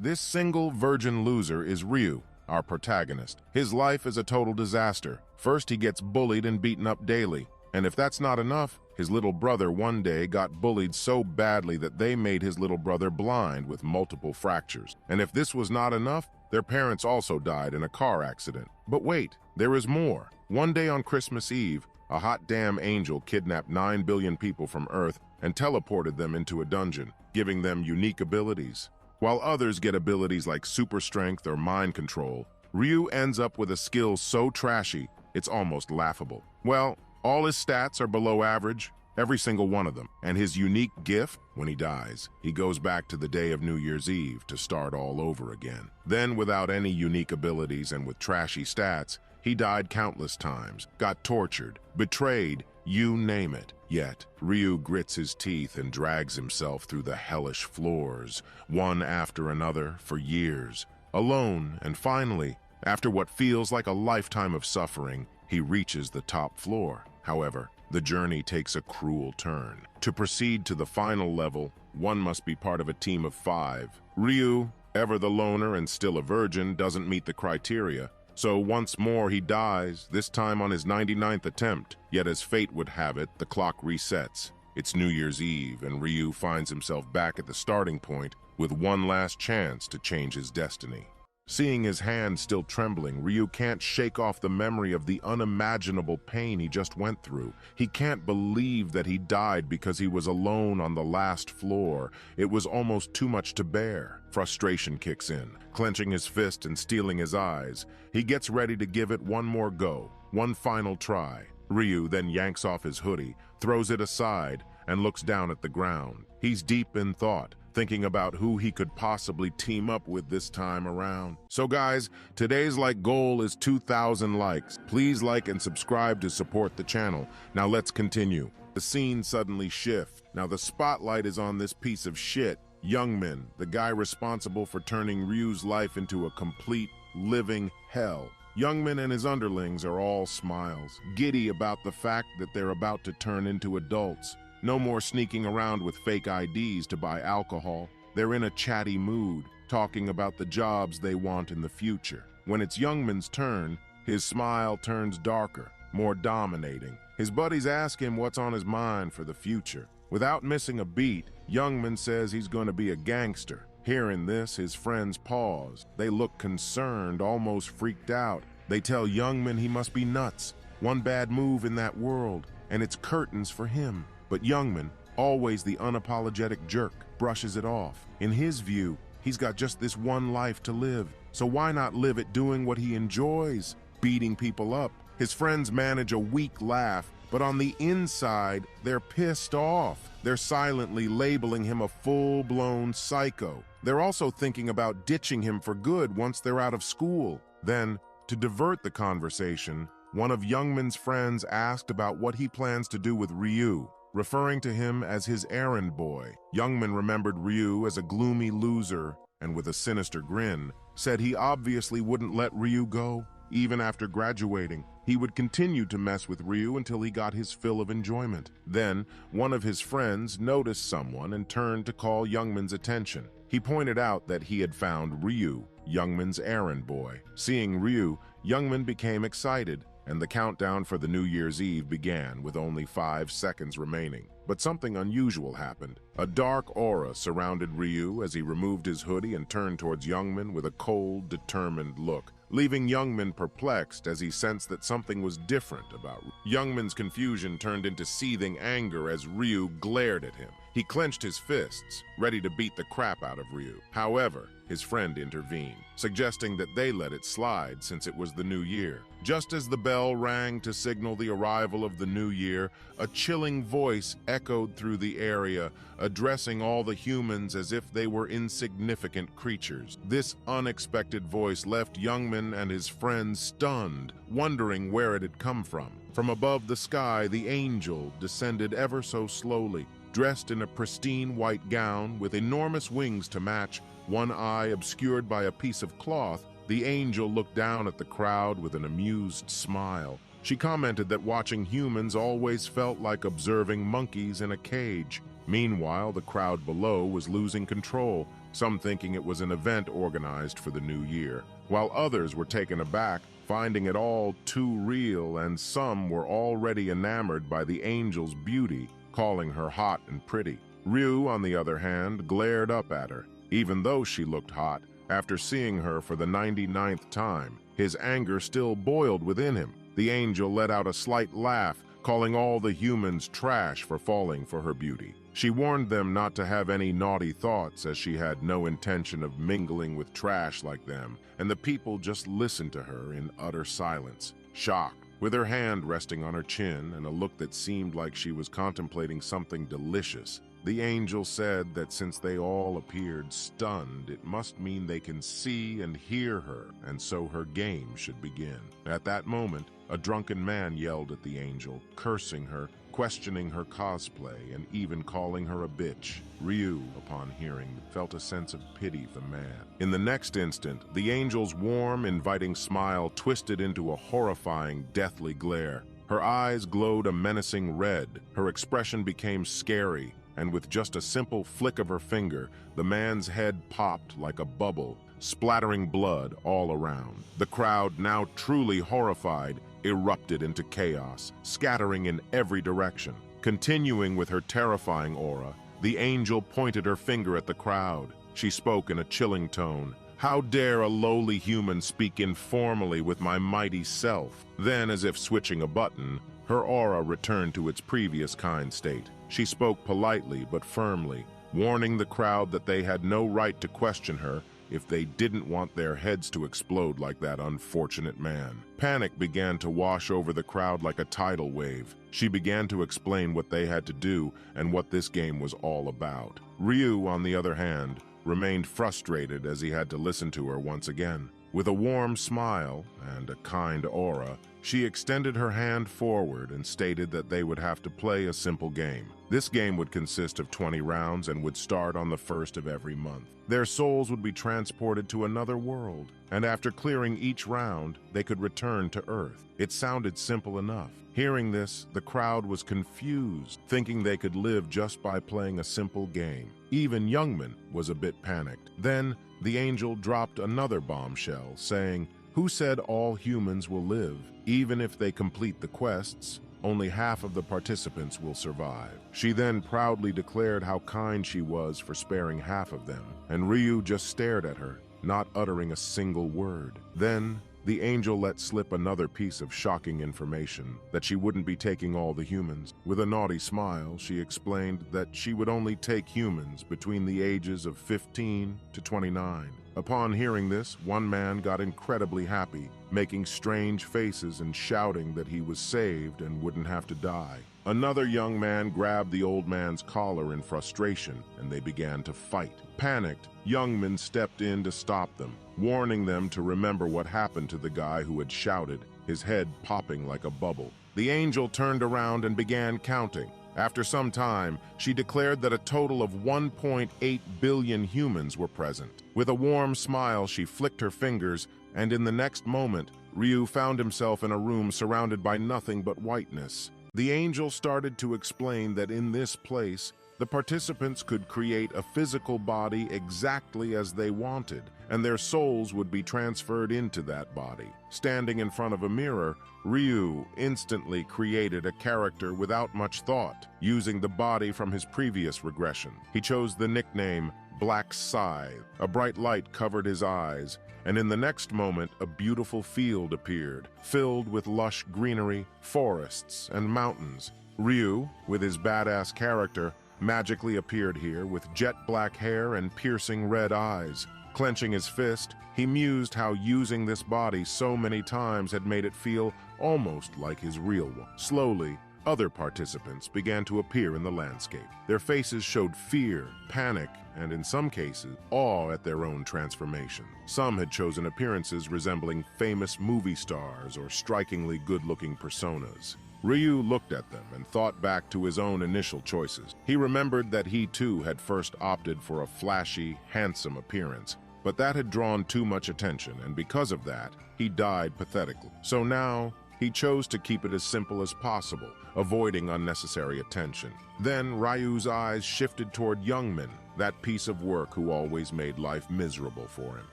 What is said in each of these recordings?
This single virgin loser is Ryu, our protagonist. His life is a total disaster. First, he gets bullied and beaten up daily. And if that's not enough, his little brother one day got bullied so badly that they made his little brother blind with multiple fractures. And if this was not enough, their parents also died in a car accident. But wait, there is more. One day on Christmas Eve, a hot damn angel kidnapped 9 billion people from Earth and teleported them into a dungeon, giving them unique abilities. While others get abilities like super strength or mind control, Ryu ends up with a skill so trashy, it's almost laughable. Well, all his stats are below average, every single one of them, and his unique gift, when he dies, he goes back to the day of New Year's Eve to start all over again. Then, without any unique abilities and with trashy stats, he died countless times, got tortured, betrayed, you name it. Yet, Ryu grits his teeth and drags himself through the hellish floors, one after another, for years, alone, and finally, after what feels like a lifetime of suffering, he reaches the top floor. However, the journey takes a cruel turn. To proceed to the final level, one must be part of a team of 5. Ryu, ever the loner and still a virgin, doesn't meet the criteria, so once more he dies, this time on his 99th attempt. Yet as fate would have it, the clock resets. It's New Year's Eve, and Ryu finds himself back at the starting point with one last chance to change his destiny. Seeing his hand still trembling, Ryu can't shake off the memory of the unimaginable pain he just went through. He can't believe that he died because he was alone on the last floor. It was almost too much to bear. Frustration kicks in. Clenching his fist and steeling his eyes, he gets ready to give it one more go, one final try. Ryu then yanks off his hoodie, throws it aside, and looks down at the ground. He's deep in thought, thinking about who he could possibly team up with this time around. So guys, today's goal is 2,000 likes. Please like and subscribe to support the channel. Now let's continue. The scene suddenly shifts. Now the spotlight is on this piece of shit, Youngmin, the guy responsible for turning Ryu's life into a complete, living hell. Youngmin and his underlings are all smiles, giddy about the fact that they're about to turn into adults. No more sneaking around with fake IDs to buy alcohol. They're in a chatty mood, talking about the jobs they want in the future. When it's Youngmin's turn, his smile turns darker, more dominating. His buddies ask him what's on his mind for the future. Without missing a beat, Youngmin says he's going to be a gangster. Hearing this, his friends pause. They look concerned, almost freaked out. They tell Youngmin he must be nuts. One bad move in that world, and it's curtains for him. But Youngmin, always the unapologetic jerk, brushes it off. In his view, he's got just this one life to live, so why not live it doing what he enjoys, beating people up? His friends manage a weak laugh, but on the inside, they're pissed off. They're silently labeling him a full-blown psycho. They're also thinking about ditching him for good once they're out of school. Then, to divert the conversation, one of Youngmin's friends asked about what he plans to do with Ryu, referring to him as his errand boy. Youngmin remembered Ryu as a gloomy loser and with a sinister grin, said he obviously wouldn't let Ryu go. Even after graduating, he would continue to mess with Ryu until he got his fill of enjoyment. Then, one of his friends noticed someone and turned to call Youngmin's attention. He pointed out that he had found Ryu, Youngmin's errand boy. Seeing Ryu, Youngmin became excited, and the countdown for the New Year's Eve began with only 5 seconds remaining. But something unusual happened. A dark aura surrounded Ryu as he removed his hoodie and turned towards Youngmin with a cold, determined look, leaving Youngmin perplexed as he sensed that something was different about Ryu. Youngmin's confusion turned into seething anger as Ryu glared at him. He clenched his fists, ready to beat the crap out of Ryu. However, his friend intervened, suggesting that they let it slide since it was the new year. Just as the bell rang to signal the arrival of the new year, a chilling voice echoed through the area, addressing all the humans as if they were insignificant creatures. This unexpected voice left Youngmin and his friends stunned, wondering where it had come from. From above the sky, the angel descended ever so slowly, dressed in a pristine white gown with enormous wings to match, one eye obscured by a piece of cloth. The angel looked down at the crowd with an amused smile. She commented that watching humans always felt like observing monkeys in a cage. Meanwhile, the crowd below was losing control, some thinking it was an event organized for the new year, while others were taken aback, finding it all too real, and some were already enamored by the angel's beauty, calling her hot and pretty. Ryu, on the other hand, glared up at her. Even though she looked hot, after seeing her for the 99th time, his anger still boiled within him. The angel let out a slight laugh, calling all the humans trash for falling for her beauty. She warned them not to have any naughty thoughts, as she had no intention of mingling with trash like them, and the people just listened to her in utter silence, shocked, with her hand resting on her chin and a look that seemed like she was contemplating something delicious. The angel said that since they all appeared stunned, it must mean they can see and hear her, and so her game should begin. At that moment, a drunken man yelled at the angel, cursing her, questioning her cosplay, and even calling her a bitch. Ryu, upon hearing, felt a sense of pity for man. In the next instant, the angel's warm, inviting smile twisted into a horrifying, deathly glare. Her eyes glowed a menacing red. Her expression became scary, and with just a simple flick of her finger, the man's head popped like a bubble, splattering blood all around. The crowd, now truly horrified, erupted into chaos, scattering in every direction. Continuing with her terrifying aura, the angel pointed her finger at the crowd. She spoke in a chilling tone. "How dare a lowly human speak informally with my mighty self?" Then, as if switching a button, her aura returned to its previous kind state. She spoke politely but firmly, warning the crowd that they had no right to question her if they didn't want their heads to explode like that unfortunate man. Panic began to wash over the crowd like a tidal wave. She began to explain what they had to do and what this game was all about. Ryu, on the other hand, remained frustrated as he had to listen to her once again. With a warm smile and a kind aura, she extended her hand forward and stated that they would have to play a simple game. This game would consist of 20 rounds and would start on the 1st of every month. Their souls would be transported to another world, and after clearing each round, they could return to Earth. It sounded simple enough. Hearing this, the crowd was confused, thinking they could live just by playing a simple game. Even Youngman was a bit panicked. Then, the angel dropped another bombshell, saying, "Who said all humans will live? Even if they complete the quests, only half of the participants will survive." She then proudly declared how kind she was for sparing half of them, and Ryu just stared at her, not uttering a single word. Then, the angel let slip another piece of shocking information, that she wouldn't be taking all the humans. With a naughty smile, she explained that she would only take humans between the ages of 15 to 29. Upon hearing this, one man got incredibly happy, making strange faces and shouting that he was saved and wouldn't have to die. Another young man grabbed the old man's collar in frustration, and they began to fight. Panicked, Youngman stepped in to stop them, warning them to remember what happened to the guy who had shouted, his head popping like a bubble. The angel turned around and began counting. After some time, she declared that a total of 1.8 billion humans were present. With a warm smile, she flicked her fingers, and in the next moment, Ryu found himself in a room surrounded by nothing but whiteness. The angel started to explain that in this place, the participants could create a physical body exactly as they wanted, and their souls would be transferred into that body. Standing in front of a mirror, Ryu instantly created a character without much thought, using the body from his previous regression. He chose the nickname Black Scythe. A bright light covered his eyes, and in the next moment, a beautiful field appeared, filled with lush greenery, forests, and mountains. Ryu, with his badass character, magically appeared here with jet black hair and piercing red eyes. Clenching his fist, he mused how using this body so many times had made it feel almost like his real one. Slowly, other participants began to appear in the landscape. Their faces showed fear, panic, and in some cases, awe at their own transformation. Some had chosen appearances resembling famous movie stars or strikingly good-looking personas. Ryu looked at them and thought back to his own initial choices. He remembered that he too had first opted for a flashy, handsome appearance, but that had drawn too much attention, and because of that, he died pathetically. So now, He chose to keep it as simple as possible, avoiding unnecessary attention. Then Ryu's eyes shifted toward Youngmin, that piece of work who always made life miserable for him.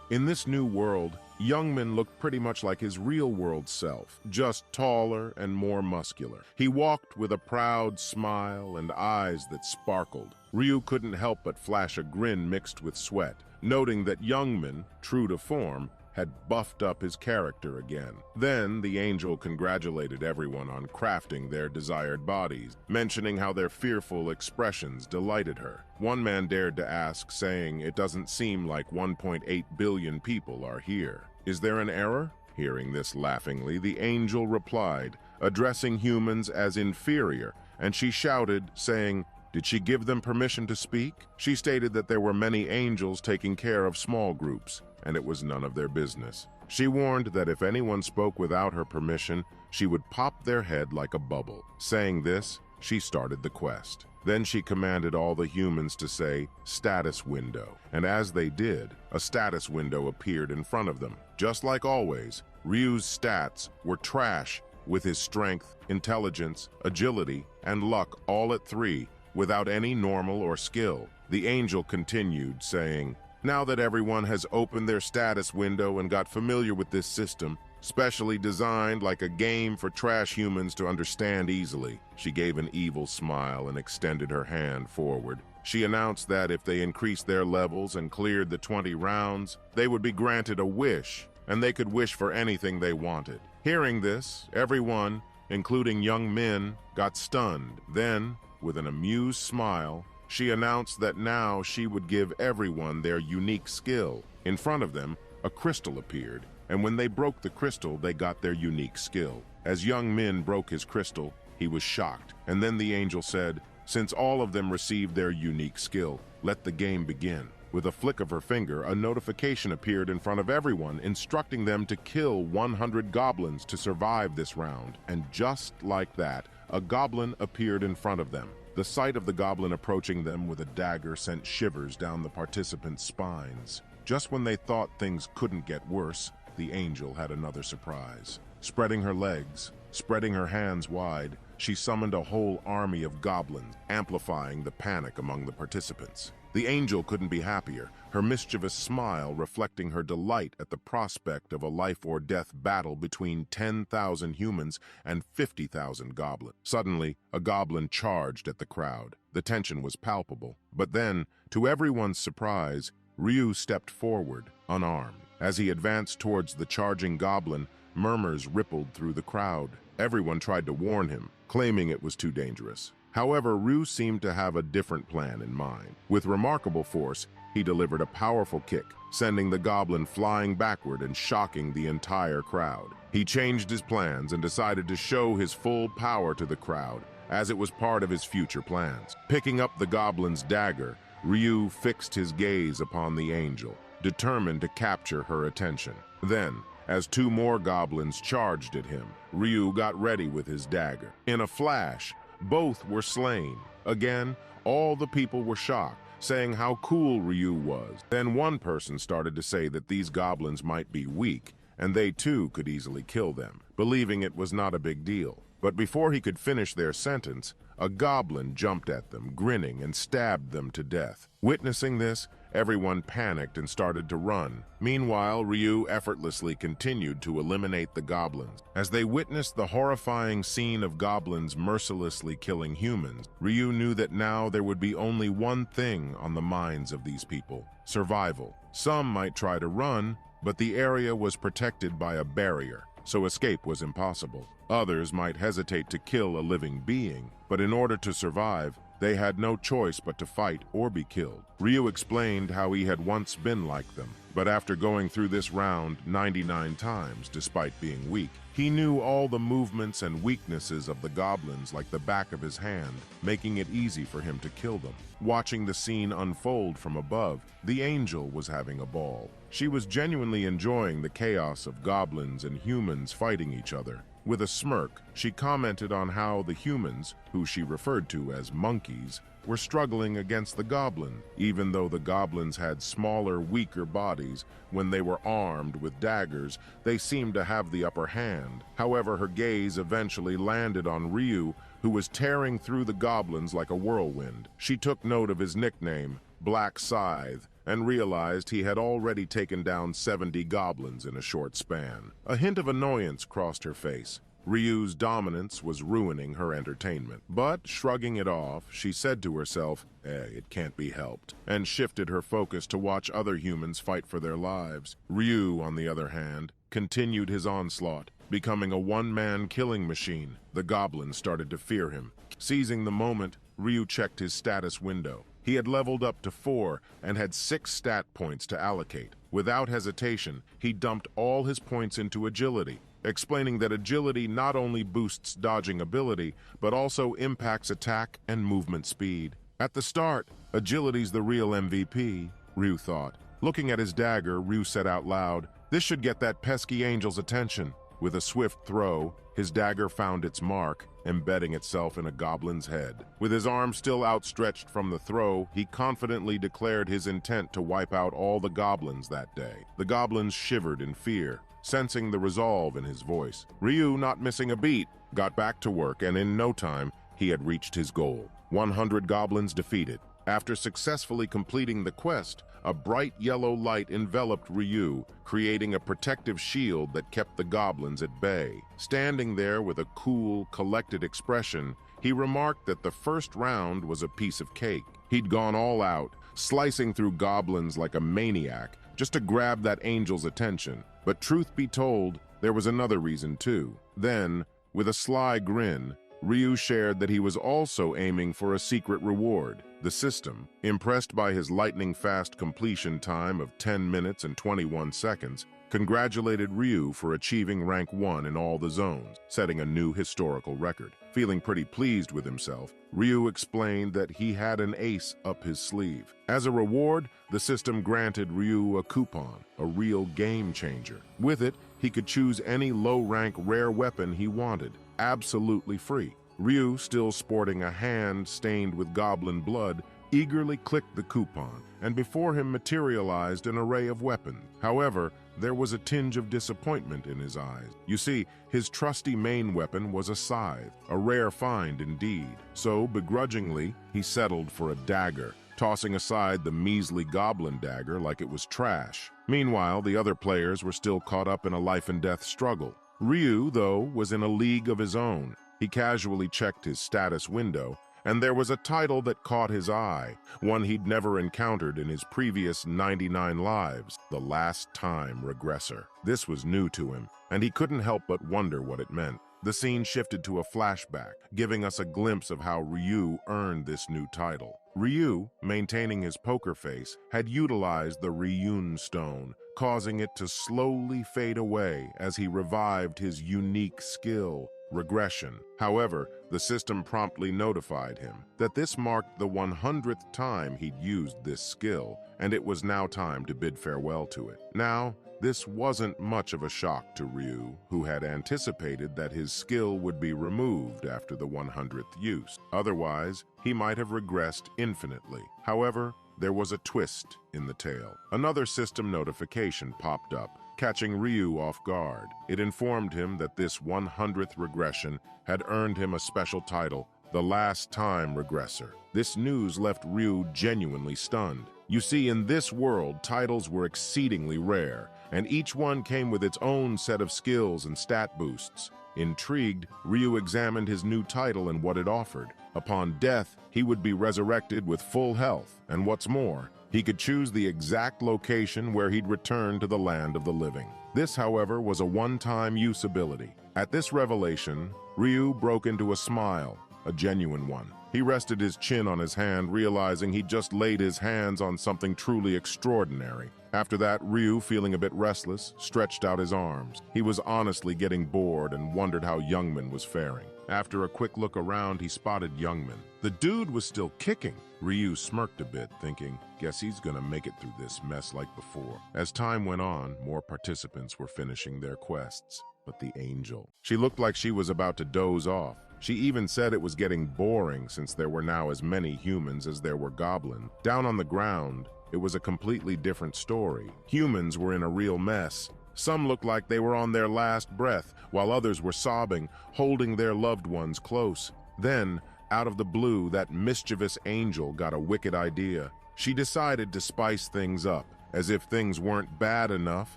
In this new world, Youngmin looked pretty much like his real-world self, just taller and more muscular. He walked with a proud smile and eyes that sparkled. Ryu couldn't help but flash a grin mixed with sweat, noting that Youngmin, true to form, had buffed up his character again. Then the angel congratulated everyone on crafting their desired bodies, mentioning how their fearful expressions delighted her. One man dared to ask, saying, "It doesn't seem like 1.8 billion people are here. Is there an error?" Hearing this laughingly, the angel replied, addressing humans as inferior, and she shouted, saying, "Did she give them permission to speak?" She stated that there were many angels taking care of small groups, and it was none of their business. She warned that if anyone spoke without her permission, she would pop their head like a bubble. Saying this, she started the quest. Then she commanded all the humans to say, "Status window," and as they did, a status window appeared in front of them. Just like always, Ryu's stats were trash, with his strength, intelligence, agility, and luck all at 3, without any normal or skill. The angel continued, saying, "Now that everyone has opened their status window and got familiar with this system, specially designed like a game for trash humans to understand easily," she gave an evil smile and extended her hand forward. She announced that if they increased their levels and cleared the 20 rounds, they would be granted a wish, and they could wish for anything they wanted. Hearing this, everyone, including young men, got stunned. Then, with an amused smile, she announced that now she would give everyone their unique skill. In front of them, a crystal appeared, and when they broke the crystal, they got their unique skill. As young Min broke his crystal, he was shocked, and then the angel said, "Since all of them received their unique skill, let the game begin." With a flick of her finger, a notification appeared in front of everyone, instructing them to kill 100 goblins to survive this round. And just like that, a goblin appeared in front of them. The sight of the goblin approaching them with a dagger sent shivers down the participants' spines. Just when they thought things couldn't get worse, the angel had another surprise. Spreading her legs, spreading her hands wide, she summoned a whole army of goblins, amplifying the panic among the participants. The angel couldn't be happier, her mischievous smile reflecting her delight at the prospect of a life-or-death battle between 10,000 humans and 50,000 goblins. Suddenly, a goblin charged at the crowd. The tension was palpable. But then, to everyone's surprise, Ryu stepped forward, unarmed. As he advanced towards the charging goblin, murmurs rippled through the crowd. Everyone tried to warn him, claiming it was too dangerous. However, Ryu seemed to have a different plan in mind. With remarkable force, he delivered a powerful kick, sending the goblin flying backward and shocking the entire crowd. He changed his plans and decided to show his full power to the crowd, as it was part of his future plans. Picking up the goblin's dagger, Ryu fixed his gaze upon the angel, determined to capture her attention. Then, as 2 more goblins charged at him, Ryu got ready with his dagger. In a flash, both were slain. Again, all the people were shocked, saying how cool Ryu was. Then one person started to say that these goblins might be weak, and they too could easily kill them, believing it was not a big deal. But before he could finish their sentence, a goblin jumped at them, grinning, and stabbed them to death. Witnessing this, everyone panicked and started to run. Meanwhile, Ryu effortlessly continued to eliminate the goblins. As they witnessed the horrifying scene of goblins mercilessly killing humans, Ryu knew that now there would be only one thing on the minds of these people: survival. Some might try to run, but the area was protected by a barrier, so escape was impossible. Others might hesitate to kill a living being, but in order to survive, they had no choice but to fight or be killed. Ryu explained how he had once been like them, but after going through this round 99 times, despite being weak, he knew all the movements and weaknesses of the goblins like the back of his hand, making it easy for him to kill them. Watching the scene unfold from above, the angel was having a ball. She was genuinely enjoying the chaos of goblins and humans fighting each other. With a smirk, she commented on how the humans, who she referred to as monkeys, were struggling against the goblin. Even though the goblins had smaller, weaker bodies, when they were armed with daggers, they seemed to have the upper hand. However, her gaze eventually landed on Ryu, who was tearing through the goblins like a whirlwind. She took note of his nickname, Black Scythe, and realized he had already taken down 70 goblins in a short span. A hint of annoyance crossed her face. Ryu's dominance was ruining her entertainment. But, shrugging it off, she said to herself, it can't be helped, and shifted her focus to watch other humans fight for their lives. Ryu, on the other hand, continued his onslaught, becoming a one-man killing machine. The goblins started to fear him. Seizing the moment, Ryu checked his status window. He had leveled up to 4 and had 6 stat points to allocate. Without hesitation, he dumped all his points into agility, explaining that agility not only boosts dodging ability, but also impacts attack and movement speed. At the start, agility's the real MVP, Ryu thought. Looking at his dagger, Ryu said out loud, "This should get that pesky angel's attention." With a swift throw, his dagger found its mark, embedding itself in a goblin's head. With his arm still outstretched from the throw, he confidently declared his intent to wipe out all the goblins that day. The goblins shivered in fear, sensing the resolve in his voice. Ryu, not missing a beat, got back to work, and in no time, he had reached his goal. 100 goblins defeated. After successfully completing the quest, a bright yellow light enveloped Ryu, creating a protective shield that kept the goblins at bay. Standing there with a cool, collected expression, he remarked that the first round was a piece of cake. He'd gone all out, slicing through goblins like a maniac, just to grab that angel's attention. But truth be told, there was another reason too. Then, with a sly grin, Ryu shared that he was also aiming for a secret reward. The system, impressed by his lightning-fast completion time of 10 minutes and 21 seconds, congratulated Ryu for achieving rank 1 in all the zones, setting a new historical record. Feeling pretty pleased with himself, Ryu explained that he had an ace up his sleeve. As a reward, the system granted Ryu a coupon, a real game changer. With it, he could choose any low-rank rare weapon he wanted, absolutely free. Ryu, still sporting a hand stained with goblin blood, eagerly clicked the coupon, and before him materialized an array of weapons. However, there was a tinge of disappointment in his eyes. You see, his trusty main weapon was a scythe, a rare find indeed. So, begrudgingly, he settled for a dagger, tossing aside the measly goblin dagger like it was trash. Meanwhile, the other players were still caught up in a life-and-death struggle. Ryu, though, was in a league of his own. He casually checked his status window, and there was a title that caught his eye, one he'd never encountered in his previous 99 lives, the Last Time Regressor. This was new to him, and he couldn't help but wonder what it meant. The scene shifted to a flashback, giving us a glimpse of how Ryu earned this new title. Ryu, maintaining his poker face, had utilized the Ryun stone, causing it to slowly fade away as he revived his unique skill, regression. However, the system promptly notified him that this marked the 100th time he'd used this skill, and it was now time to bid farewell to it. Now, this wasn't much of a shock to Ryu, who had anticipated that his skill would be removed after the 100th use. Otherwise, he might have regressed infinitely. However, there was a twist in the tale. Another system notification popped up, catching Ryu off guard. It informed him that this 100th regression had earned him a special title, the Last Time Regressor. This news left Ryu genuinely stunned. You see, in this world, titles were exceedingly rare, and each one came with its own set of skills and stat boosts. Intrigued, Ryu examined his new title and what it offered. Upon death, he would be resurrected with full health, and what's more, he could choose the exact location where he'd return to the land of the living. This, however, was a one-time use ability. At this revelation, Ryu broke into a smile, a genuine one. He rested his chin on his hand, realizing he'd just laid his hands on something truly extraordinary. After that, Ryu, feeling a bit restless, stretched out his arms. He was honestly getting bored and wondered how Youngman was faring. After a quick look around, he spotted Youngman. The dude was still kicking. Ryu smirked a bit, thinking, guess he's gonna make it through this mess like before. As time went on, more participants were finishing their quests. But the angel. She looked like she was about to doze off. She even said it was getting boring since there were now as many humans as there were goblins. Down on the ground, it was a completely different story. Humans were in a real mess. Some looked like they were on their last breath, while others were sobbing, holding their loved ones close. Then, out of the blue, that mischievous angel got a wicked idea. She decided to spice things up. As if things weren't bad enough,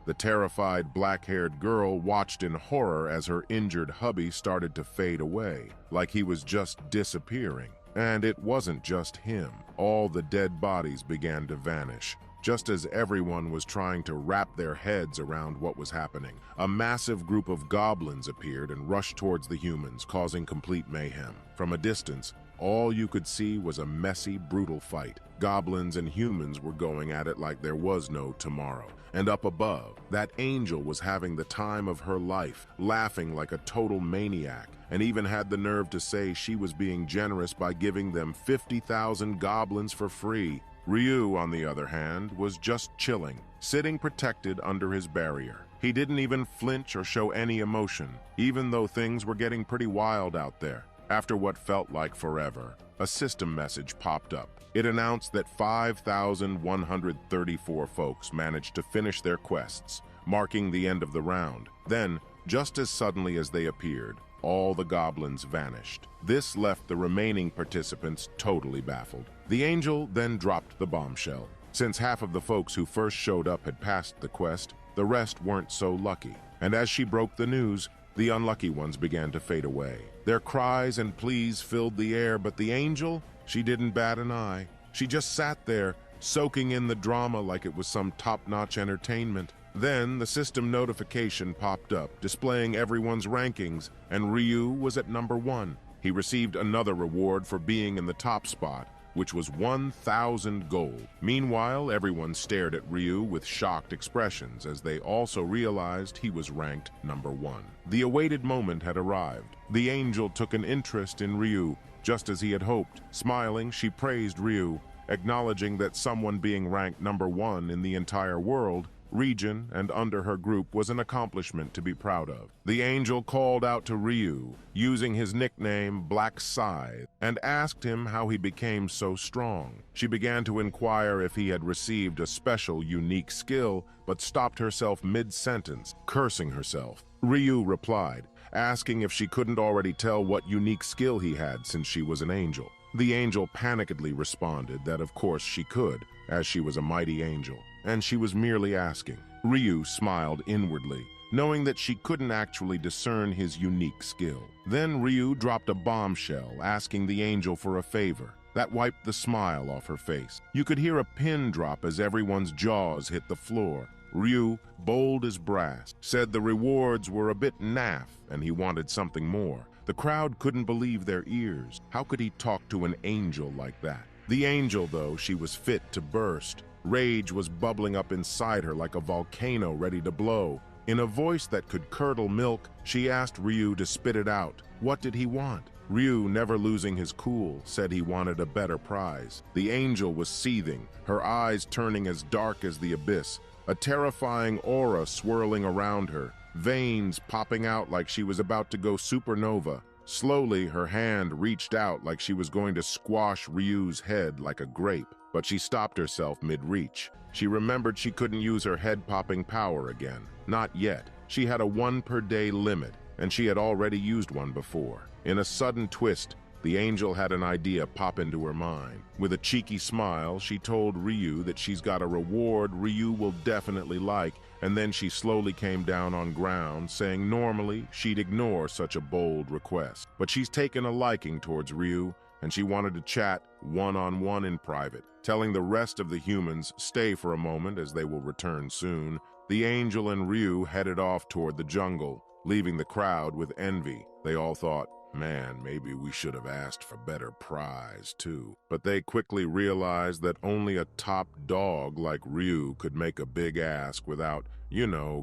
the terrified black-haired girl watched in horror as her injured hubby started to fade away, like he was just disappearing. And it wasn't just him. All the dead bodies began to vanish. Just as everyone was trying to wrap their heads around what was happening, a massive group of goblins appeared and rushed towards the humans, causing complete mayhem. From a distance, all you could see was a messy, brutal fight. Goblins and humans were going at it like there was no tomorrow. And up above, that angel was having the time of her life, laughing like a total maniac, and even had the nerve to say she was being generous by giving them 50,000 goblins for free. Ryu, on the other hand, was just chilling, sitting protected under his barrier. He didn't even flinch or show any emotion, even though things were getting pretty wild out there. After what felt like forever, a system message popped up. It announced that 5,134 folks managed to finish their quests, marking the end of the round. Then, just as suddenly as they appeared, all the goblins vanished. This left the remaining participants totally baffled. The angel then dropped the bombshell. Since half of the folks who first showed up had passed the quest, the rest weren't so lucky. And as she broke the news, the unlucky ones began to fade away. Their cries and pleas filled the air, but the angel, she didn't bat an eye. She just sat there, soaking in the drama like it was some top-notch entertainment. Then the system notification popped up, displaying everyone's rankings, and Ryu was at number 1. He received another reward for being in the top spot, which was 1,000 gold. Meanwhile, everyone stared at Ryu with shocked expressions as they also realized he was ranked number 1. The awaited moment had arrived. The angel took an interest in Ryu, just as he had hoped. Smiling, she praised Ryu, acknowledging that someone being ranked number 1 in the entire world, region, and under her group was an accomplishment to be proud of. The angel called out to Ryu, using his nickname Black Scythe, and asked him how he became so strong. She began to inquire if he had received a special, unique skill, but stopped herself mid-sentence, cursing herself. Ryu replied, asking if she couldn't already tell what unique skill he had since she was an angel. The angel panickedly responded that of course she could, as she was a mighty angel, and she was merely asking. Ryu smiled inwardly, knowing that she couldn't actually discern his unique skill. Then Ryu dropped a bombshell, asking the angel for a favor. That wiped the smile off her face. You could hear a pin drop as everyone's jaws hit the floor. Ryu, bold as brass, said the rewards were a bit naff and he wanted something more. The crowd couldn't believe their ears. How could he talk to an angel like that? The angel, though, she was fit to burst. Rage was bubbling up inside her like a volcano ready to blow. In a voice that could curdle milk, she asked Ryu to spit it out. What did he want? Ryu, never losing his cool, said he wanted a better prize. The angel was seething, her eyes turning as dark as the abyss, a terrifying aura swirling around her, veins popping out like she was about to go supernova. Slowly, her hand reached out like she was going to squash Ryu's head like a grape, but she stopped herself mid-reach. She remembered she couldn't use her head-popping power again. Not yet. She had a 1-per-day limit, and she had already used one before. In a sudden twist, the angel had an idea pop into her mind. With a cheeky smile, she told Ryu that she's got a reward Ryu will definitely like, and then she slowly came down on ground, saying normally she'd ignore such a bold request. But she's taken a liking towards Ryu, and she wanted to chat one-on-one in private, telling the rest of the humans stay for a moment as they will return soon. The angel and Ryu headed off toward the jungle, leaving the crowd with envy. They all thought, man, maybe we should have asked for better prize, too. But they quickly realized that only a top dog like Ryu could make a big ask without,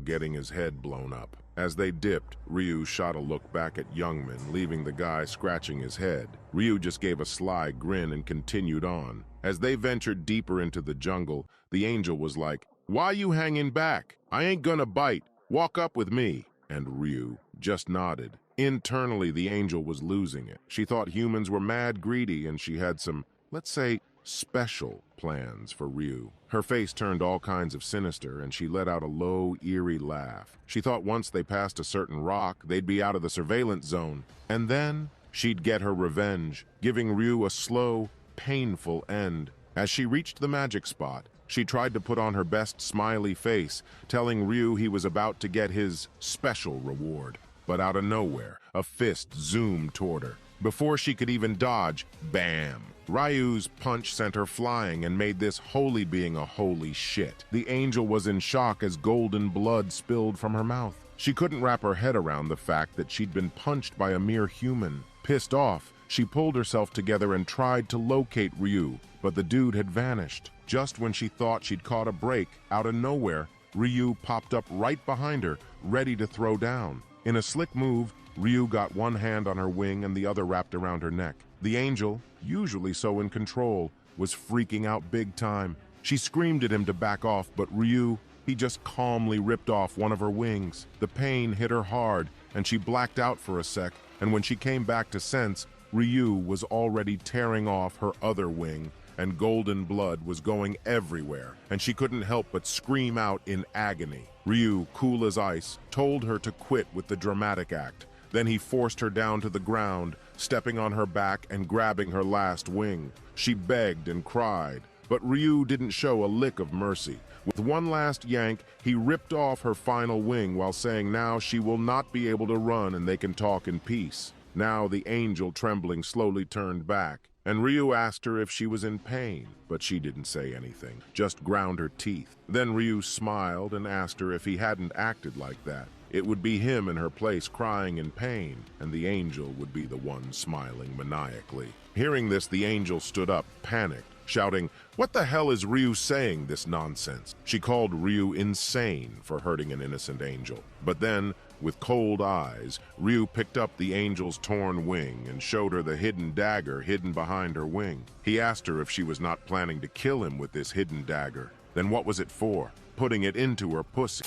getting his head blown up. As they dipped, Ryu shot a look back at Youngman, leaving the guy scratching his head. Ryu just gave a sly grin and continued on. As they ventured deeper into the jungle, the angel was like, "Why you hanging back? I ain't gonna bite. Walk up with me." And Ryu just nodded. Internally, the angel was losing it. She thought humans were mad greedy and she had some, let's say, special plans for Ryu. Her face turned all kinds of sinister and she let out a low, eerie laugh. She thought once they passed a certain rock, they'd be out of the surveillance zone. And then she'd get her revenge, giving Ryu a slow, painful end. As she reached the magic spot, she tried to put on her best smiley face, telling Ryu he was about to get his special reward. But out of nowhere, a fist zoomed toward her. Before she could even dodge, bam! Ryu's punch sent her flying and made this holy being a holy shit. The angel was in shock as golden blood spilled from her mouth. She couldn't wrap her head around the fact that she'd been punched by a mere human. Pissed off, she pulled herself together and tried to locate Ryu, but the dude had vanished. Just when she thought she'd caught a break, out of nowhere, Ryu popped up right behind her, ready to throw down. In a slick move, Ryu got one hand on her wing and the other wrapped around her neck. The angel, usually so in control, was freaking out big time. She screamed at him to back off, but Ryu, he just calmly ripped off one of her wings. The pain hit her hard, and she blacked out for a sec, and when she came back to sense, Ryu was already tearing off her other wing, and golden blood was going everywhere, and she couldn't help but scream out in agony. Ryu, cool as ice, told her to quit with the dramatic act. Then he forced her down to the ground, stepping on her back and grabbing her last wing. She begged and cried, but Ryu didn't show a lick of mercy. With one last yank, he ripped off her final wing while saying now she will not be able to run and they can talk in peace. Now the angel, trembling, slowly turned back, and Ryu asked her if she was in pain, but she didn't say anything, just ground her teeth. Then Ryu smiled and asked her if he hadn't acted like that. It would be him in her place crying in pain, and the angel would be the one smiling maniacally. Hearing this, the angel stood up, panicked, shouting, "What the hell is Ryu saying, this nonsense?" She called Ryu insane for hurting an innocent angel. But then, with cold eyes, Ryu picked up the angel's torn wing and showed her the hidden dagger hidden behind her wing. He asked her if she was not planning to kill him with this hidden dagger. Then what was it for? Putting it into her pussy.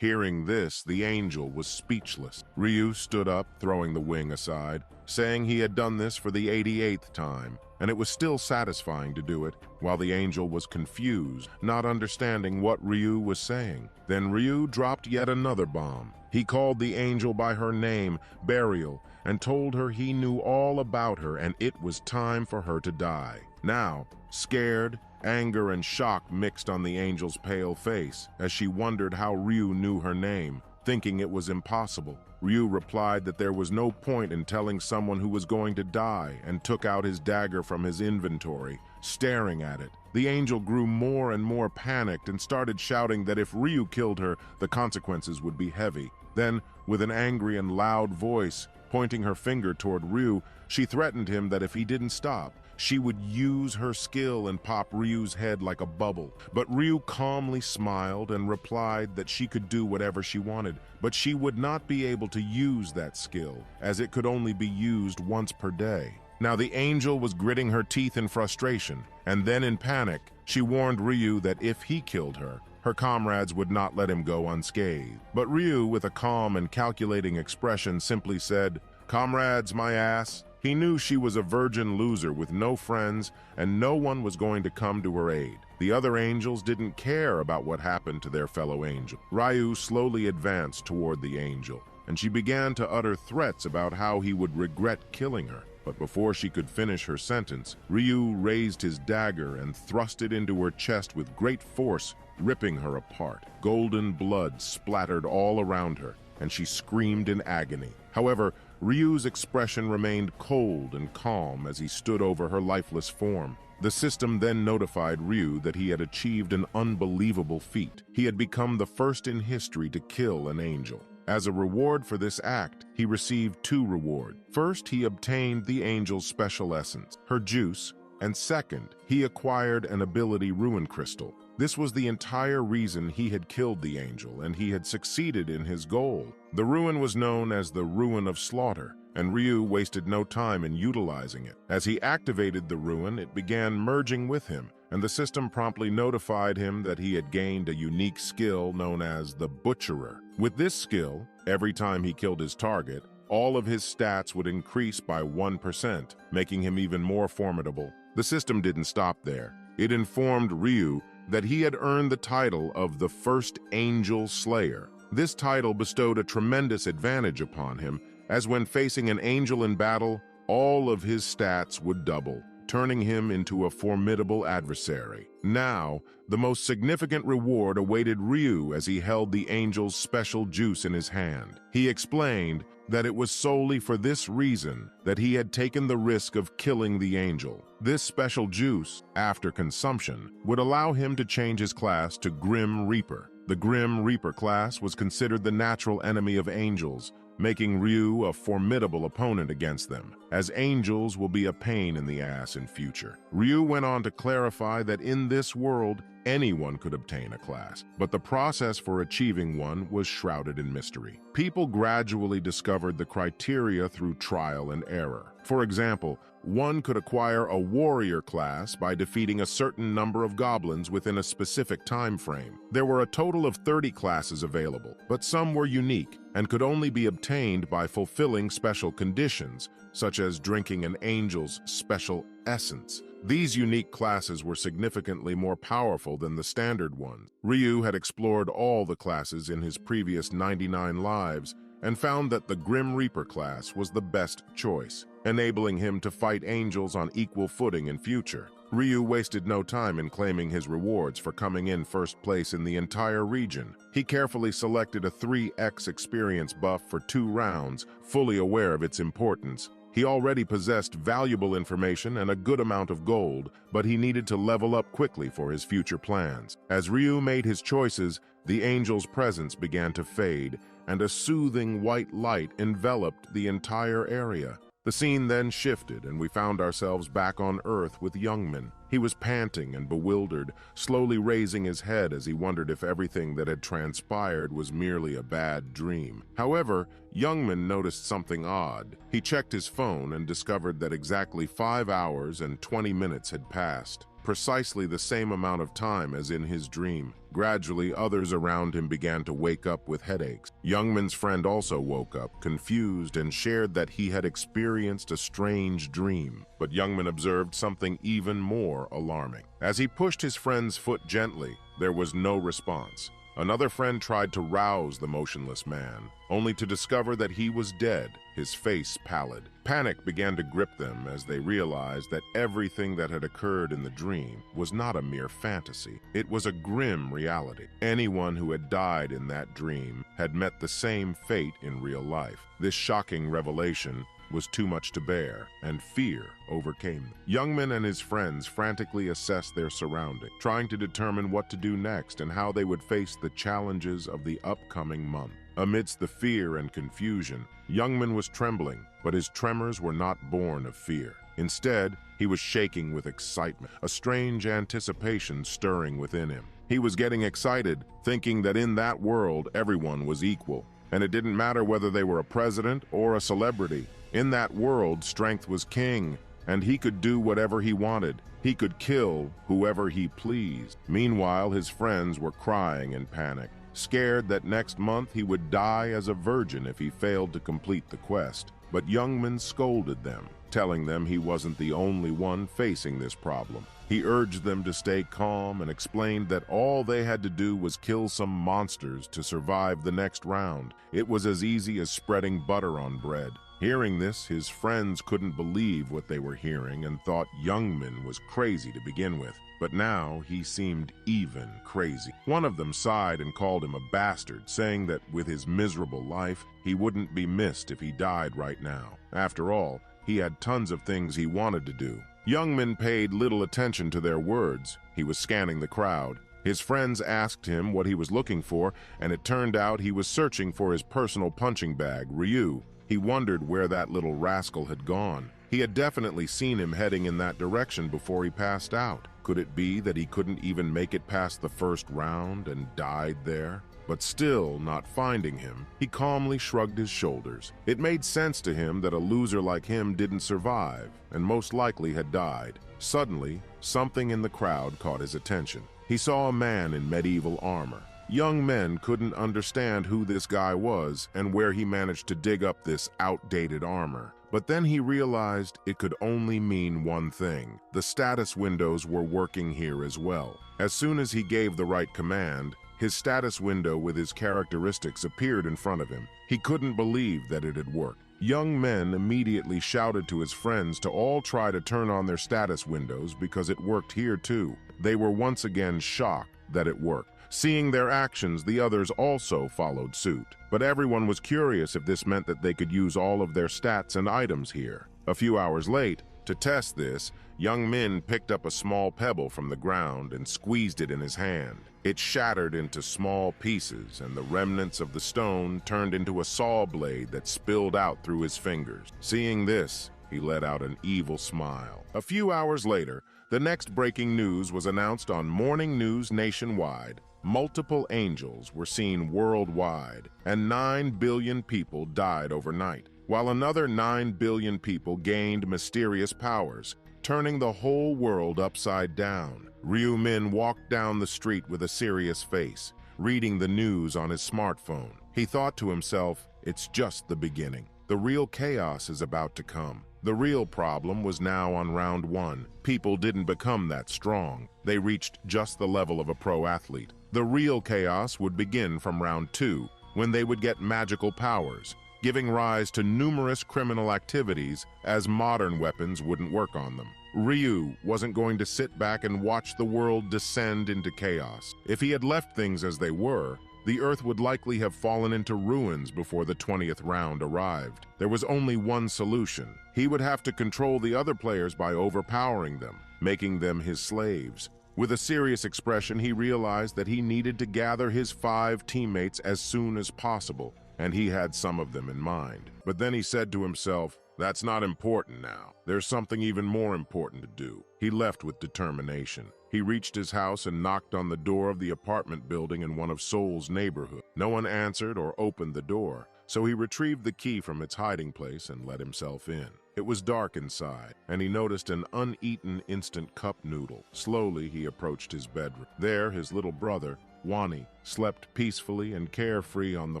Hearing this, the angel was speechless. Ryu stood up, throwing the wing aside, saying he had done this for the 88th time, and it was still satisfying to do it, while the angel was confused, not understanding what Ryu was saying. Then Ryu dropped yet another bomb. He called the angel by her name, Burial, and told her he knew all about her and it was time for her to die. Now, scared, anger and shock mixed on the angel's pale face as she wondered how Ryu knew her name. Thinking it was impossible, Ryu replied that there was no point in telling someone who was going to die and took out his dagger from his inventory, staring at it. The angel grew more and more panicked and started shouting that if Ryu killed her, the consequences would be heavy. Then, with an angry and loud voice, pointing her finger toward Ryu, she threatened him that if he didn't stop, she would use her skill and pop Ryu's head like a bubble. But Ryu calmly smiled and replied that she could do whatever she wanted, but she would not be able to use that skill, as it could only be used once per day. Now the angel was gritting her teeth in frustration, and then in panic, she warned Ryu that if he killed her, her comrades would not let him go unscathed. But Ryu, with a calm and calculating expression, simply said, "Comrades, my ass." He knew she was a virgin loser with no friends, and no one was going to come to her aid. The other angels didn't care about what happened to their fellow angel. Ryu slowly advanced toward the angel, and she began to utter threats about how he would regret killing her. But before she could finish her sentence, Ryu raised his dagger and thrust it into her chest with great force, ripping her apart. Golden blood splattered all around her, and she screamed in agony. However, Ryu's expression remained cold and calm as he stood over her lifeless form. The system then notified Ryu that he had achieved an unbelievable feat. He had become the first in history to kill an angel. As a reward for this act, he received two rewards. First, he obtained the angel's special essence, her juice, and second, he acquired an ability ruin crystal. This was the entire reason he had killed the angel, and he had succeeded in his goal. The ruin was known as the Ruin of Slaughter, and Ryu wasted no time in utilizing it. As he activated the ruin, it began merging with him, and the system promptly notified him that he had gained a unique skill known as the Butcherer. With this skill, every time he killed his target, all of his stats would increase by 1%, making him even more formidable. The system didn't stop there. It informed Ryu that he had earned the title of the First Angel Slayer. This title bestowed a tremendous advantage upon him, as when facing an angel in battle, all of his stats would double, turning him into a formidable adversary. Now, the most significant reward awaited Ryu as he held the angel's special juice in his hand. He explained that it was solely for this reason that he had taken the risk of killing the angel. This special juice, after consumption, would allow him to change his class to Grim Reaper. The Grim Reaper class was considered the natural enemy of angels, making Ryu a formidable opponent against them, as angels will be a pain in the ass in future. Ryu went on to clarify that in this world, anyone could obtain a class, but the process for achieving one was shrouded in mystery. People gradually discovered the criteria through trial and error. For example, one could acquire a warrior class by defeating a certain number of goblins within a specific time frame. There were a total of 30 classes available, but some were unique and could only be obtained by fulfilling special conditions, such as drinking an angel's special essence. These unique classes were significantly more powerful than the standard ones. Ryu had explored all the classes in his previous 99 lives and found that the Grim Reaper class was the best choice, enabling him to fight angels on equal footing in future. Ryu wasted no time in claiming his rewards for coming in first place in the entire region. He carefully selected a 3x experience buff for 2 rounds, fully aware of its importance. He already possessed valuable information and a good amount of gold, but he needed to level up quickly for his future plans. As Ryu made his choices, the angel's presence began to fade, and a soothing white light enveloped the entire area. The scene then shifted, and we found ourselves back on Earth with Youngman. He was panting and bewildered, slowly raising his head as he wondered if everything that had transpired was merely a bad dream. However, Youngman noticed something odd. He checked his phone and discovered that exactly 5 hours and 20 minutes had passed, precisely the same amount of time as in his dream. Gradually, others around him began to wake up with headaches. Youngman's friend also woke up, confused, and shared that he had experienced a strange dream. But Youngman observed something even more alarming. As he pushed his friend's foot gently, there was no response. Another friend tried to rouse the motionless man, only to discover that he was dead, his face pallid. Panic began to grip them as they realized that everything that had occurred in the dream was not a mere fantasy. It was a grim reality. Anyone who had died in that dream had met the same fate in real life. This shocking revelation was too much to bear, and fear overcame them. Youngman and his friends frantically assessed their surroundings, trying to determine what to do next and how they would face the challenges of the upcoming month. Amidst the fear and confusion, Youngman was trembling, but his tremors were not born of fear. Instead, he was shaking with excitement, a strange anticipation stirring within him. He was getting excited, thinking that in that world everyone was equal, and it didn't matter whether they were a president or a celebrity. In that world, strength was king, and he could do whatever he wanted. He could kill whoever he pleased. Meanwhile, his friends were crying in panic, scared that next month he would die as a virgin if he failed to complete the quest. But Youngman scolded them, telling them he wasn't the only one facing this problem. He urged them to stay calm and explained that all they had to do was kill some monsters to survive the next round. It was as easy as spreading butter on bread. Hearing this, his friends couldn't believe what they were hearing and thought Youngman was crazy to begin with. But now he seemed even crazy. One of them sighed and called him a bastard, saying that with his miserable life, he wouldn't be missed if he died right now. After all, he had tons of things he wanted to do. Youngman paid little attention to their words. He was scanning the crowd. His friends asked him what he was looking for, and it turned out he was searching for his personal punching bag, Ryu. He wondered where that little rascal had gone. He had definitely seen him heading in that direction before he passed out. Could it be that he couldn't even make it past the first round and died there? But still, not finding him, he calmly shrugged his shoulders. It made sense to him that a loser like him didn't survive, and most likely had died. Suddenly, something in the crowd caught his attention. He saw a man in medieval armor. Young men couldn't understand who this guy was and where he managed to dig up this outdated armor. But then he realized it could only mean one thing. The status windows were working here as well. As soon as he gave the right command, his status window with his characteristics appeared in front of him. He couldn't believe that it had worked. Young men immediately shouted to his friends to all try to turn on their status windows because it worked here too. They were once again shocked that it worked. Seeing their actions, the others also followed suit. But everyone was curious if this meant that they could use all of their stats and items here. A few hours late, to test this, Young Min picked up a small pebble from the ground and squeezed it in his hand. It shattered into small pieces, and the remnants of the stone turned into a saw blade that spilled out through his fingers. Seeing this, he let out an evil smile. A few hours later, the next breaking news was announced on Morning News nationwide. Multiple angels were seen worldwide, and 9 billion people died overnight, while another 9 billion people gained mysterious powers, turning the whole world upside down. Ryu Min walked down the street with a serious face, reading the news on his smartphone. He thought to himself, it's just the beginning. The real chaos is about to come. The real problem was now on round 1. People didn't become that strong. They reached just the level of a pro athlete. The real chaos would begin from round 2, when they would get magical powers, giving rise to numerous criminal activities as modern weapons wouldn't work on them. Ryu wasn't going to sit back and watch the world descend into chaos. If he had left things as they were, the Earth would likely have fallen into ruins before the 20th round arrived. There was only one solution. He would have to control the other players by overpowering them, making them his slaves. With a serious expression, he realized that he needed to gather his 5 teammates as soon as possible, and he had some of them in mind. But then he said to himself, that's not important now. There's something even more important to do. He left with determination. He reached his house and knocked on the door of the apartment building in one of Seoul's neighborhoods. No one answered or opened the door, so he retrieved the key from its hiding place and let himself in. It was dark inside, and he noticed an uneaten instant cup noodle. Slowly, he approached his bedroom. There, his little brother, Wani, slept peacefully and carefree on the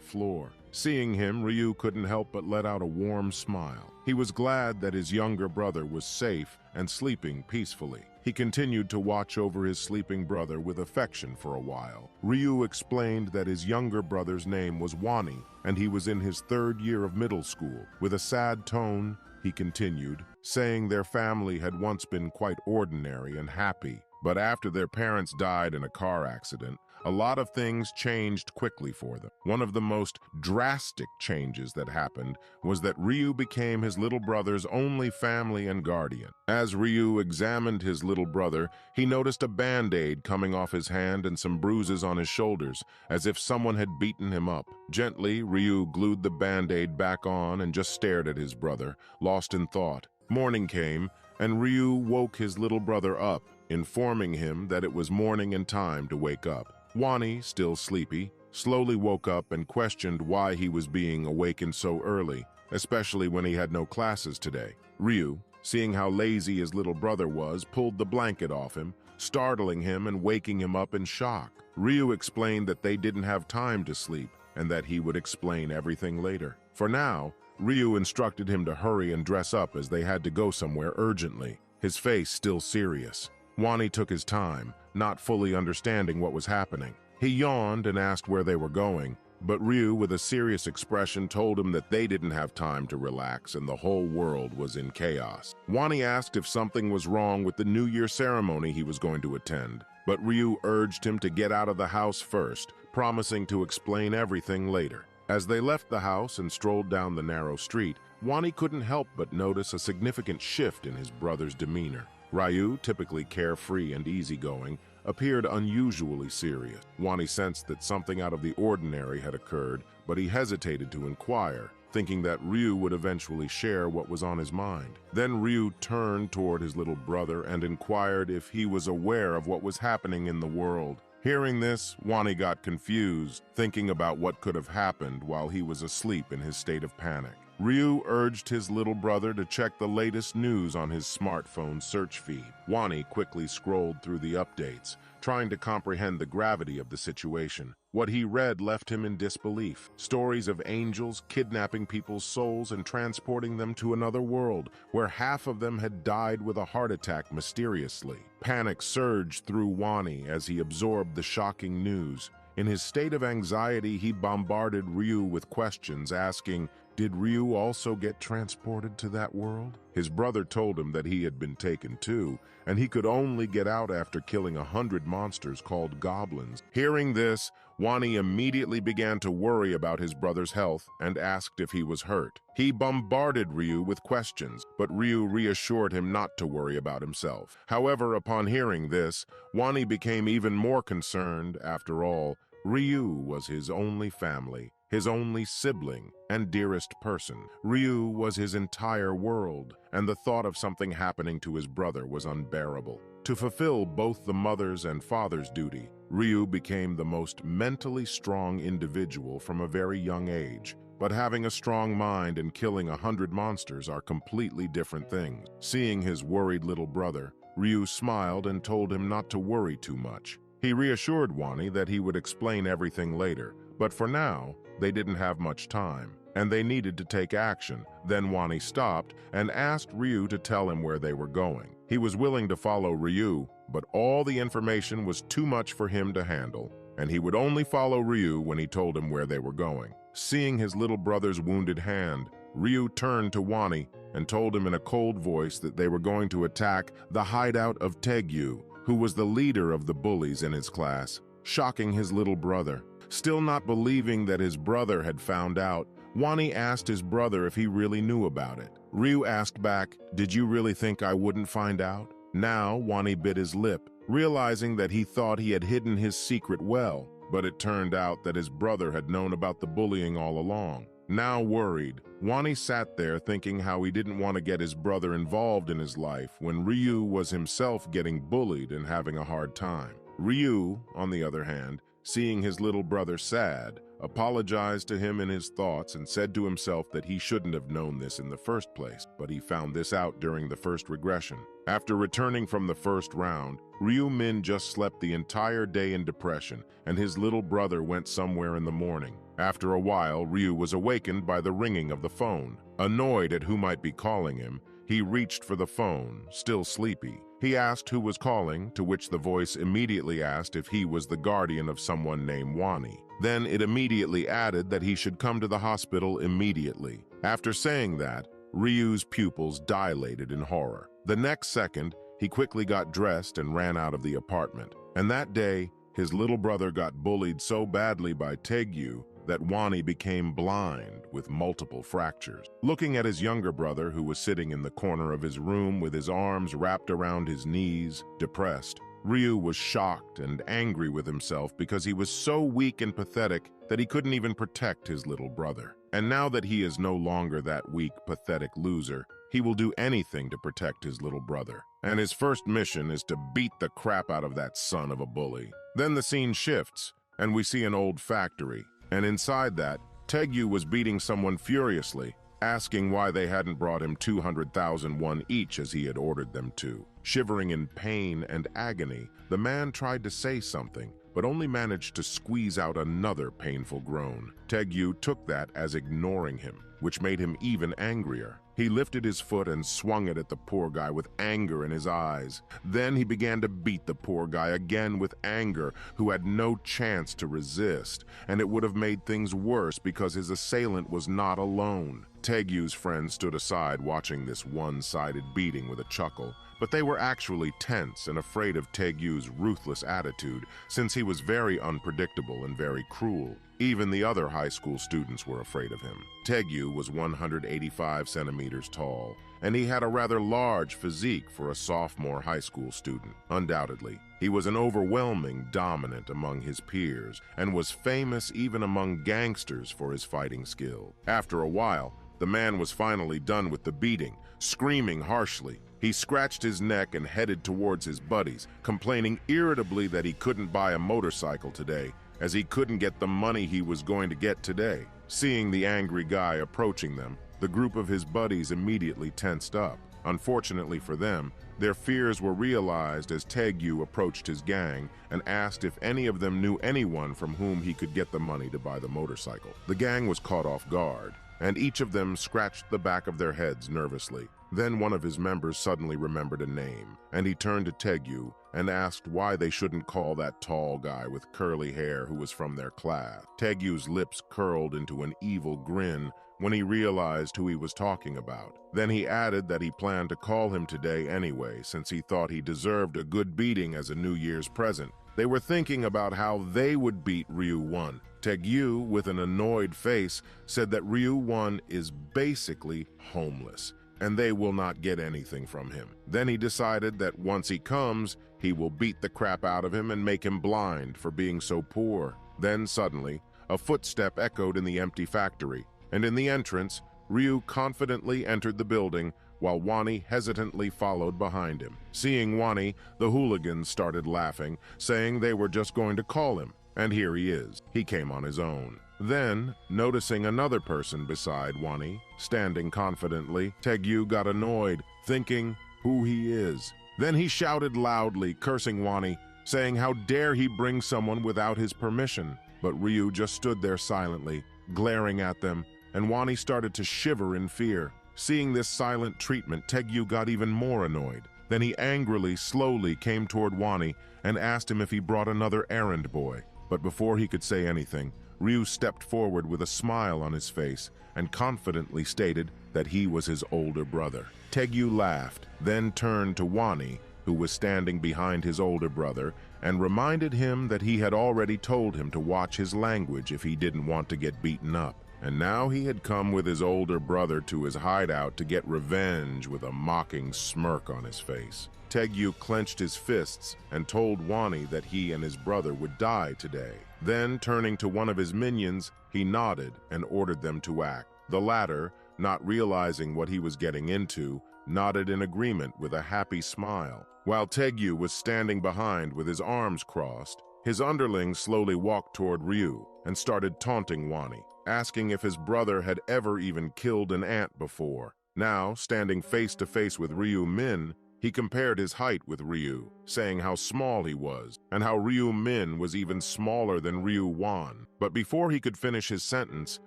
floor. Seeing him, Ryu couldn't help but let out a warm smile. He was glad that his younger brother was safe and sleeping peacefully. He continued to watch over his sleeping brother with affection for a while. Ryu explained that his younger brother's name was Wani, and he was in his 3rd year of middle school. With a sad tone, he continued, saying their family had once been quite ordinary and happy, but after their parents died in a car accident, a lot of things changed quickly for them. One of the most drastic changes that happened was that Ryu became his little brother's only family and guardian. As Ryu examined his little brother, he noticed a band-aid coming off his hand and some bruises on his shoulders, as if someone had beaten him up. Gently, Ryu glued the band-aid back on and just stared at his brother, lost in thought. Morning came, and Ryu woke his little brother up, informing him that it was morning and time to wake up. Wani, still sleepy, slowly woke up and questioned why he was being awakened so early, especially when he had no classes today. Ryu, seeing how lazy his little brother was, pulled the blanket off him, startling him and waking him up in shock. Ryu explained that they didn't have time to sleep and that he would explain everything later. For now, Ryu instructed him to hurry and dress up as they had to go somewhere urgently, his face still serious. Wani took his time, not fully understanding what was happening. He yawned and asked where they were going, but Ryu, with a serious expression, told him that they didn't have time to relax and the whole world was in chaos. Wani asked if something was wrong with the New Year ceremony he was going to attend, but Ryu urged him to get out of the house first, promising to explain everything later. As they left the house and strolled down the narrow street, Wani couldn't help but notice a significant shift in his brother's demeanor. Ryu, typically carefree and easygoing, appeared unusually serious. Wani sensed that something out of the ordinary had occurred, but he hesitated to inquire, thinking that Ryu would eventually share what was on his mind. Then Ryu turned toward his little brother and inquired if he was aware of what was happening in the world. Hearing this, Wani got confused, thinking about what could have happened while he was asleep in his state of panic. Ryu urged his little brother to check the latest news on his smartphone search feed. Wani quickly scrolled through the updates, trying to comprehend the gravity of the situation. What he read left him in disbelief. Stories of angels kidnapping people's souls and transporting them to another world, where half of them had died with a heart attack mysteriously. Panic surged through Wani as he absorbed the shocking news. In his state of anxiety, he bombarded Ryu with questions, asking, did Ryu also get transported to that world? His brother told him that he had been taken too, and he could only get out after killing 100 monsters called goblins. Hearing this, Wani immediately began to worry about his brother's health and asked if he was hurt. He bombarded Ryu with questions, but Ryu reassured him not to worry about himself. However, upon hearing this, Wani became even more concerned. After all, Ryu was his only family, his only sibling and dearest person. Ryu was his entire world, and the thought of something happening to his brother was unbearable. To fulfill both the mother's and father's duty, Ryu became the most mentally strong individual from a very young age. But having a strong mind and killing 100 monsters are completely different things. Seeing his worried little brother, Ryu smiled and told him not to worry too much. He reassured Wani that he would explain everything later, but for now, they didn't have much time, and they needed to take action. Then Wani stopped and asked Ryu to tell him where they were going. He was willing to follow Ryu, but all the information was too much for him to handle, and he would only follow Ryu when he told him where they were going. Seeing his little brother's wounded hand, Ryu turned to Wani and told him in a cold voice that they were going to attack the hideout of Taegyu, who was the leader of the bullies in his class, shocking his little brother. Still not believing that his brother had found out, Wani asked his brother if he really knew about it. Ryu asked back, did you really think I wouldn't find out? Now, Wani bit his lip, realizing that he thought he had hidden his secret well, but it turned out that his brother had known about the bullying all along. Now worried, Wani sat there thinking how he didn't want to get his brother involved in his life when Ryu was himself getting bullied and having a hard time. Ryu, on the other hand, seeing his little brother sad, apologized to him in his thoughts and said to himself that he shouldn't have known this in the first place, but he found this out during the first regression. After returning from the first round, Ryu Min just slept the entire day in depression, and his little brother went somewhere in the morning. After a while, Ryu was awakened by the ringing of the phone. Annoyed at who might be calling him, he reached for the phone, still sleepy. He asked who was calling, to which the voice immediately asked if he was the guardian of someone named Wani. Then it immediately added that he should come to the hospital immediately. After saying that, Ryu's pupils dilated in horror. The next second, he quickly got dressed and ran out of the apartment. And that day, his little brother got bullied so badly by Taegyu that Wani became blind with multiple fractures. Looking at his younger brother, who was sitting in the corner of his room with his arms wrapped around his knees, depressed, Ryu was shocked and angry with himself because he was so weak and pathetic that he couldn't even protect his little brother. And now that he is no longer that weak, pathetic loser, he will do anything to protect his little brother. And his first mission is to beat the crap out of that son of a bully. Then the scene shifts, and we see an old factory. And inside that, Taegyu was beating someone furiously, asking why they hadn't brought him 200,000 won each as he had ordered them to. Shivering in pain and agony, the man tried to say something, but only managed to squeeze out another painful groan. Taegyu took that as ignoring him, which made him even angrier. He lifted his foot and swung it at the poor guy with anger in his eyes. Then he began to beat the poor guy again with anger, who had no chance to resist, and it would have made things worse because his assailant was not alone. Taegyu's friends stood aside watching this one-sided beating with a chuckle, but they were actually tense and afraid of Taegyu's ruthless attitude, since he was very unpredictable and very cruel. Even the other high school students were afraid of him. Taegyu was 185 centimeters tall, and he had a rather large physique for a sophomore high school student. Undoubtedly, he was an overwhelming dominant among his peers and was famous even among gangsters for his fighting skill. After a while, the man was finally done with the beating. Screaming harshly, he scratched his neck and headed towards his buddies, complaining irritably that he couldn't buy a motorcycle today, as he couldn't get the money he was going to get today. Seeing the angry guy approaching them, the group of his buddies immediately tensed up. Unfortunately for them, Their fears were realized as Taegyu approached his gang and asked if any of them knew anyone from whom he could get the money to buy the motorcycle. The gang was caught off guard, and each of them scratched the back of their heads nervously. Then one of his members suddenly remembered a name, and he turned to Taegyu and asked why they shouldn't call that tall guy with curly hair who was from their class. Taegyu's lips curled into an evil grin when he realized who he was talking about. Then he added that he planned to call him today anyway, since he thought he deserved a good beating as a New Year's present. They were thinking about how they would beat Ryu-1. Taegyu, with an annoyed face, said that Ryu-1 is basically homeless, and they will not get anything from him. Then he decided that once he comes, he will beat the crap out of him and make him blind for being so poor. Then suddenly, a footstep echoed in the empty factory, and in the entrance, Ryu confidently entered the building, while Wani hesitantly followed behind him. Seeing Wani, the hooligans started laughing, saying they were just going to call him, and here he is. He came on his own. Then, noticing another person beside Wani, standing confidently, Taegyu got annoyed, thinking who he is. Then he shouted loudly, cursing Wani, saying how dare he bring someone without his permission. But Ryu just stood there silently, glaring at them, and Wani started to shiver in fear. Seeing this silent treatment, Taegyu got even more annoyed. Then he angrily, slowly came toward Wani and asked him if he brought another errand boy. But before he could say anything, Ryu stepped forward with a smile on his face and confidently stated that he was his older brother. Taegyu laughed, then turned to Wani, who was standing behind his older brother, and reminded him that he had already told him to watch his language if he didn't want to get beaten up. And now he had come with his older brother to his hideout to get revenge with a mocking smirk on his face. Taegyu clenched his fists and told Wani that he and his brother would die today. Then, turning to one of his minions, he nodded and ordered them to act. The latter, not realizing what he was getting into, nodded in agreement with a happy smile. While Taegyu was standing behind with his arms crossed, his underlings slowly walked toward Ryu and started taunting Wani, asking if his brother had ever even killed an ant before. Now, standing face to face with Ryu-min, he compared his height with Ryu, saying how small he was, and how Ryu-min was even smaller than Ryu-wan. But before he could finish his sentence,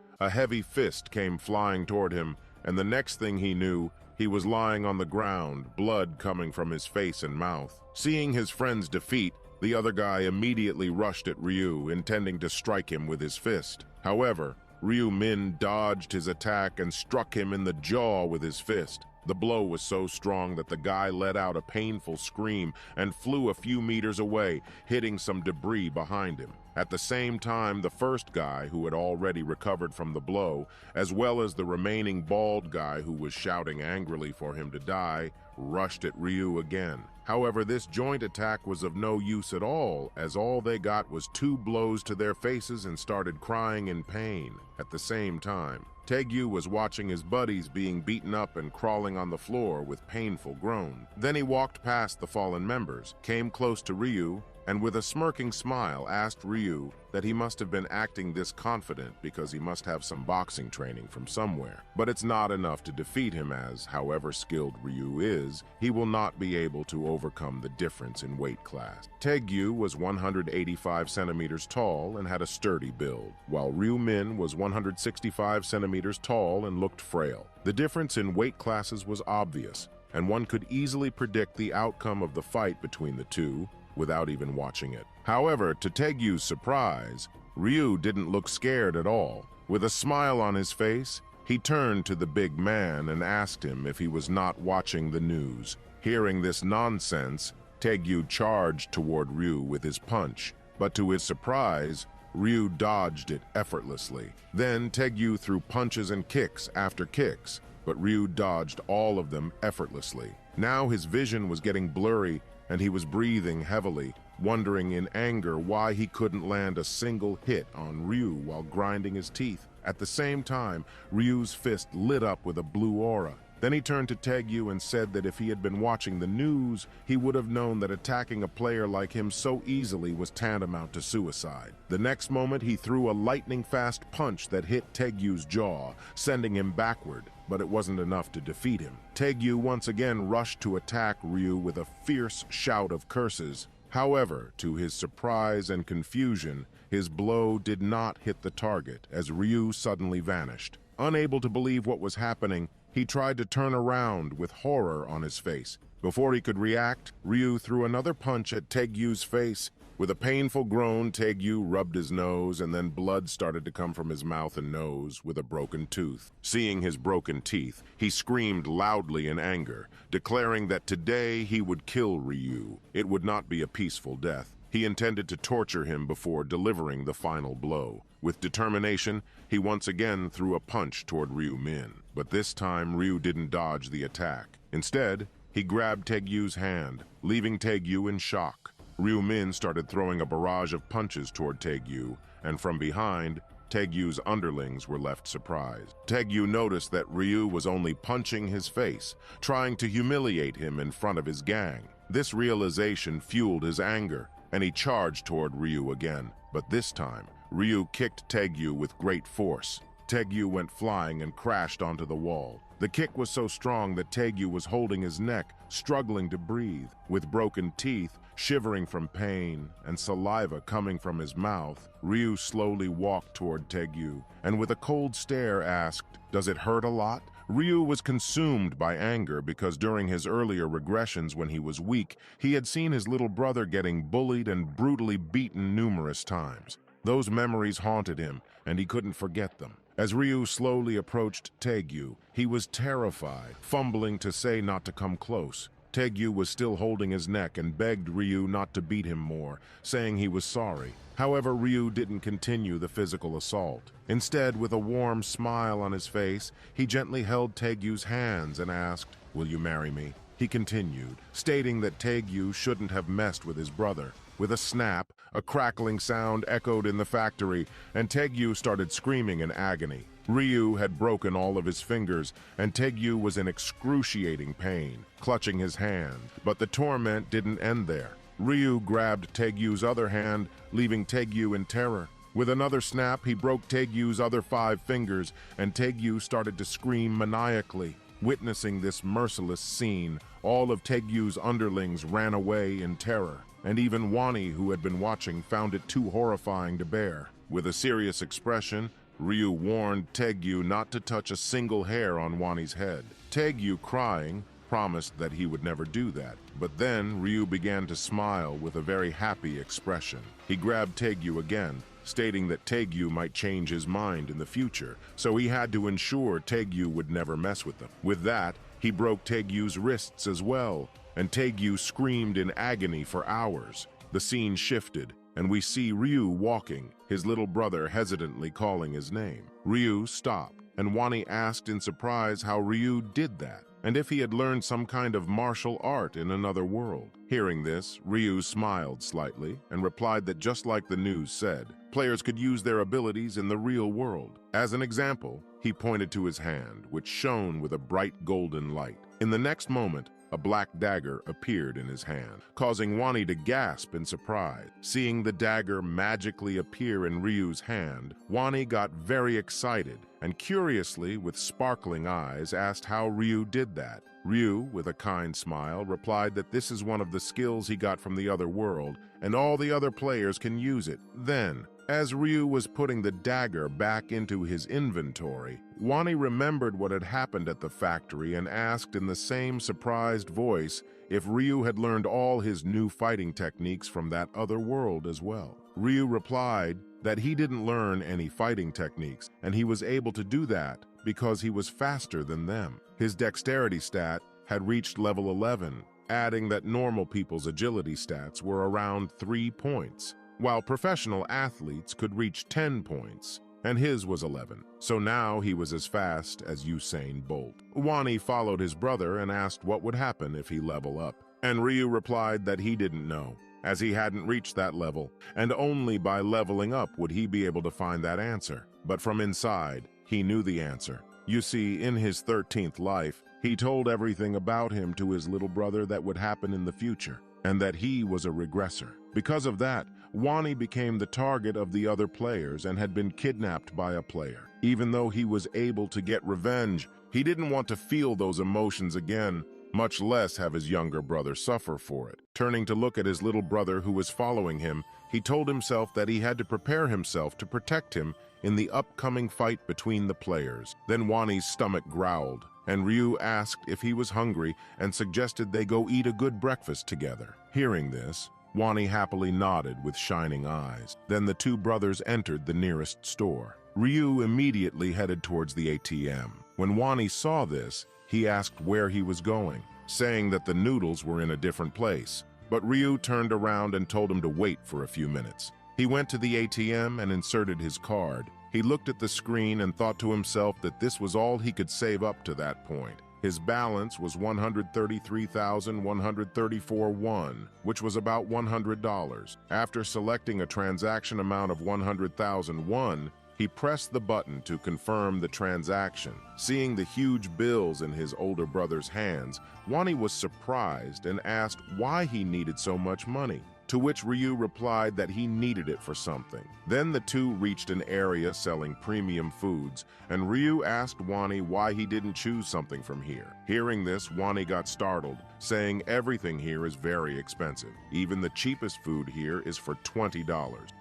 a heavy fist came flying toward him, and the next thing he knew, he was lying on the ground, blood coming from his face and mouth. Seeing his friend's defeat, the other guy immediately rushed at Ryu, intending to strike him with his fist. However, Ryu-min dodged his attack and struck him in the jaw with his fist. The blow was so strong that the guy let out a painful scream and flew a few meters away, hitting some debris behind him. At the same time, the first guy, who had already recovered from the blow, as well as the remaining bald guy who was shouting angrily for him to die, rushed at Ryu again. However, this joint attack was of no use at all, as all they got was 2 blows to their faces and started crying in pain. At the same time, Taegyu was watching his buddies being beaten up and crawling on the floor with painful groans. Then he walked past the fallen members, came close to Ryu, and with a smirking smile asked Ryu that he must have been acting this confident because he must have some boxing training from somewhere. But it's not enough to defeat him, as, however skilled Ryu is, he will not be able to overcome the difference in weight class. Taegyu was 185 centimeters tall and had a sturdy build, while Ryu-min was 165 centimeters tall and looked frail. The difference in weight classes was obvious, and one could easily predict the outcome of the fight between the two without even watching it. However, to Taegyu's surprise, Ryu didn't look scared at all. With a smile on his face, he turned to the big man and asked him if he was not watching the news. Hearing this nonsense, Taegyu charged toward Ryu with his punch, but to his surprise, Ryu dodged it effortlessly. Then Taegyu threw punches and kicks after kicks, but Ryu dodged all of them effortlessly. Now his vision was getting blurry, and he was breathing heavily, wondering in anger why he couldn't land a single hit on Ryu while grinding his teeth. At the same time, Ryu's fist lit up with a blue aura. Then he turned to Taegyu and said that if he had been watching the news, he would have known that attacking a player like him so easily was tantamount to suicide. The next moment, he threw a lightning-fast punch that hit Taegyu's jaw, sending him backward, but it wasn't enough to defeat him. Taegyu once again rushed to attack Ryu with a fierce shout of curses. However, to his surprise and confusion, his blow did not hit the target as Ryu suddenly vanished. Unable to believe what was happening, he tried to turn around with horror on his face. Before he could react, Ryu threw another punch at Taegyu's face. With a painful groan, Taegyu rubbed his nose, and then blood started to come from his mouth and nose with a broken tooth. Seeing his broken teeth, he screamed loudly in anger, declaring that today he would kill Ryu. It would not be a peaceful death. He intended to torture him before delivering the final blow. With determination, he once again threw a punch toward Ryu Min. But this time, Ryu didn't dodge the attack. Instead, he grabbed Taegyu's hand, leaving Taegyu in shock. Ryu Min started throwing a barrage of punches toward Taegyu, and from behind, Taegyu's underlings were left surprised. Taegyu noticed that Ryu was only punching his face, trying to humiliate him in front of his gang. This realization fueled his anger, and he charged toward Ryu again. But this time, Ryu kicked Taegyu with great force. Taegyu went flying and crashed onto the wall. The kick was so strong that Taegyu was holding his neck, struggling to breathe. With broken teeth, shivering from pain, and saliva coming from his mouth, Ryu slowly walked toward Taegyu, and with a cold stare asked, "Does it hurt a lot?" Ryu was consumed by anger because during his earlier regressions when he was weak, he had seen his little brother getting bullied and brutally beaten numerous times. Those memories haunted him, and he couldn't forget them. As Ryu slowly approached Taegyu, he was terrified, fumbling to say not to come close. Taegyu was still holding his neck and begged Ryu not to beat him more, saying he was sorry. However, Ryu didn't continue the physical assault. Instead, with a warm smile on his face, he gently held Taegyu's hands and asked, "Will you marry me?" He continued, stating that Taegyu shouldn't have messed with his brother. With a snap, a crackling sound echoed in the factory, and Taegyu started screaming in agony. Ryu had broken all of his fingers, and Taegyu was in excruciating pain, clutching his hand. But the torment didn't end there. Ryu grabbed Taegyu's other hand, leaving Taegyu in terror. With another snap, he broke Taegyu's other 5 fingers, and Taegyu started to scream maniacally. Witnessing this merciless scene, all of Taegyu's underlings ran away in terror, and even Wani, who had been watching, found it too horrifying to bear. With a serious expression, Ryu warned Taegyu not to touch a single hair on Wani's head. Taegyu, crying, promised that he would never do that. But then Ryu began to smile with a very happy expression. He grabbed Taegyu again, stating that Taegyu might change his mind in the future, so he had to ensure Taegyu would never mess with them. With that, he broke Taegyu's wrists as well, and Taegyu screamed in agony for hours. The scene shifted, and we see Ryu walking, his little brother hesitantly calling his name. Ryu stopped, and Wani asked in surprise how Ryu did that, and if he had learned some kind of martial art in another world. Hearing this, Ryu smiled slightly and replied that just like the news said, players could use their abilities in the real world. As an example, he pointed to his hand, which shone with a bright golden light. In the next moment, a black dagger appeared in his hand, causing Wani to gasp in surprise. Seeing the dagger magically appear in Ryu's hand, Wani got very excited and curiously, with sparkling eyes, asked how Ryu did that. Ryu, with a kind smile, replied that this is one of the skills he got from the other world, and all the other players can use it. Then, as Ryu was putting the dagger back into his inventory, Wani remembered what had happened at the factory and asked in the same surprised voice if Ryu had learned all his new fighting techniques from that other world as well. Ryu replied that he didn't learn any fighting techniques, and he was able to do that because he was faster than them. His dexterity stat had reached level 11, adding that normal people's agility stats were around 3 points, while professional athletes could reach 10 points, and his was 11. So now he was as fast as Usain Bolt. Wani followed his brother and asked what would happen if he leveled up, and Ryu replied that he didn't know, as he hadn't reached that level, and only by leveling up would he be able to find that answer. But from inside, he knew the answer. You see, in his 13th life, He told everything about him to his little brother that would happen in the future, and that he was a regressor. Because of that, Wani became the target of the other players and had been kidnapped by a player. Even though he was able to get revenge, he didn't want to feel those emotions again, much less have his younger brother suffer for it. Turning to look at his little brother who was following him, he told himself that he had to prepare himself to protect him in the upcoming fight between the players. Then Wani's stomach growled, and Ryu asked if he was hungry and suggested they go eat a good breakfast together. Hearing this, Wani happily nodded with shining eyes. Then the two brothers entered the nearest store. Ryu immediately headed towards the ATM. When Wani saw this, he asked where he was going, saying that the noodles were in a different place. But Ryu turned around and told him to wait for a few minutes. He went to the ATM and inserted his card. He looked at the screen and thought to himself that this was all he could save up to that point. His balance was 133,134 won, which was about $100. After selecting a transaction amount of 100,000 won, he pressed the button to confirm the transaction. Seeing the huge bills in his older brother's hands, Wani was surprised and asked why he needed so much money, to which Ryu replied that he needed it for something. Then the two reached an area selling premium foods, and Ryu asked Wani why he didn't choose something from here. Hearing this, Wani got startled, saying everything here is very expensive. Even the cheapest food here is for $20.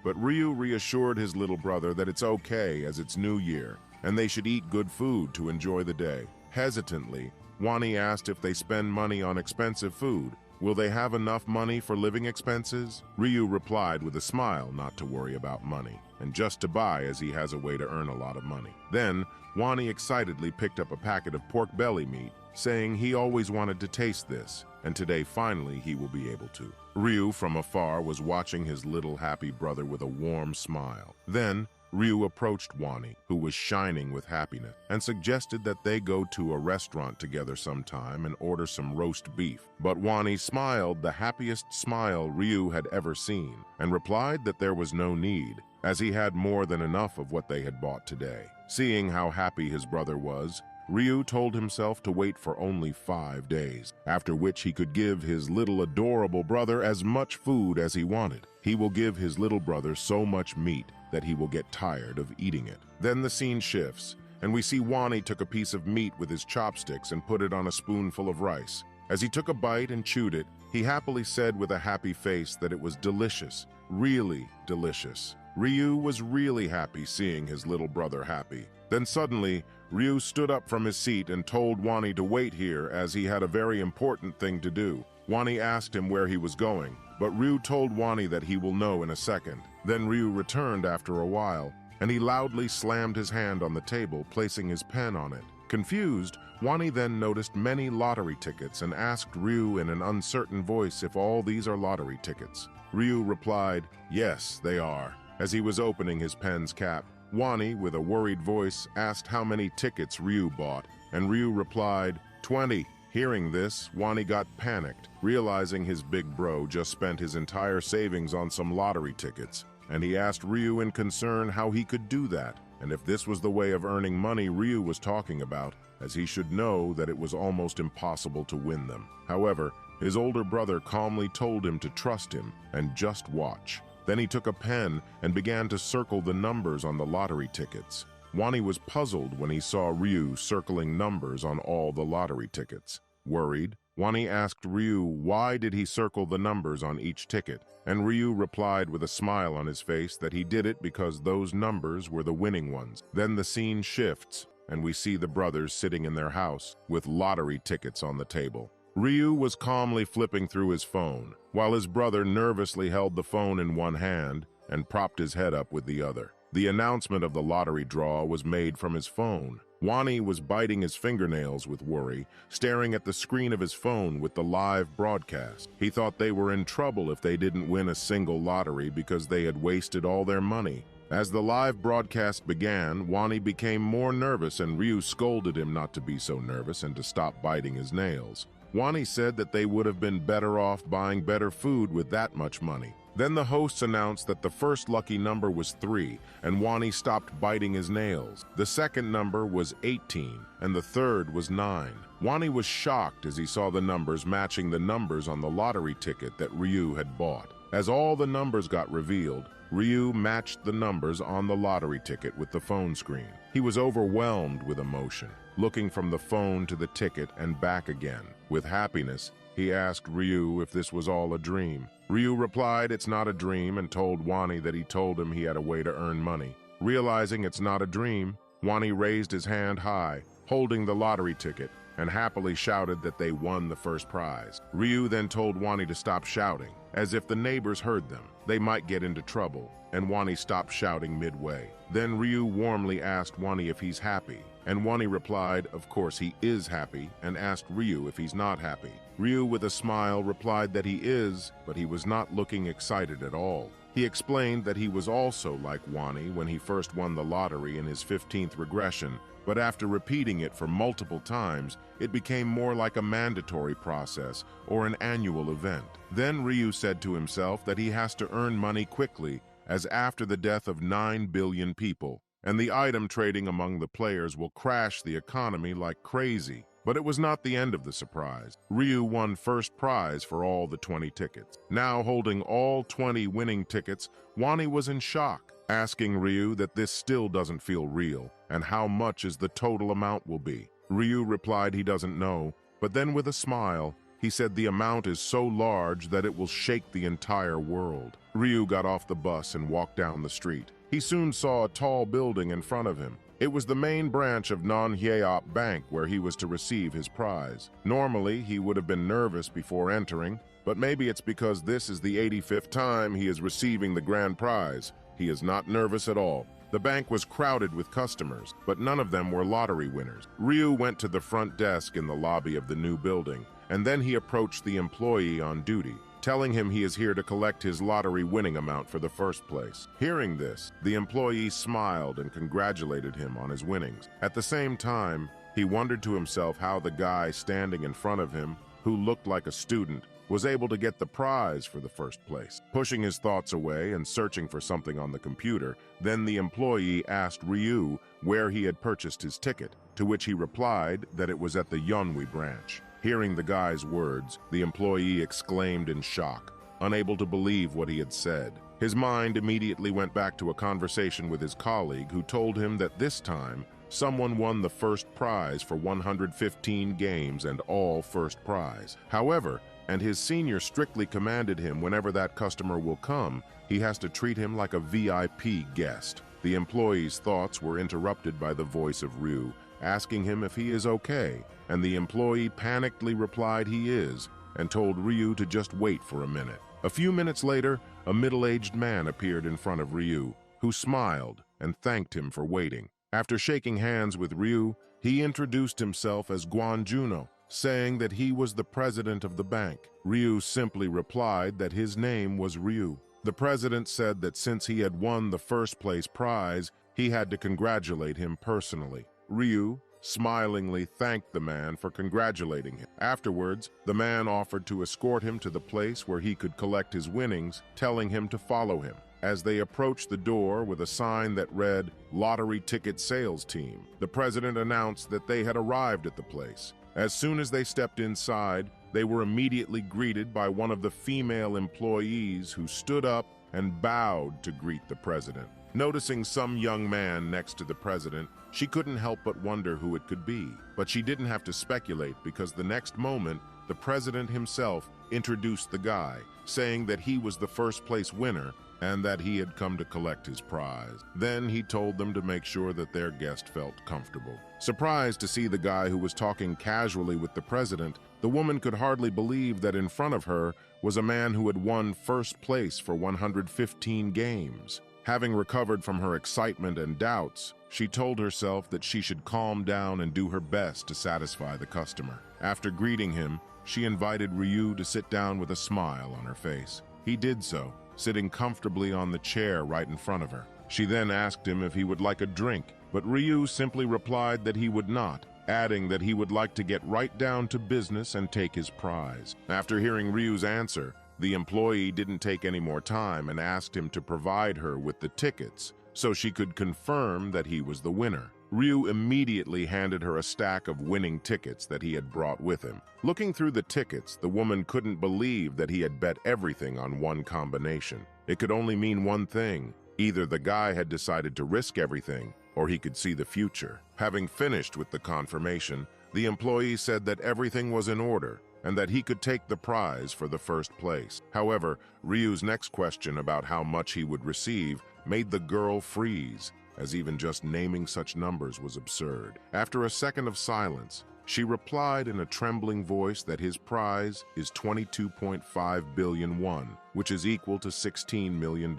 But Ryu reassured his little brother that it's okay as it's New Year, and they should eat good food to enjoy the day. Hesitantly, Wani asked if they spend money on expensive food, will they have enough money for living expenses? Ryu replied with a smile not to worry about money, and just to buy as he has a way to earn a lot of money. Then, Wani excitedly picked up a packet of pork belly meat, saying he always wanted to taste this, and today finally he will be able to. Ryu from afar was watching his little happy brother with a warm smile. Then, Ryu approached Wani, who was shining with happiness, and suggested that they go to a restaurant together sometime and order some roast beef. But Wani smiled the happiest smile Ryu had ever seen, and replied that there was no need, as he had more than enough of what they had bought today. Seeing how happy his brother was, Ryu told himself to wait for only 5 days, after which he could give his little adorable brother as much food as he wanted. He will give his little brother so much meat that he will get tired of eating it. Then the scene shifts, and we see Wani took a piece of meat with his chopsticks and put it on a spoonful of rice. As he took a bite and chewed it, he happily said with a happy face that it was delicious, really delicious. Ryu was really happy seeing his little brother happy. Then suddenly, Ryu stood up from his seat and told Wani to wait here as he had a very important thing to do. Wani asked him where he was going, but Ryu told Wani that he will know in a second. Then Ryu returned after a while, and he loudly slammed his hand on the table, placing his pen on it. Confused, Wani then noticed many lottery tickets and asked Ryu in an uncertain voice if all these are lottery tickets. Ryu replied, "Yes, they are." As he was opening his pen's cap, Wani, with a worried voice, asked how many tickets Ryu bought, and Ryu replied, 20. Hearing this, Wani got panicked, realizing his big bro just spent his entire savings on some lottery tickets, and he asked Ryu in concern how he could do that, and if this was the way of earning money Ryu was talking about, as he should know that it was almost impossible to win them. However, his older brother calmly told him to trust him and just watch. Then he took a pen and began to circle the numbers on the lottery tickets. Wani was puzzled when he saw Ryu circling numbers on all the lottery tickets. Worried, Wani asked Ryu why did he circle the numbers on each ticket, and Ryu replied with a smile on his face that he did it because those numbers were the winning ones. Then the scene shifts, and we see the brothers sitting in their house with lottery tickets on the table. Ryu was calmly flipping through his phone, while his brother nervously held the phone in one hand and propped his head up with the other. The announcement of the lottery draw was made from his phone. Wani was biting his fingernails with worry, staring at the screen of his phone with the live broadcast. He thought they were in trouble if they didn't win a single lottery because they had wasted all their money. As the live broadcast began, Wani became more nervous and Ryu scolded him not to be so nervous and to stop biting his nails. Wani said that they would have been better off buying better food with that much money. Then the hosts announced that the first lucky number was 3, and Wani stopped biting his nails. The second number was 18, and the third was 9. Wani was shocked as he saw the numbers matching the numbers on the lottery ticket that Ryu had bought. As all the numbers got revealed, Ryu matched the numbers on the lottery ticket with the phone screen. He was overwhelmed with emotion, looking from the phone to the ticket and back again. With happiness, he asked Ryu if this was all a dream. Ryu replied it's not a dream and told Wani that he told him he had a way to earn money. Realizing it's not a dream, Wani raised his hand high, holding the lottery ticket, and happily shouted that they won the first prize. Ryu then told Wani to stop shouting, as if the neighbors heard them. They might get into trouble, and Wani stopped shouting midway. Then Ryu warmly asked Wani if he's happy, and Wani replied, of course he is happy, and asked Ryu if he's not happy. Ryu, with a smile, replied that he is, but he was not looking excited at all. He explained that he was also like Wani when he first won the lottery in his 15th regression, but after repeating it for multiple times, it became more like a mandatory process or an annual event. Then Ryu said to himself that he has to earn money quickly, as after the death of 9 billion people, and the item trading among the players will crash the economy like crazy. But it was not the end of the surprise. Ryu won first prize for all the 20 tickets. Now holding all 20 winning tickets, Wani was in shock, asking Ryu that this still doesn't feel real, and how much is the total amount will be. Ryu replied he doesn't know, but then with a smile, he said the amount is so large that it will shake the entire world. Ryu got off the bus and walked down the street. He soon saw a tall building in front of him. It was the main branch of Non-Hyeop Bank where he was to receive his prize. Normally, he would have been nervous before entering, but maybe it's because this is the 85th time he is receiving the grand prize. He is not nervous at all. The bank was crowded with customers, but none of them were lottery winners. Ryu went to the front desk in the lobby of the new building, and then he approached the employee on duty, telling him he is here to collect his lottery winning amount for the first place. Hearing this, the employee smiled and congratulated him on his winnings. At the same time, he wondered to himself how the guy standing in front of him, who looked like a student, was able to get the prize for the first place. Pushing his thoughts away and searching for something on the computer, then the employee asked Ryu where he had purchased his ticket, to which he replied that it was at the Yeonwi branch. Hearing the guy's words, the employee exclaimed in shock, unable to believe what he had said. His mind immediately went back to a conversation with his colleague who told him that this time, someone won the first prize for 115 games and all first prize. However, and his senior strictly commanded him whenever that customer will come, he has to treat him like a VIP guest. The employee's thoughts were interrupted by the voice of Ryu, asking him if he is okay, and the employee panickedly replied he is, and told Ryu to just wait for a minute. A few minutes later, a middle-aged man appeared in front of Ryu, who smiled and thanked him for waiting. After shaking hands with Ryu, he introduced himself as Juno, saying that he was the president of the bank. Ryu simply replied that his name was Ryu. The president said that since he had won the first place prize, he had to congratulate him personally. Ryu smilingly thanked the man for congratulating him. Afterwards, the man offered to escort him to the place where he could collect his winnings, telling him to follow him. As they approached the door with a sign that read, "Lottery Ticket Sales Team," the president announced that they had arrived at the place. As soon as they stepped inside, they were immediately greeted by one of the female employees who stood up and bowed to greet the president. Noticing some young man next to the president, she couldn't help but wonder who it could be. But she didn't have to speculate because the next moment, the president himself introduced the guy, saying that he was the first place winner and that he had come to collect his prize. Then he told them to make sure that their guest felt comfortable. Surprised to see the guy who was talking casually with the president, the woman could hardly believe that in front of her was a man who had won first place for 115 games. Having recovered from her excitement and doubts, she told herself that she should calm down and do her best to satisfy the customer. After greeting him, she invited Ryu to sit down with a smile on her face. He did so, sitting comfortably on the chair right in front of her. She then asked him if he would like a drink, but Ryu simply replied that he would not, adding that he would like to get right down to business and take his prize. After hearing Ryu's answer, The employee didn't take any more time and asked him to provide her with the tickets so she could confirm that he was the winner. Ryu immediately handed her a stack of winning tickets that he had brought with him. Looking through the tickets, the woman couldn't believe that he had bet everything on one combination. It could only mean one thing. Either the guy had decided to risk everything, or he could see the future. Having finished with the confirmation, the employee said that everything was in order and that he could take the prize for the first place. However, Ryu's next question about how much he would receive made the girl freeze, as even just naming such numbers was absurd. After a second of silence, she replied in a trembling voice that his prize is 22.5 billion won, which is equal to $16 million.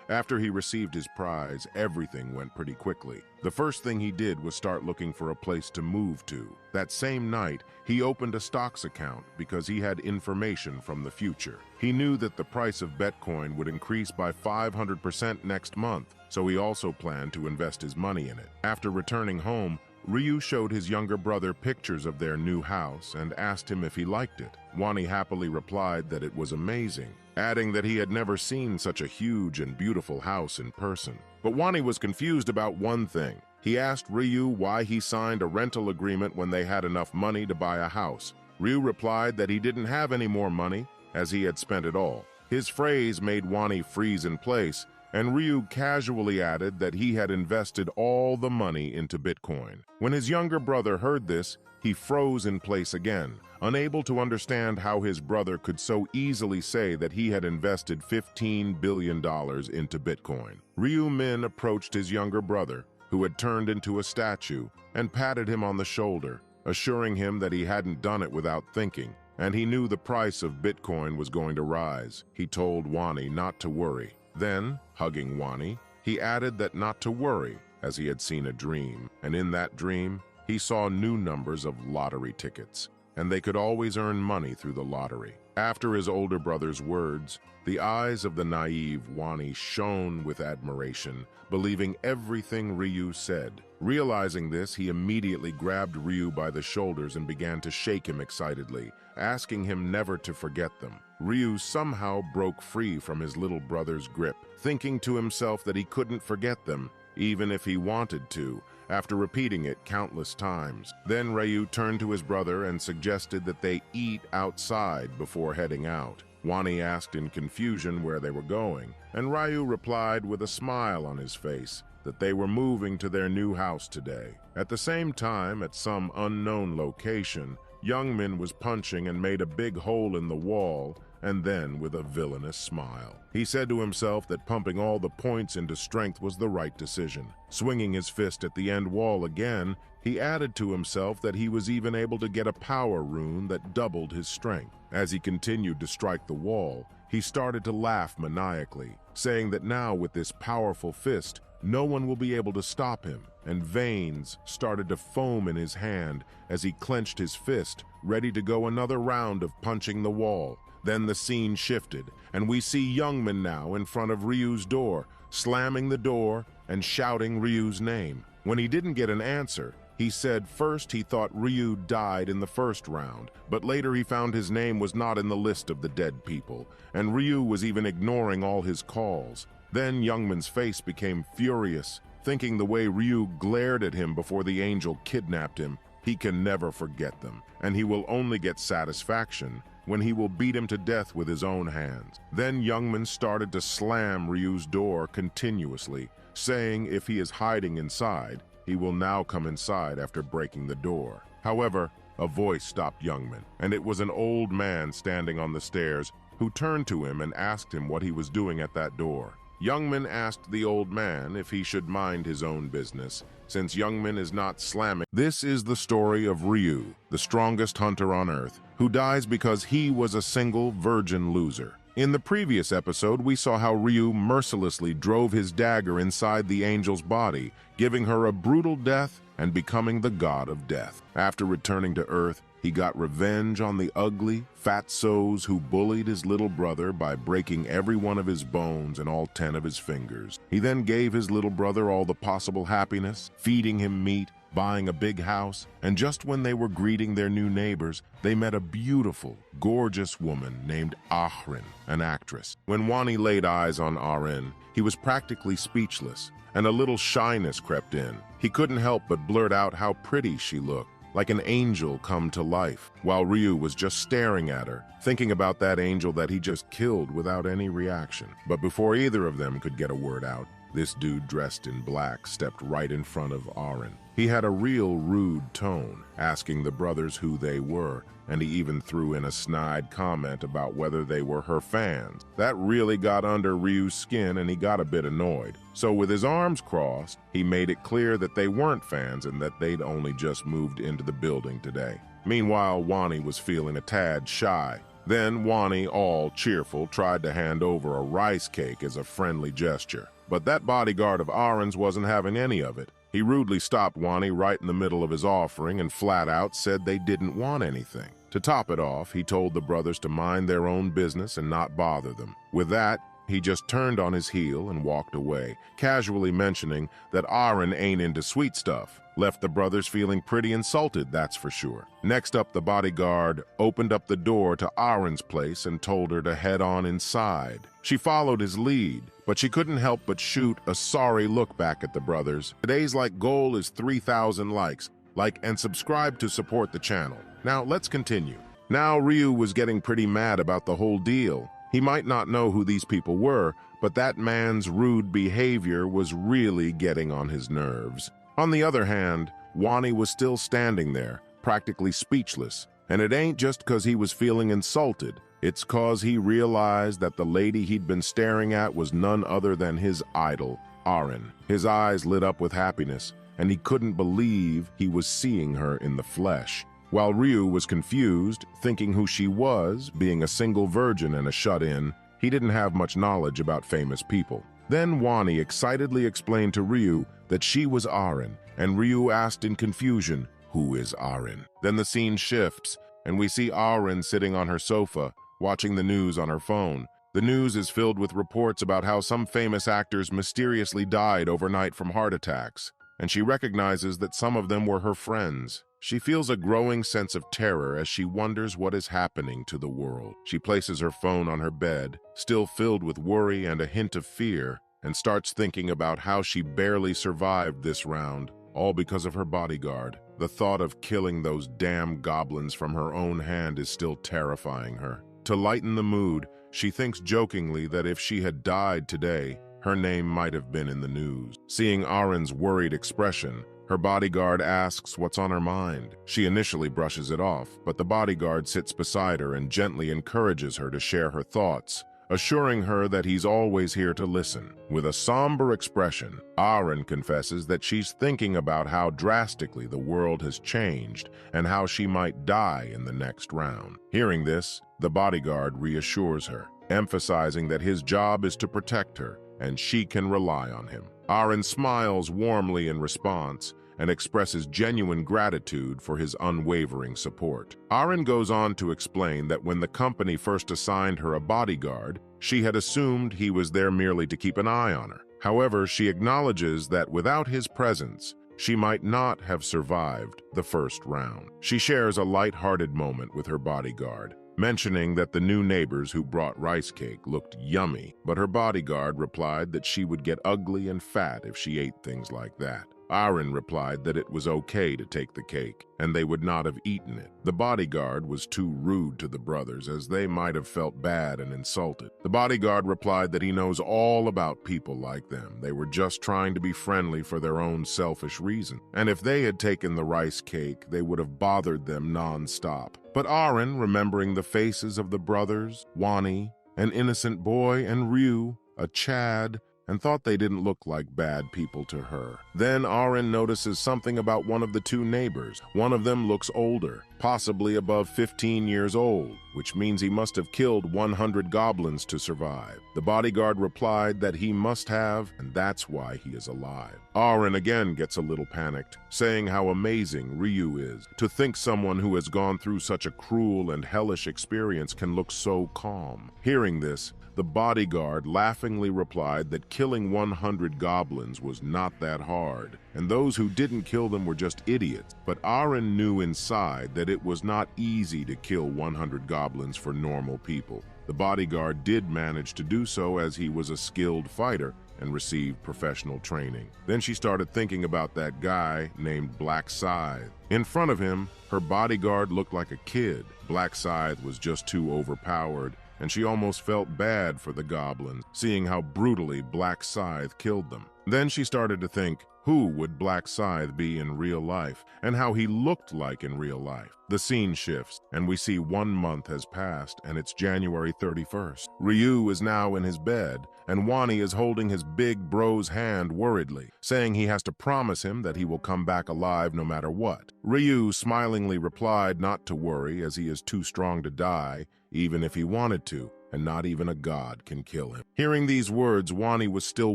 After he received his prize, everything went pretty quickly. The first thing he did was start looking for a place to move to. That same night, he opened a stocks account because he had information from the future. He knew that the price of Bitcoin would increase by 500% next month, so he also planned to invest his money in it. After returning home, Ryu showed his younger brother pictures of their new house and asked him if he liked it. Wani happily replied that it was amazing, adding that he had never seen such a huge and beautiful house in person. But Wani was confused about one thing. He asked Ryu why he signed a rental agreement when they had enough money to buy a house. Ryu replied that he didn't have any more money, as he had spent it all. His phrase made Wani freeze in place, and Ryu casually added that he had invested all the money into Bitcoin. When his younger brother heard this, he froze in place again, unable to understand how his brother could so easily say that he had invested $15 billion into Bitcoin. Ryu Min approached his younger brother, who had turned into a statue, and patted him on the shoulder, assuring him that he hadn't done it without thinking, and he knew the price of Bitcoin was going to rise. He told Wani not to worry. Then, hugging Wani, he added that not to worry, as he had seen a dream, and in that dream, he saw new numbers of lottery tickets, and they could always earn money through the lottery. After his older brother's words, the eyes of the naive Wani shone with admiration, believing everything Ryu said. Realizing this, he immediately grabbed Ryu by the shoulders and began to shake him excitedly, asking him never to forget them. Ryu somehow broke free from his little brother's grip, thinking to himself that he couldn't forget them, even if he wanted to, after repeating it countless times. Then Ryu turned to his brother and suggested that they eat outside before heading out. Wani asked in confusion where they were going, and Ryu replied with a smile on his face that they were moving to their new house today. At the same time, at some unknown location, Youngmin was punching and made a big hole in the wall, and then with a villainous smile. He said to himself that pumping all the points into strength was the right decision. Swinging his fist at the end wall again, he added to himself that he was even able to get a power rune that doubled his strength. As he continued to strike the wall, he started to laugh maniacally, saying that now with this powerful fist, no one will be able to stop him, and veins started to foam in his hand as he clenched his fist, ready to go another round of punching the wall. Then the scene shifted, and we see Youngman now in front of Ryu's door, slamming the door and shouting Ryu's name. When he didn't get an answer, he said first he thought Ryu died in the first round, but later he found his name was not in the list of the dead people, and Ryu was even ignoring all his calls. Then Youngman's face became furious, thinking the way Ryu glared at him before the angel kidnapped him. He can never forget them, and he will only get satisfaction when he will beat him to death with his own hands. Then Youngman started to slam Ryu's door continuously, saying if he is hiding inside, he will now come inside after breaking the door. However, a voice stopped Youngman, and it was an old man standing on the stairs who turned to him and asked him what he was doing at that door. Youngman asked the old man if he should mind his own business, since Youngman is not slamming. This is the story of Ryu, the strongest hunter on Earth, who dies because he was a single virgin loser. In the previous episode, we saw how Ryu mercilessly drove his dagger inside the angel's body, giving her a brutal death and becoming the god of death. After returning to Earth, he got revenge on the ugly, fatzos who bullied his little brother by breaking every one of his bones and all 10 of his fingers. He then gave his little brother all the possible happiness, feeding him meat, buying a big house, and just when they were greeting their new neighbors, they met a beautiful, gorgeous woman named Ahrin, an actress. When Wani laid eyes on Ahrin, he was practically speechless, and a little shyness crept in. He couldn't help but blurt out how pretty she looked, like an angel come to life, while Ryu was just staring at her, thinking about that angel that he just killed without any reaction. But before either of them could get a word out, this dude dressed in black stepped right in front of Ahrin. He had a real rude tone, asking the brothers who they were, and he even threw in a snide comment about whether they were her fans. That really got under Ryu's skin, and he got a bit annoyed. So with his arms crossed, he made it clear that they weren't fans and that they'd only just moved into the building today. Meanwhile, Wani was feeling a tad shy. Then Wani, all cheerful, tried to hand over a rice cake as a friendly gesture. But that bodyguard of Ahrin's wasn't having any of it. He rudely stopped Wani right in the middle of his offering and flat out said they didn't want anything. To top it off, he told the brothers to mind their own business and not bother them. With that, he just turned on his heel and walked away, casually mentioning that Ahrin ain't into sweet stuff. Left the brothers feeling pretty insulted, that's for sure. Next up, the bodyguard opened up the door to Ahrin's place and told her to head on inside. She followed his lead, but she couldn't help but shoot a sorry look back at the brothers. Today's goal is 3,000 likes. Like and subscribe to support the channel. Now let's continue. Now Ryu was getting pretty mad about the whole deal. He might not know who these people were, but that man's rude behavior was really getting on his nerves. On the other hand, Wani was still standing there, practically speechless. And it ain't just 'cause he was feeling insulted. It's 'cause he realized that the lady he'd been staring at was none other than his idol, Ahrin. His eyes lit up with happiness, and he couldn't believe he was seeing her in the flesh. While Ryu was confused, thinking who she was, being a single virgin and a shut-in, he didn't have much knowledge about famous people. Then Wani excitedly explained to Ryu that she was Ahrin, and Ryu asked in confusion, "Who is Ahrin?" Then the scene shifts, and we see Ahrin sitting on her sofa, watching the news on her phone. The news is filled with reports about how some famous actors mysteriously died overnight from heart attacks, and she recognizes that some of them were her friends. She feels a growing sense of terror as she wonders what is happening to the world. She places her phone on her bed, still filled with worry and a hint of fear, and starts thinking about how she barely survived this round, all because of her bodyguard. The thought of killing those damn goblins from her own hand is still terrifying her. To lighten the mood, she thinks jokingly that if she had died today, her name might have been in the news. Seeing Ahrin's worried expression, her bodyguard asks what's on her mind. She initially brushes it off, but the bodyguard sits beside her and gently encourages her to share her thoughts, assuring her that he's always here to listen. With a somber expression, Ahrin confesses that she's thinking about how drastically the world has changed and how she might die in the next round. Hearing this, the bodyguard reassures her, emphasizing that his job is to protect her and she can rely on him. Ahrin smiles warmly in response and expresses genuine gratitude for his unwavering support. Ahrin goes on to explain that when the company first assigned her a bodyguard, she had assumed he was there merely to keep an eye on her. However, she acknowledges that without his presence, she might not have survived the first round. She shares a light-hearted moment with her bodyguard, mentioning that the new neighbors who brought rice cake looked yummy, but her bodyguard replied that she would get ugly and fat if she ate things like that. Ahrin replied that it was okay to take the cake, and they would not have eaten it. The bodyguard was too rude to the brothers, as they might have felt bad and insulted. The bodyguard replied that he knows all about people like them. They were just trying to be friendly for their own selfish reason, and if they had taken the rice cake, they would have bothered them non-stop. But Ahrin, remembering the faces of the brothers, Wani, an innocent boy, and Ryu, a Chad, and thought they didn't look like bad people to her. Then Ahrin notices something about one of the two neighbors. One of them looks older, possibly above 15 years old, which means he must have killed 100 goblins to survive. The bodyguard replied that he must have, and that's why he is alive. Ahrin again gets a little panicked, saying how amazing Ryu is. To think someone who has gone through such a cruel and hellish experience can look so calm. Hearing this, the bodyguard laughingly replied that killing 100 goblins was not that hard, and those who didn't kill them were just idiots. But Aaron knew inside that it was not easy to kill 100 goblins for normal people. The bodyguard did manage to do so, as he was a skilled fighter and received professional training. Then she started thinking about that guy named Black Scythe. In front of him, her bodyguard looked like a kid. Black Scythe was just too overpowered, and she almost felt bad for the goblins, seeing how brutally Black Scythe killed them. Then she started to think, who would Black Scythe be in real life, and how he looked like in real life? The scene shifts, and we see 1 month has passed, and it's January 31st. Ryu is now in his bed, and Wani is holding his big bro's hand worriedly, saying he has to promise him that he will come back alive no matter what. Ryu smilingly replied not to worry, as he is too strong to die, even if he wanted to, and not even a god can kill him. Hearing these words, Wani was still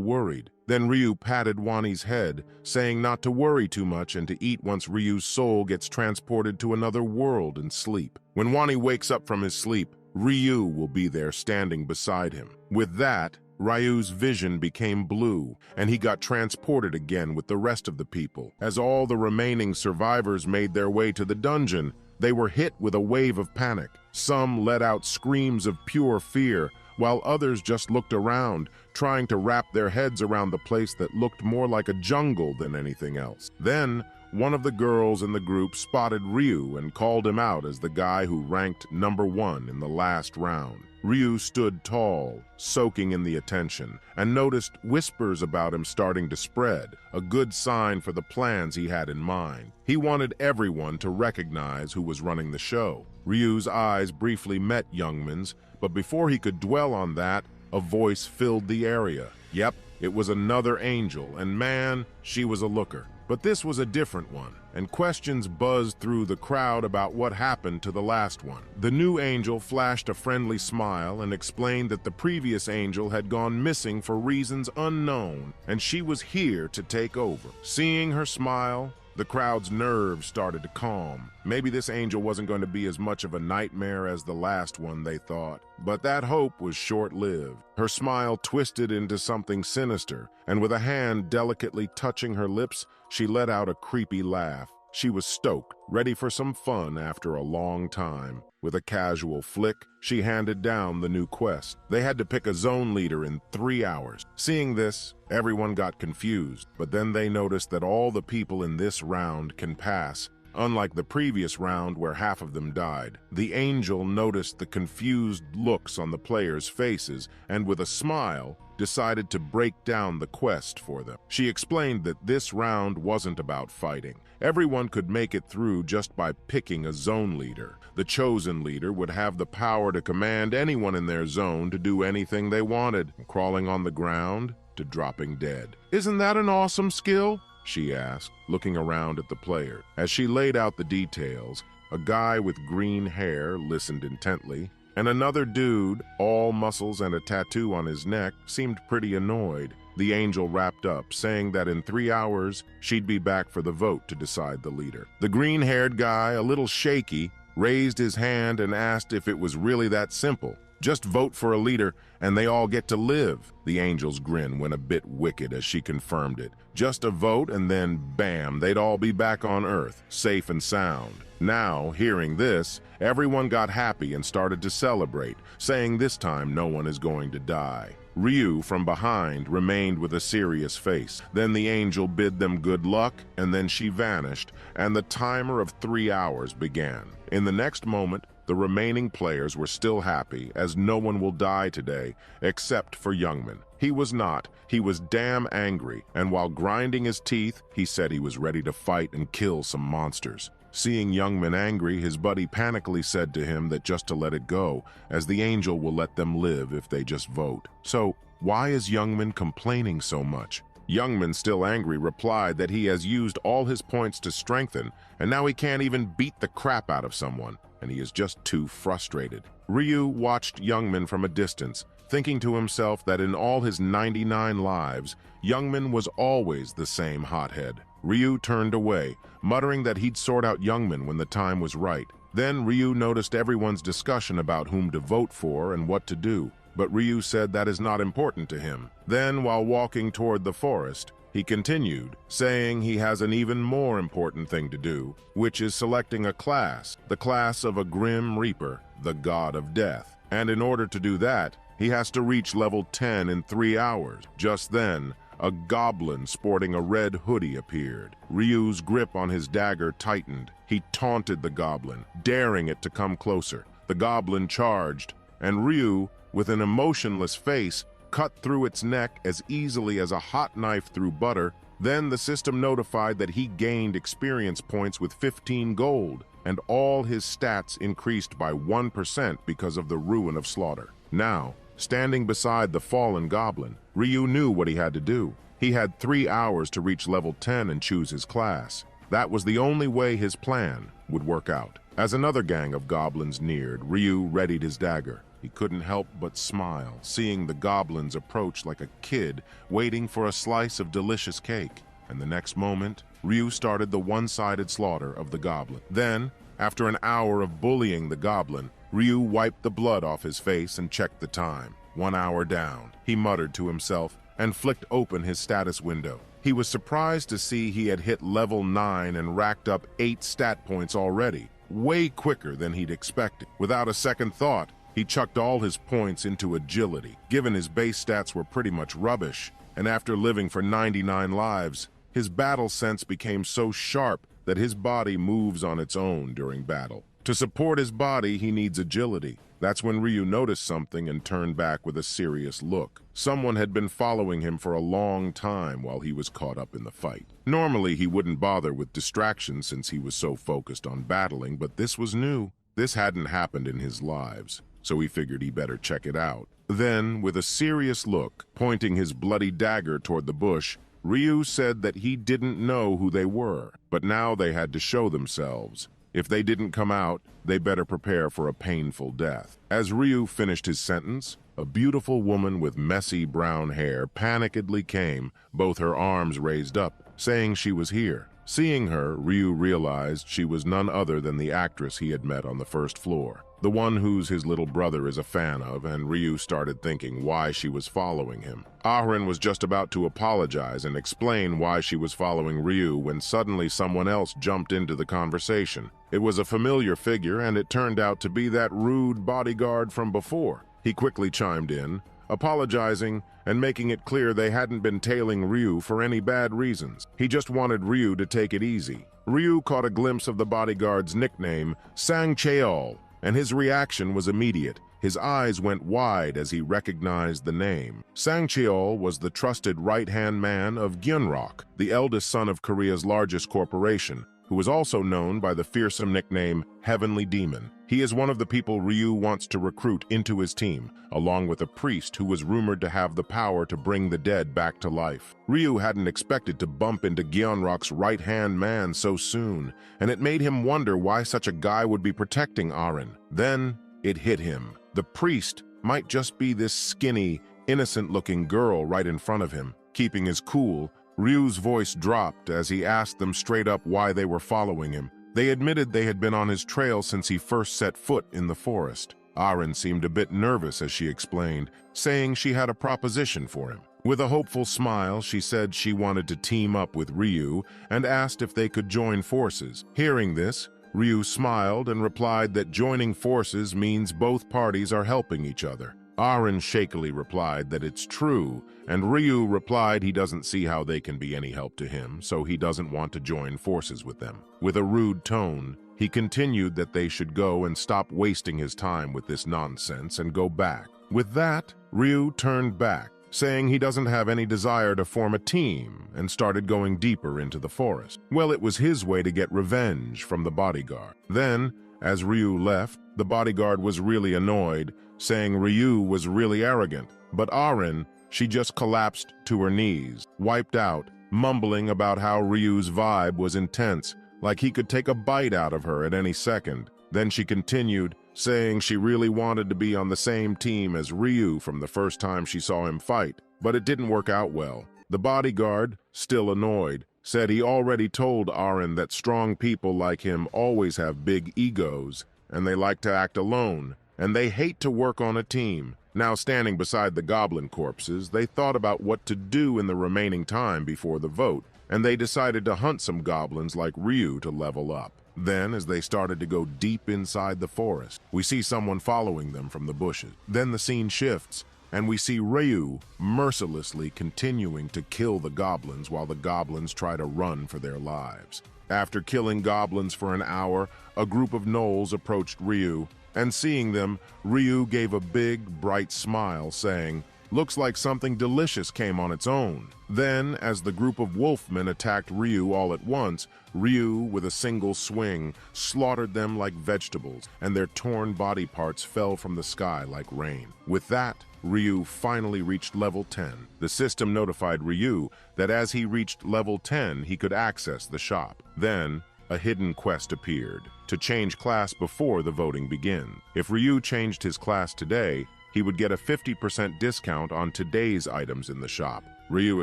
worried. Then Ryu patted Wani's head, saying not to worry too much and to eat once Ryu's soul gets transported to another world and sleep. When Wani wakes up from his sleep, Ryu will be there standing beside him. With that, Ryu's vision became blue, and he got transported again with the rest of the people. As all the remaining survivors made their way to the dungeon, they were hit with a wave of panic. Some let out screams of pure fear, while others just looked around, trying to wrap their heads around the place that looked more like a jungle than anything else. Then, one of the girls in the group spotted Ryu and called him out as the guy who ranked #1 in the last round. Ryu stood tall, soaking in the attention, and noticed whispers about him starting to spread, a good sign for the plans he had in mind. He wanted everyone to recognize who was running the show. Ryu's eyes briefly met Youngman's, but before he could dwell on that, a voice filled the area. Yep, it was another angel, and man, she was a looker. But this was a different one, and questions buzzed through the crowd about what happened to the last one. The new angel flashed a friendly smile and explained that the previous angel had gone missing for reasons unknown, and she was here to take over. Seeing her smile, the crowd's nerves started to calm. Maybe this angel wasn't going to be as much of a nightmare as the last one, they thought. But that hope was short-lived. Her smile twisted into something sinister, and with a hand delicately touching her lips, she let out a creepy laugh. She was stoked, ready for some fun after a long time. With a casual flick, she handed down the new quest. They had to pick a zone leader in 3 hours. Seeing this, everyone got confused, but then they noticed that all the people in this round can pass, unlike the previous round where half of them died. The angel noticed the confused looks on the players' faces and with a smile, decided to break down the quest for them. She explained that this round wasn't about fighting. Everyone could make it through just by picking a zone leader. The chosen leader would have the power to command anyone in their zone to do anything they wanted, from crawling on the ground to dropping dead. "Isn't that an awesome skill?" she asked, looking around at the player. As she laid out the details, a guy with green hair listened intently, and another dude, all muscles and a tattoo on his neck, seemed pretty annoyed. The angel wrapped up, saying that in 3 hours, she'd be back for the vote to decide the leader. The green-haired guy, a little shaky, raised his hand and asked if it was really that simple. Just vote for a leader, and they all get to live. The angel's grin went a bit wicked as she confirmed it. Just a vote, and then bam, they'd all be back on Earth, safe and sound. Now, hearing this, everyone got happy and started to celebrate, saying this time no one is going to die. Ryu, from behind, remained with a serious face. Then the angel bid them good luck, and then she vanished, and the timer of 3 hours began. In the next moment, the remaining players were still happy, as no one will die today, except for Youngman. He was not. He was damn angry, and while grinding his teeth, he said he was ready to fight and kill some monsters. Seeing Youngman angry, his buddy panically said to him that just to let it go, as the angel will let them live if they just vote. So, why is Youngman complaining so much? Youngman, still angry, replied that he has used all his points to strengthen, and now he can't even beat the crap out of someone, and he is just too frustrated. Ryu watched Youngman from a distance, thinking to himself that in all his 99 lives, Youngman was always the same hothead. Ryu turned away, muttering that he'd sort out Youngman when the time was right. Then Ryu noticed everyone's discussion about whom to vote for and what to do. but Ryu said that is not important to him. Then, while walking toward the forest, he continued, saying he has an even more important thing to do, which is selecting a class, the class of a Grim Reaper, the god of death. And in order to do that, he has to reach level 10 in 3 hours. Just then, a goblin sporting a red hoodie appeared. Ryu's grip on his dagger tightened. He taunted the goblin, daring it to come closer. The goblin charged, and Ryu, with an emotionless face, cut through its neck as easily as a hot knife through butter. Then the system notified that he gained experience points with 15 gold, and all his stats increased by 1% because of the ruin of slaughter. Now, standing beside the fallen goblin, Ryu knew what he had to do. He had 3 hours to reach level 10 and choose his class. That was the only way his plan would work out. As another gang of goblins neared, Ryu readied his dagger. He couldn't help but smile, seeing the goblins approach like a kid waiting for a slice of delicious cake. And the next moment, Ryu started the one-sided slaughter of the goblin. Then, after an hour of bullying the goblin, Ryu wiped the blood off his face and checked the time. 1 hour down, he muttered to himself and flicked open his status window. He was surprised to see he had hit level 9 and racked up 8 stat points already, way quicker than he'd expected. Without a second thought, he chucked all his points into agility, given his base stats were pretty much rubbish, and after living for 99 lives, his battle sense became so sharp that his body moves on its own during battle. To support his body, he needs agility. That's when Ryu noticed something and turned back with a serious look. Someone had been following him for a long time while he was caught up in the fight. Normally, he wouldn't bother with distractions since he was so focused on battling, but this was new. This hadn't happened in his lives, so he figured he better check it out. Then, with a serious look, pointing his bloody dagger toward the bush, Ryu said that he didn't know who they were, but now they had to show themselves. If they didn't come out, they better prepare for a painful death. As Ryu finished his sentence, a beautiful woman with messy brown hair panikedly came, both her arms raised up, saying she was here. Seeing her, Ryu realized she was none other than the actress he had met on the first floor, the one whose his little brother is a fan of, and Ryu started thinking why she was following him. Arin was just about to apologize and explain why she was following Ryu when suddenly someone else jumped into the conversation. It was a familiar figure, and it turned out to be that rude bodyguard from before. He quickly chimed in, apologizing and making it clear they hadn't been tailing Ryu for any bad reasons. He just wanted Ryu to take it easy. Ryu caught a glimpse of the bodyguard's nickname, Sangcheol, and his reaction was immediate. His eyes went wide as he recognized the name. Sangcheol was the trusted right-hand man of Gyunrok, the eldest son of Korea's largest corporation, who was also known by the fearsome nickname Heavenly Demon. He is one of the people Ryu wants to recruit into his team, along with a priest who was rumored to have the power to bring the dead back to life. Ryu hadn't expected to bump into Gyunrok's right-hand man so soon, and it made him wonder why such a guy would be protecting Arin. Then it hit him. The priest might just be this skinny, innocent-looking girl right in front of him. Keeping his cool, Ryu's voice dropped as he asked them straight up why they were following him. They admitted they had been on his trail since he first set foot in the forest. Arin seemed a bit nervous as she explained, saying she had a proposition for him. With a hopeful smile, she said she wanted to team up with Ryu and asked if they could join forces. Hearing this, Ryu smiled and replied that joining forces means both parties are helping each other. Arin shakily replied that it's true, and Ryu replied he doesn't see how they can be any help to him, so he doesn't want to join forces with them. With a rude tone, he continued that they should go and stop wasting his time with this nonsense and go back. With that, Ryu turned back, saying he doesn't have any desire to form a team, and started going deeper into the forest. Well, it was his way to get revenge from the bodyguard. Then, as Ryu left, the bodyguard was really annoyed, saying Ryu was really arrogant. But Arin, she just collapsed to her knees, wiped out, mumbling about how Ryu's vibe was intense, like he could take a bite out of her at any second. Then she continued, saying she really wanted to be on the same team as Ryu from the first time she saw him fight, but it didn't work out well. The bodyguard, still annoyed, said he already told Arin that strong people like him always have big egos, and they like to act alone, and they hate to work on a team. Now standing beside the goblin corpses, they thought about what to do in the remaining time before the vote, and they decided to hunt some goblins like Ryu to level up. Then, as they started to go deep inside the forest, we see someone following them from the bushes. Then the scene shifts, and we see Ryu mercilessly continuing to kill the goblins while the goblins try to run for their lives. After killing goblins for an hour, a group of gnolls approached Ryu, and seeing them, Ryu gave a big, bright smile, saying, "Looks like something delicious came on its own." Then, as the group of wolfmen attacked Ryu all at once, Ryu, with a single swing, slaughtered them like vegetables, and their torn body parts fell from the sky like rain. With that, Ryu finally reached level 10. The system notified Ryu that as he reached level 10, he could access the shop. Then, a hidden quest appeared, to change class before the voting begins. If Ryu changed his class today, he would get a 50% discount on today's items in the shop. Ryu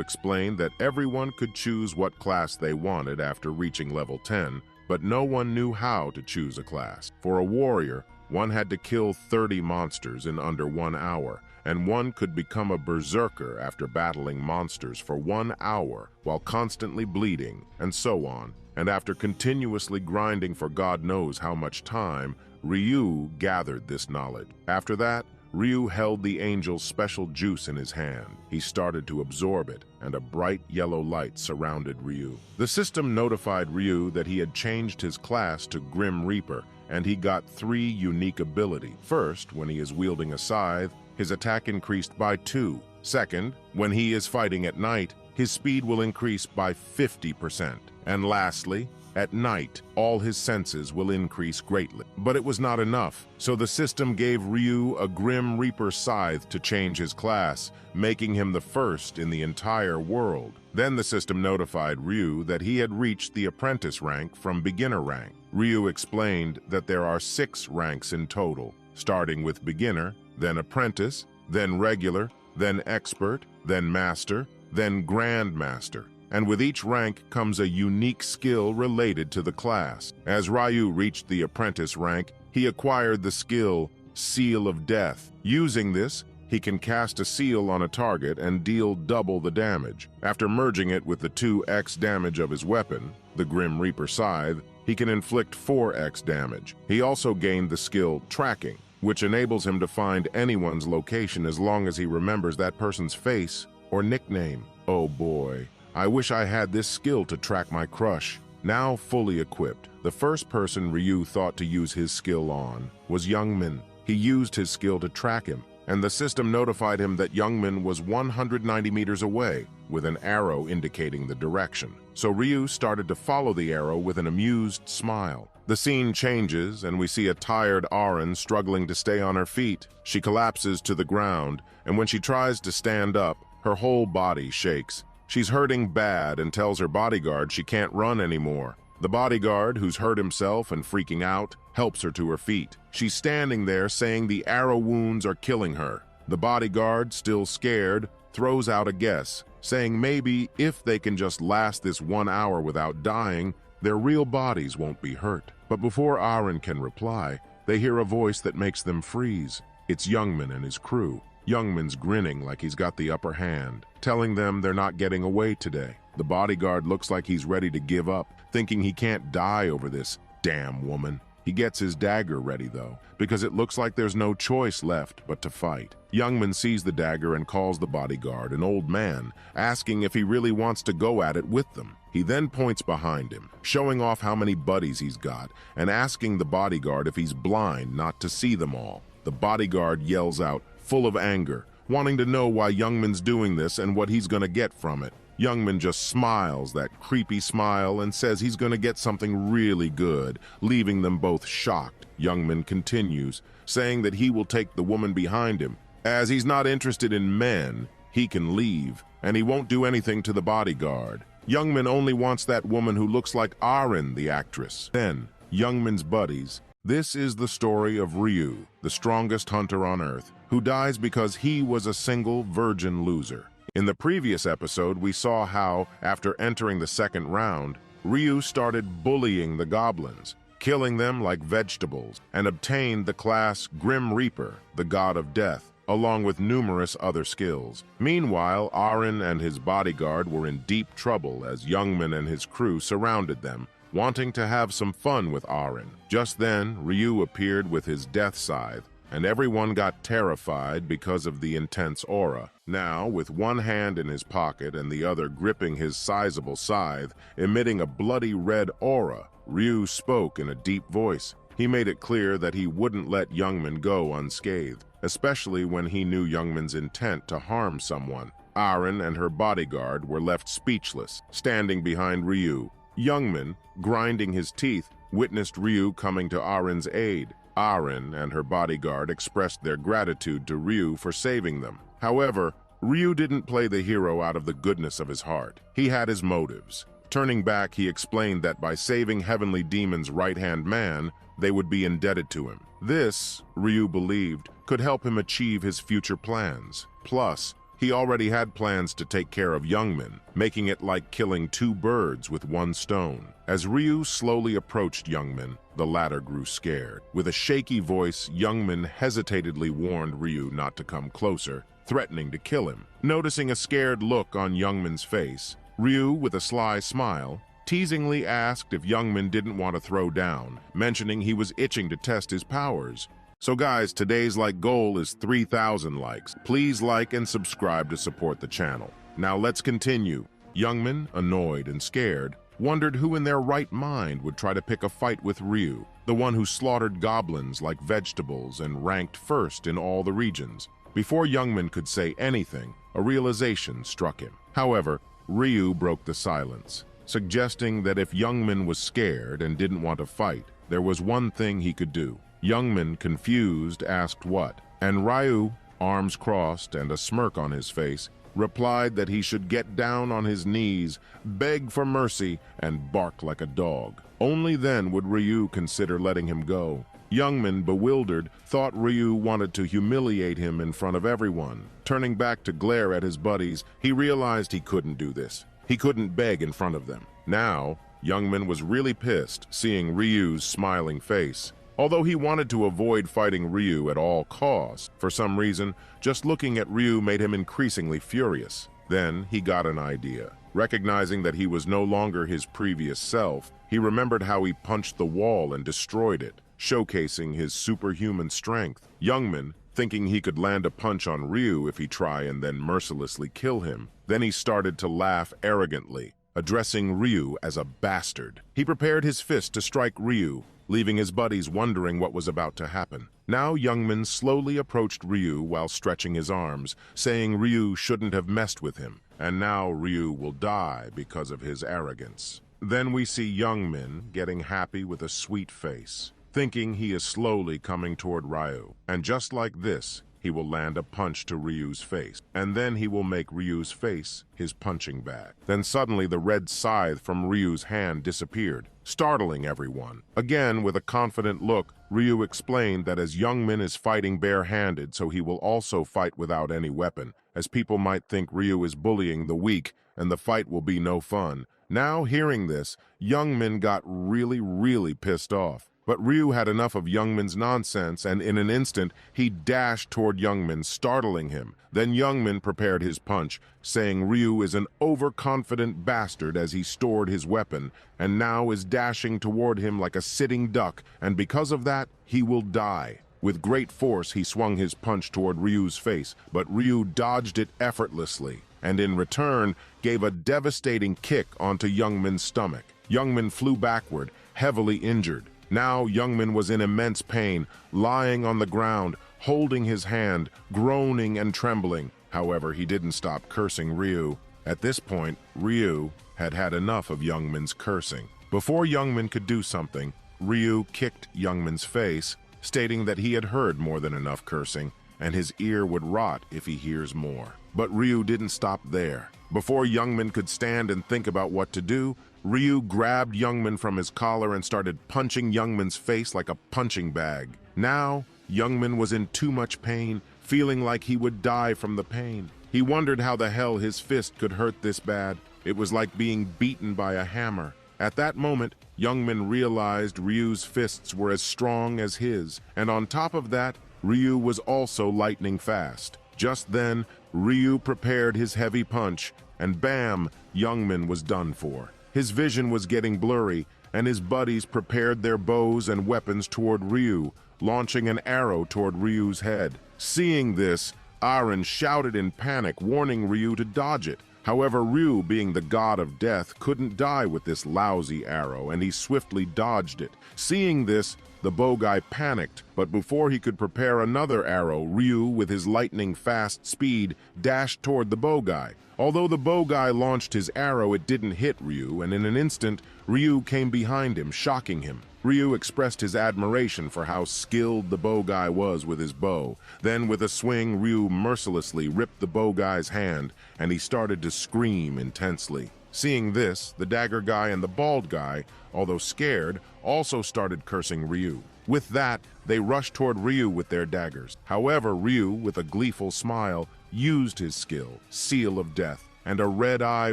explained that everyone could choose what class they wanted after reaching level 10, but no one knew how to choose a class. For a warrior, one had to kill 30 monsters in under 1 hour, and one could become a berserker after battling monsters for 1 hour while constantly bleeding, and so on. And after continuously grinding for God knows how much time, Ryu gathered this knowledge. After that, Ryu held the angel's special juice in his hand. He started to absorb it, and a bright yellow light surrounded Ryu. The system notified Ryu that he had changed his class to Grim Reaper, and he got 3 unique abilities. First, when he is wielding a scythe, his attack increased by 2. Second, when he is fighting at night, his speed will increase by 50%. And lastly, at night, all his senses will increase greatly. But it was not enough, so the system gave Ryu a Grim Reaper scythe to change his class, making him the first in the entire world. Then the system notified Ryu that he had reached the apprentice rank from beginner rank. Ryu explained that there are 6 ranks in total, starting with beginner, then apprentice, then regular, then expert, then master, then grandmaster. And with each rank comes a unique skill related to the class. As Ryu reached the apprentice rank, he acquired the skill Seal of Death. Using this, he can cast a seal on a target and deal double the damage. After merging it with the 2x damage of his weapon, the Grim Reaper Scythe, he can inflict 4x damage. He also gained the skill Tracking, which enables him to find anyone's location as long as he remembers that person's face or nickname. Oh boy. I wish I had this skill to track my crush. Now fully equipped, the first person Ryu thought to use his skill on was Youngmin. He used his skill to track him, and the system notified him that Youngmin was 190 meters away, with an arrow indicating the direction. So Ryu started to follow the arrow with an amused smile. The scene changes, and we see a tired Auron struggling to stay on her feet. She collapses to the ground, and when she tries to stand up, her whole body shakes. She's hurting bad and tells her bodyguard she can't run anymore. The bodyguard, who's hurt himself and freaking out, helps her to her feet. She's standing there saying the arrow wounds are killing her. The bodyguard, still scared, throws out a guess, saying maybe if they can just last this 1 hour without dying, their real bodies won't be hurt. But before Auron can reply, they hear a voice that makes them freeze. It's Youngmin and his crew. Youngman's grinning like he's got the upper hand, telling them they're not getting away today. The bodyguard looks like he's ready to give up, thinking he can't die over this damn woman. He gets his dagger ready, though, because it looks like there's no choice left but to fight. Youngman sees the dagger and calls the bodyguard, an old man, asking if he really wants to go at it with them. He then points behind him, showing off how many buddies he's got, and asking the bodyguard if he's blind not to see them all. The bodyguard yells out, full of anger, wanting to know why Youngman's doing this and what he's gonna get from it. Youngman just smiles that creepy smile and says he's gonna get something really good, leaving them both shocked. Youngman continues, saying that he will take the woman behind him. As he's not interested in men, he can leave, and he won't do anything to the bodyguard. Youngman only wants that woman who looks like Auron, the actress. Then, Youngman's buddies. This is the story of Ryu, the strongest hunter on Earth, who dies because he was a single virgin loser. In the previous episode, we saw how, after entering the second round, Ryu started bullying the goblins, killing them like vegetables, and obtained the class Grim Reaper, the god of death. along with numerous other skills. Meanwhile, Aaron and his bodyguard were in deep trouble as Youngman and his crew surrounded them, wanting to have some fun with Aaron. Just then, Ryu appeared with his death scythe, and everyone got terrified because of the intense aura. Now, with one hand in his pocket and the other gripping his sizable scythe, emitting a bloody red aura, Ryu spoke in a deep voice. He made it clear that he wouldn't let Youngman go unscathed, especially when he knew Youngman's intent to harm someone. Aaron and her bodyguard were left speechless, standing behind Ryu. Youngman, grinding his teeth, witnessed Ryu coming to Aaron's aid. Aaron and her bodyguard expressed their gratitude to Ryu for saving them. However, Ryu didn't play the hero out of the goodness of his heart. He had his motives. Turning back, he explained that by saving Heavenly Demon's right-hand man, they would be indebted to him. This, Ryu believed, could help him achieve his future plans. Plus, he already had plans to take care of Youngman, making it like killing two birds with one stone. As Ryu slowly approached Youngman, the latter grew scared. With a shaky voice, Youngman hesitantly warned Ryu not to come closer, threatening to kill him. Noticing a scared look on Youngman's face, Ryu, with a sly smile, teasingly asked if Youngman didn't want to throw down, mentioning he was itching to test his powers. So guys, today's goal is 3,000 likes. Please like and subscribe to support the channel. Now let's continue. Youngman, annoyed and scared, wondered who in their right mind would try to pick a fight with Ryu, the one who slaughtered goblins like vegetables and ranked first in all the regions. Before Youngman could say anything, a realization struck him. However, Ryu broke the silence, suggesting that if Youngman was scared and didn't want to fight, there was one thing he could do. Youngman, confused, asked what, and Ryu, arms crossed and a smirk on his face, replied that he should get down on his knees, beg for mercy, and bark like a dog. Only then would Ryu consider letting him go. Youngman, bewildered, thought Ryu wanted to humiliate him in front of everyone. Turning back to glare at his buddies, he realized he couldn't do this. He couldn't beg in front of them. Now, Youngman was really pissed, seeing Ryu's smiling face. Although he wanted to avoid fighting Ryu at all costs, for some reason, just looking at Ryu made him increasingly furious. Then he got an idea. Recognizing that he was no longer his previous self, he remembered how he punched the wall and destroyed it, showcasing his superhuman strength. Youngman, thinking he could land a punch on Ryu if he tried and then mercilessly kill him, then he started to laugh arrogantly, addressing Ryu as a bastard. He prepared his fist to strike Ryu, leaving his buddies wondering what was about to happen. Now Youngman slowly approached Ryu while stretching his arms, saying Ryu shouldn't have messed with him, and now Ryu will die because of his arrogance. Then we see Youngman getting happy with a sweet face, thinking he is slowly coming toward Ryu, and just like this, he will land a punch to Ryu's face, and then he will make Ryu's face his punching bag. Then suddenly the red scythe from Ryu's hand disappeared, startling everyone. Again, with a confident look, Ryu explained that as Youngman is fighting bare-handed, so he will also fight without any weapon, as people might think Ryu is bullying the weak, and the fight will be no fun. Now, hearing this, Youngman got really pissed off. But Ryu had enough of Youngman's nonsense, and in an instant, he dashed toward Youngman, startling him. Then Youngman prepared his punch, saying Ryu is an overconfident bastard as he stored his weapon, and now is dashing toward him like a sitting duck, and because of that, he will die. With great force, he swung his punch toward Ryu's face, but Ryu dodged it effortlessly, and in return, gave a devastating kick onto Youngman's stomach. Youngman flew backward, heavily injured. Now Youngman was in immense pain, lying on the ground, holding his hand, groaning and trembling. However, he didn't stop cursing Ryu. At this point, Ryu had had enough of Youngman's cursing. Before Youngman could do something, Ryu kicked Youngman's face, stating that he had heard more than enough cursing, and his ear would rot if he hears more. But Ryu didn't stop there. Before Youngman could stand and think about what to do, Ryu grabbed Youngman from his collar and started punching Youngman's face like a punching bag. Now, Youngman was in too much pain, feeling like he would die from the pain. He wondered how the hell his fist could hurt this bad. It was like being beaten by a hammer. At that moment, Youngman realized Ryu's fists were as strong as his, and on top of that, Ryu was also lightning fast. Just then, Ryu prepared his heavy punch, and bam, Youngman was done for. His vision was getting blurry, and his buddies prepared their bows and weapons toward Ryu, launching an arrow toward Ryu's head. Seeing this, Aaron shouted in panic, warning Ryu to dodge it. However, Ryu, being the god of death, couldn't die with this lousy arrow, and he swiftly dodged it. Seeing this, the bow guy panicked, but before he could prepare another arrow, Ryu, with his lightning-fast speed, dashed toward the bow guy. Although the bow guy launched his arrow, it didn't hit Ryu, and in an instant, Ryu came behind him, shocking him. Ryu expressed his admiration for how skilled the bow guy was with his bow. Then, with a swing, Ryu mercilessly ripped the bow guy's hand, and he started to scream intensely. Seeing this, the dagger guy and the bald guy, although scared, also started cursing Ryu. With that, they rushed toward Ryu with their daggers. However, Ryu, with a gleeful smile, used his skill, Seal of Death, and a red eye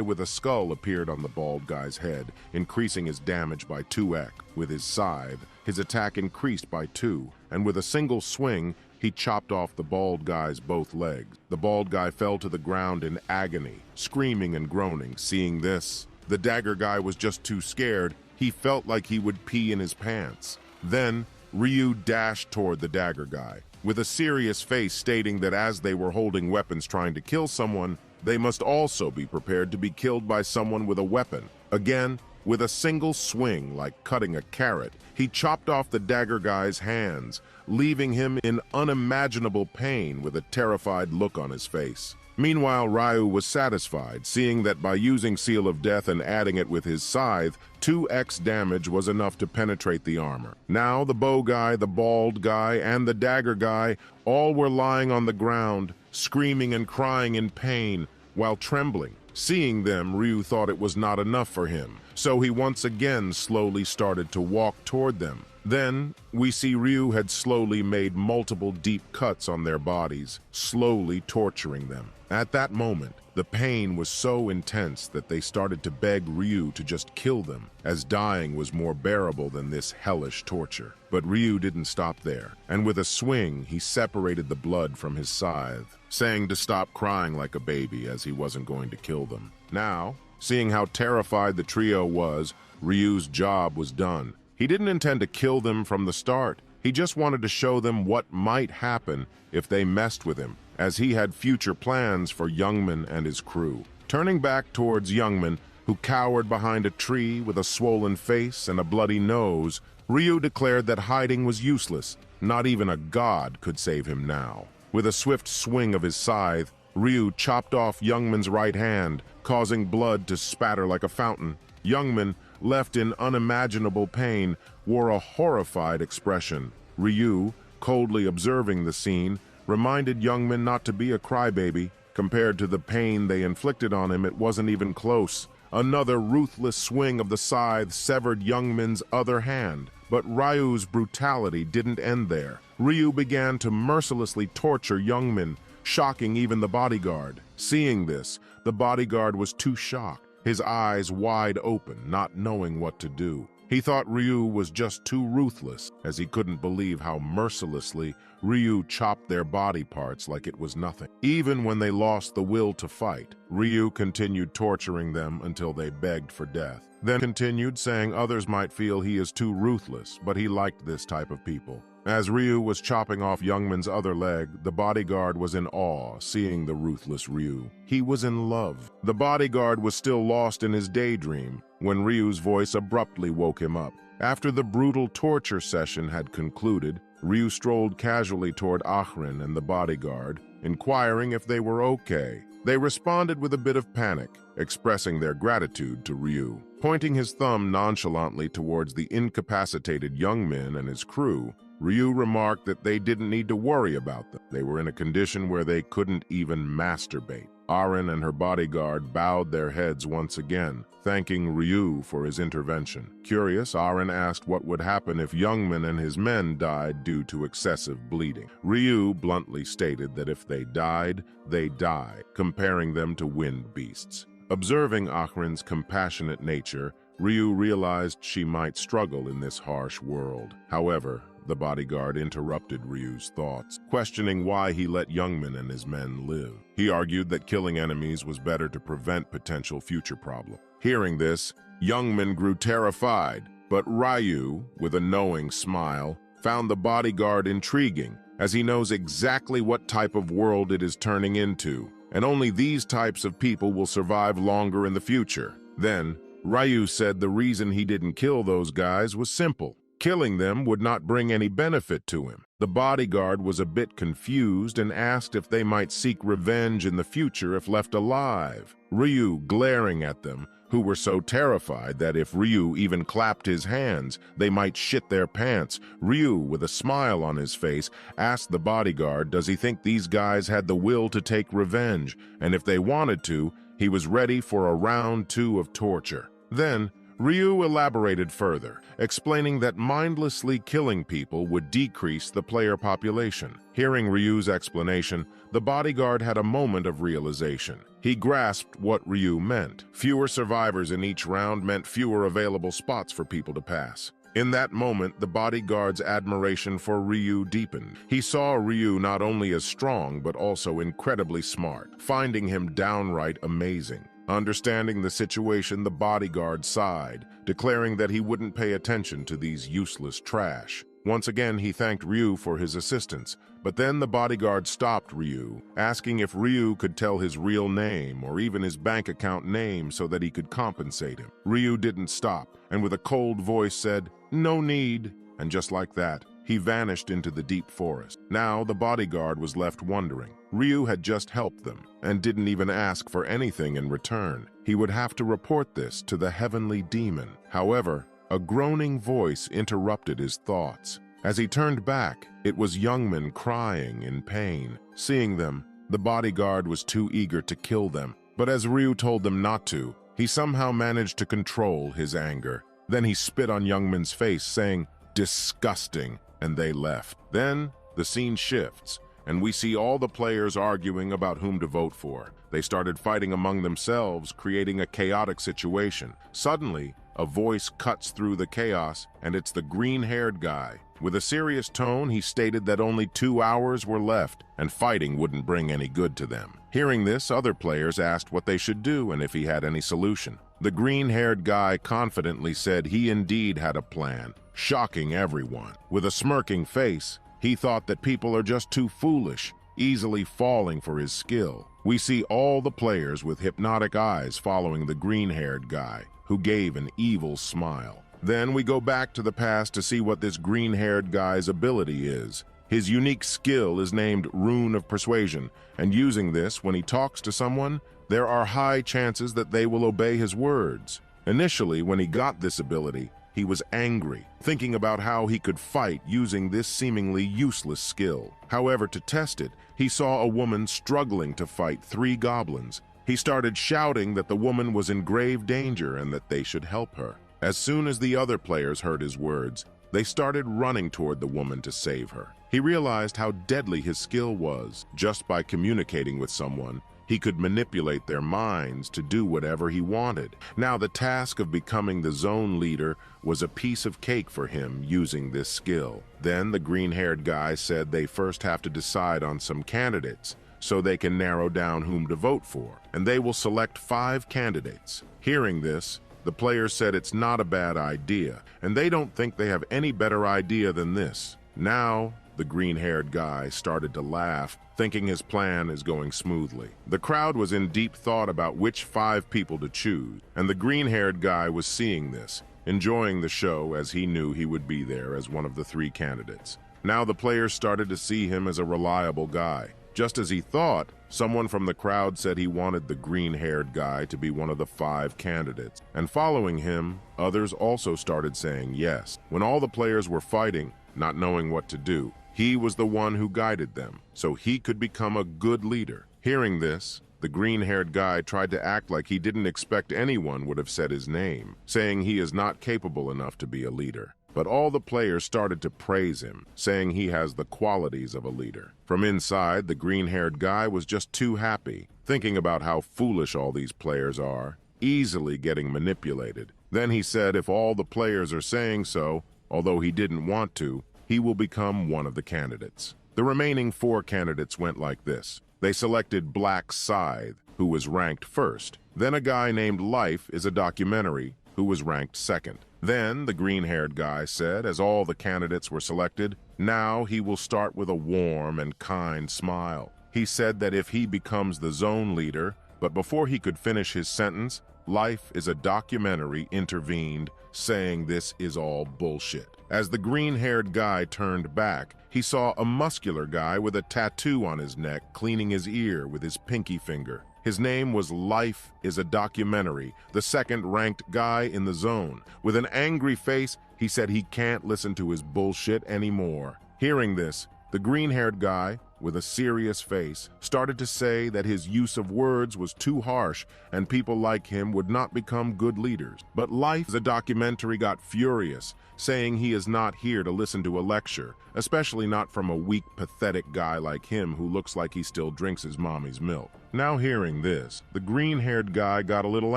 with a skull appeared on the bald guy's head, increasing his damage by 2x. With his scythe, his attack increased by 2, and with a single swing, he chopped off the bald guy's both legs. The bald guy fell to the ground in agony, screaming and groaning. Seeing this, the dagger guy was just too scared. He felt like he would pee in his pants. Then, Ryu dashed toward the dagger guy, with a serious face stating that as they were holding weapons trying to kill someone, they must also be prepared to be killed by someone with a weapon. Again, with a single swing, like cutting a carrot, he chopped off the dagger guy's hands, leaving him in unimaginable pain with a terrified look on his face. Meanwhile, Ryu was satisfied, seeing that by using Seal of Death and adding it with his scythe, 2x damage was enough to penetrate the armor. Now the bow guy, the bald guy, and the dagger guy all were lying on the ground, screaming and crying in pain while trembling. Seeing them, Ryu thought it was not enough for him, so he once again slowly started to walk toward them. Then, we see Ryu had slowly made multiple deep cuts on their bodies, slowly torturing them. At that moment, the pain was so intense that they started to beg Ryu to just kill them, as dying was more bearable than this hellish torture. But Ryu didn't stop there, and with a swing, he separated the blood from his scythe, saying to stop crying like a baby as he wasn't going to kill them. Now, seeing how terrified the trio was, Ryu's job was done. He didn't intend to kill them from the start. He just wanted to show them what might happen if they messed with him, as he had future plans for Youngman and his crew. Turning back towards Youngman, who cowered behind a tree with a swollen face and a bloody nose, Ryu declared that hiding was useless. Not even a god could save him now. With a swift swing of his scythe, Ryu chopped off Youngman's right hand, causing blood to spatter like a fountain. Youngman, left in unimaginable pain, wore a horrified expression. Ryu, coldly observing the scene, reminded Youngman not to be a crybaby. Compared to the pain they inflicted on him, it wasn't even close. Another ruthless swing of the scythe severed Youngman's other hand. But Ryu's brutality didn't end there. Ryu began to mercilessly torture Youngman, shocking even the bodyguard. Seeing this, the bodyguard was too shocked, his eyes wide open, not knowing what to do. He thought Ryu was just too ruthless, as he couldn't believe how mercilessly Ryu chopped their body parts like it was nothing. Even when they lost the will to fight, Ryu continued torturing them until they begged for death. Then continued saying others might feel he is too ruthless, but he liked this type of people. As Ryu was chopping off Youngman's other leg, the bodyguard was in awe, seeing the ruthless Ryu. He was in love. The bodyguard was still lost in his daydream when Ryu's voice abruptly woke him up. After the brutal torture session had concluded, Ryu strolled casually toward Ahrin and the bodyguard, inquiring if they were okay. They responded with a bit of panic, expressing their gratitude to Ryu. Pointing his thumb nonchalantly towards the incapacitated Youngman and his crew, Ryu remarked that they didn't need to worry about them. They were in a condition where they couldn't even masturbate. Aaron and her bodyguard bowed their heads once again, thanking Ryu for his intervention. Curious, Aaron asked what would happen if Youngman and his men died due to excessive bleeding. Ryu bluntly stated that if they died, they die, comparing them to wind beasts. Observing Ahrin's compassionate nature, Ryu realized she might struggle in this harsh world. However, the bodyguard interrupted Ryu's thoughts, questioning why he let Youngman and his men live. He argued that killing enemies was better to prevent potential future problems. Hearing this, Youngman grew terrified, but Ryu, with a knowing smile, found the bodyguard intriguing, as he knows exactly what type of world it is turning into, and only these types of people will survive longer in the future. Then, Ryu said the reason he didn't kill those guys was simple. Killing them would not bring any benefit to him. The bodyguard was a bit confused and asked if they might seek revenge in the future if left alive. Ryu glaring at them, who were so terrified that if Ryu even clapped his hands, they might shit their pants. Ryu, with a smile on his face, asked the bodyguard does he think these guys had the will to take revenge, and if they wanted to, he was ready for a round 2 of torture. Then, Ryu elaborated further, explaining that mindlessly killing people would decrease the player population. Hearing Ryu's explanation, the bodyguard had a moment of realization. He grasped what Ryu meant. Fewer survivors in each round meant fewer available spots for people to pass. In that moment, the bodyguard's admiration for Ryu deepened. He saw Ryu not only as strong, but also incredibly smart, finding him downright amazing. Understanding the situation, the bodyguard sighed, declaring that he wouldn't pay attention to these useless trash. Once again, he thanked Ryu for his assistance, but then the bodyguard stopped Ryu, asking if Ryu could tell his real name or even his bank account name so that he could compensate him. Ryu didn't stop, and with a cold voice said, "No need," and just like that, he vanished into the deep forest. Now the bodyguard was left wondering. Ryu had just helped them, and didn't even ask for anything in return. He would have to report this to the heavenly demon. However, a groaning voice interrupted his thoughts. As he turned back, it was Youngman crying in pain. Seeing them, the bodyguard was too eager to kill them, but as Ryu told them not to, he somehow managed to control his anger. Then he spit on Youngman's face, saying, "Disgusting," and they left. Then, the scene shifts, and we see all the players arguing about whom to vote for. They started fighting among themselves, creating a chaotic situation. Suddenly, a voice cuts through the chaos, and it's the green-haired guy. With a serious tone, he stated that only 2 hours were left, and fighting wouldn't bring any good to them. Hearing this, other players asked what they should do and if he had any solution. The green-haired guy confidently said he indeed had a plan, shocking everyone. With a smirking face, he thought that people are just too foolish, easily falling for his skill. We see all the players with hypnotic eyes following the green-haired guy, who gave an evil smile. Then we go back to the past to see what this green-haired guy's ability is. His unique skill is named Rune of Persuasion, and using this when he talks to someone, there are high chances that they will obey his words. Initially, when he got this ability, he was angry, thinking about how he could fight using this seemingly useless skill. However, to test it, he saw a woman struggling to fight 3 goblins. He started shouting that the woman was in grave danger and that they should help her. As soon as the other players heard his words, they started running toward the woman to save her. He realized how deadly his skill was. Just by communicating with someone, he could manipulate their minds to do whatever he wanted. Now the task of becoming the zone leader was a piece of cake for him using this skill. Then the green-haired guy said they first have to decide on some candidates so they can narrow down whom to vote for, and they will select 5 candidates. Hearing this, the players said it's not a bad idea, and they don't think they have any better idea than this. Now, the green-haired guy started to laugh, thinking his plan is going smoothly. The crowd was in deep thought about which 5 people to choose, and the green-haired guy was seeing this, enjoying the show as he knew he would be there as one of the 3 candidates. Now the players started to see him as a reliable guy. Just as he thought, someone from the crowd said he wanted the green-haired guy to be one of the 5 candidates. And following him, others also started saying yes. When all the players were fighting, not knowing what to do, he was the one who guided them, so he could become a good leader. Hearing this, the green-haired guy tried to act like he didn't expect anyone would have said his name, saying he is not capable enough to be a leader. But all the players started to praise him, saying he has the qualities of a leader. From inside, the green-haired guy was just too happy, thinking about how foolish all these players are, easily getting manipulated. Then he said if all the players are saying so, although he didn't want to, he will become one of the candidates. The remaining 4 candidates went like this. They selected Black Scythe, who was ranked first. Then a guy named Life is a Documentary, who was ranked second. Then the green-haired guy said, as all the candidates were selected, now he will start with a warm and kind smile. He said that if he becomes the zone leader, but before he could finish his sentence, Life is a Documentary intervened, saying this is all bullshit. As the green-haired guy turned back, he saw a muscular guy with a tattoo on his neck cleaning his ear with his pinky finger. His name was Life is a Documentary, the second-ranked guy in the zone. With an angry face, he said he can't listen to his bullshit anymore. Hearing this, the green-haired guy, with a serious face, started to say that his use of words was too harsh and people like him would not become good leaders. But Life is a Documentary got furious, saying he is not here to listen to a lecture, especially not from a weak, pathetic guy like him who looks like he still drinks his mommy's milk. Now hearing this, the green-haired guy got a little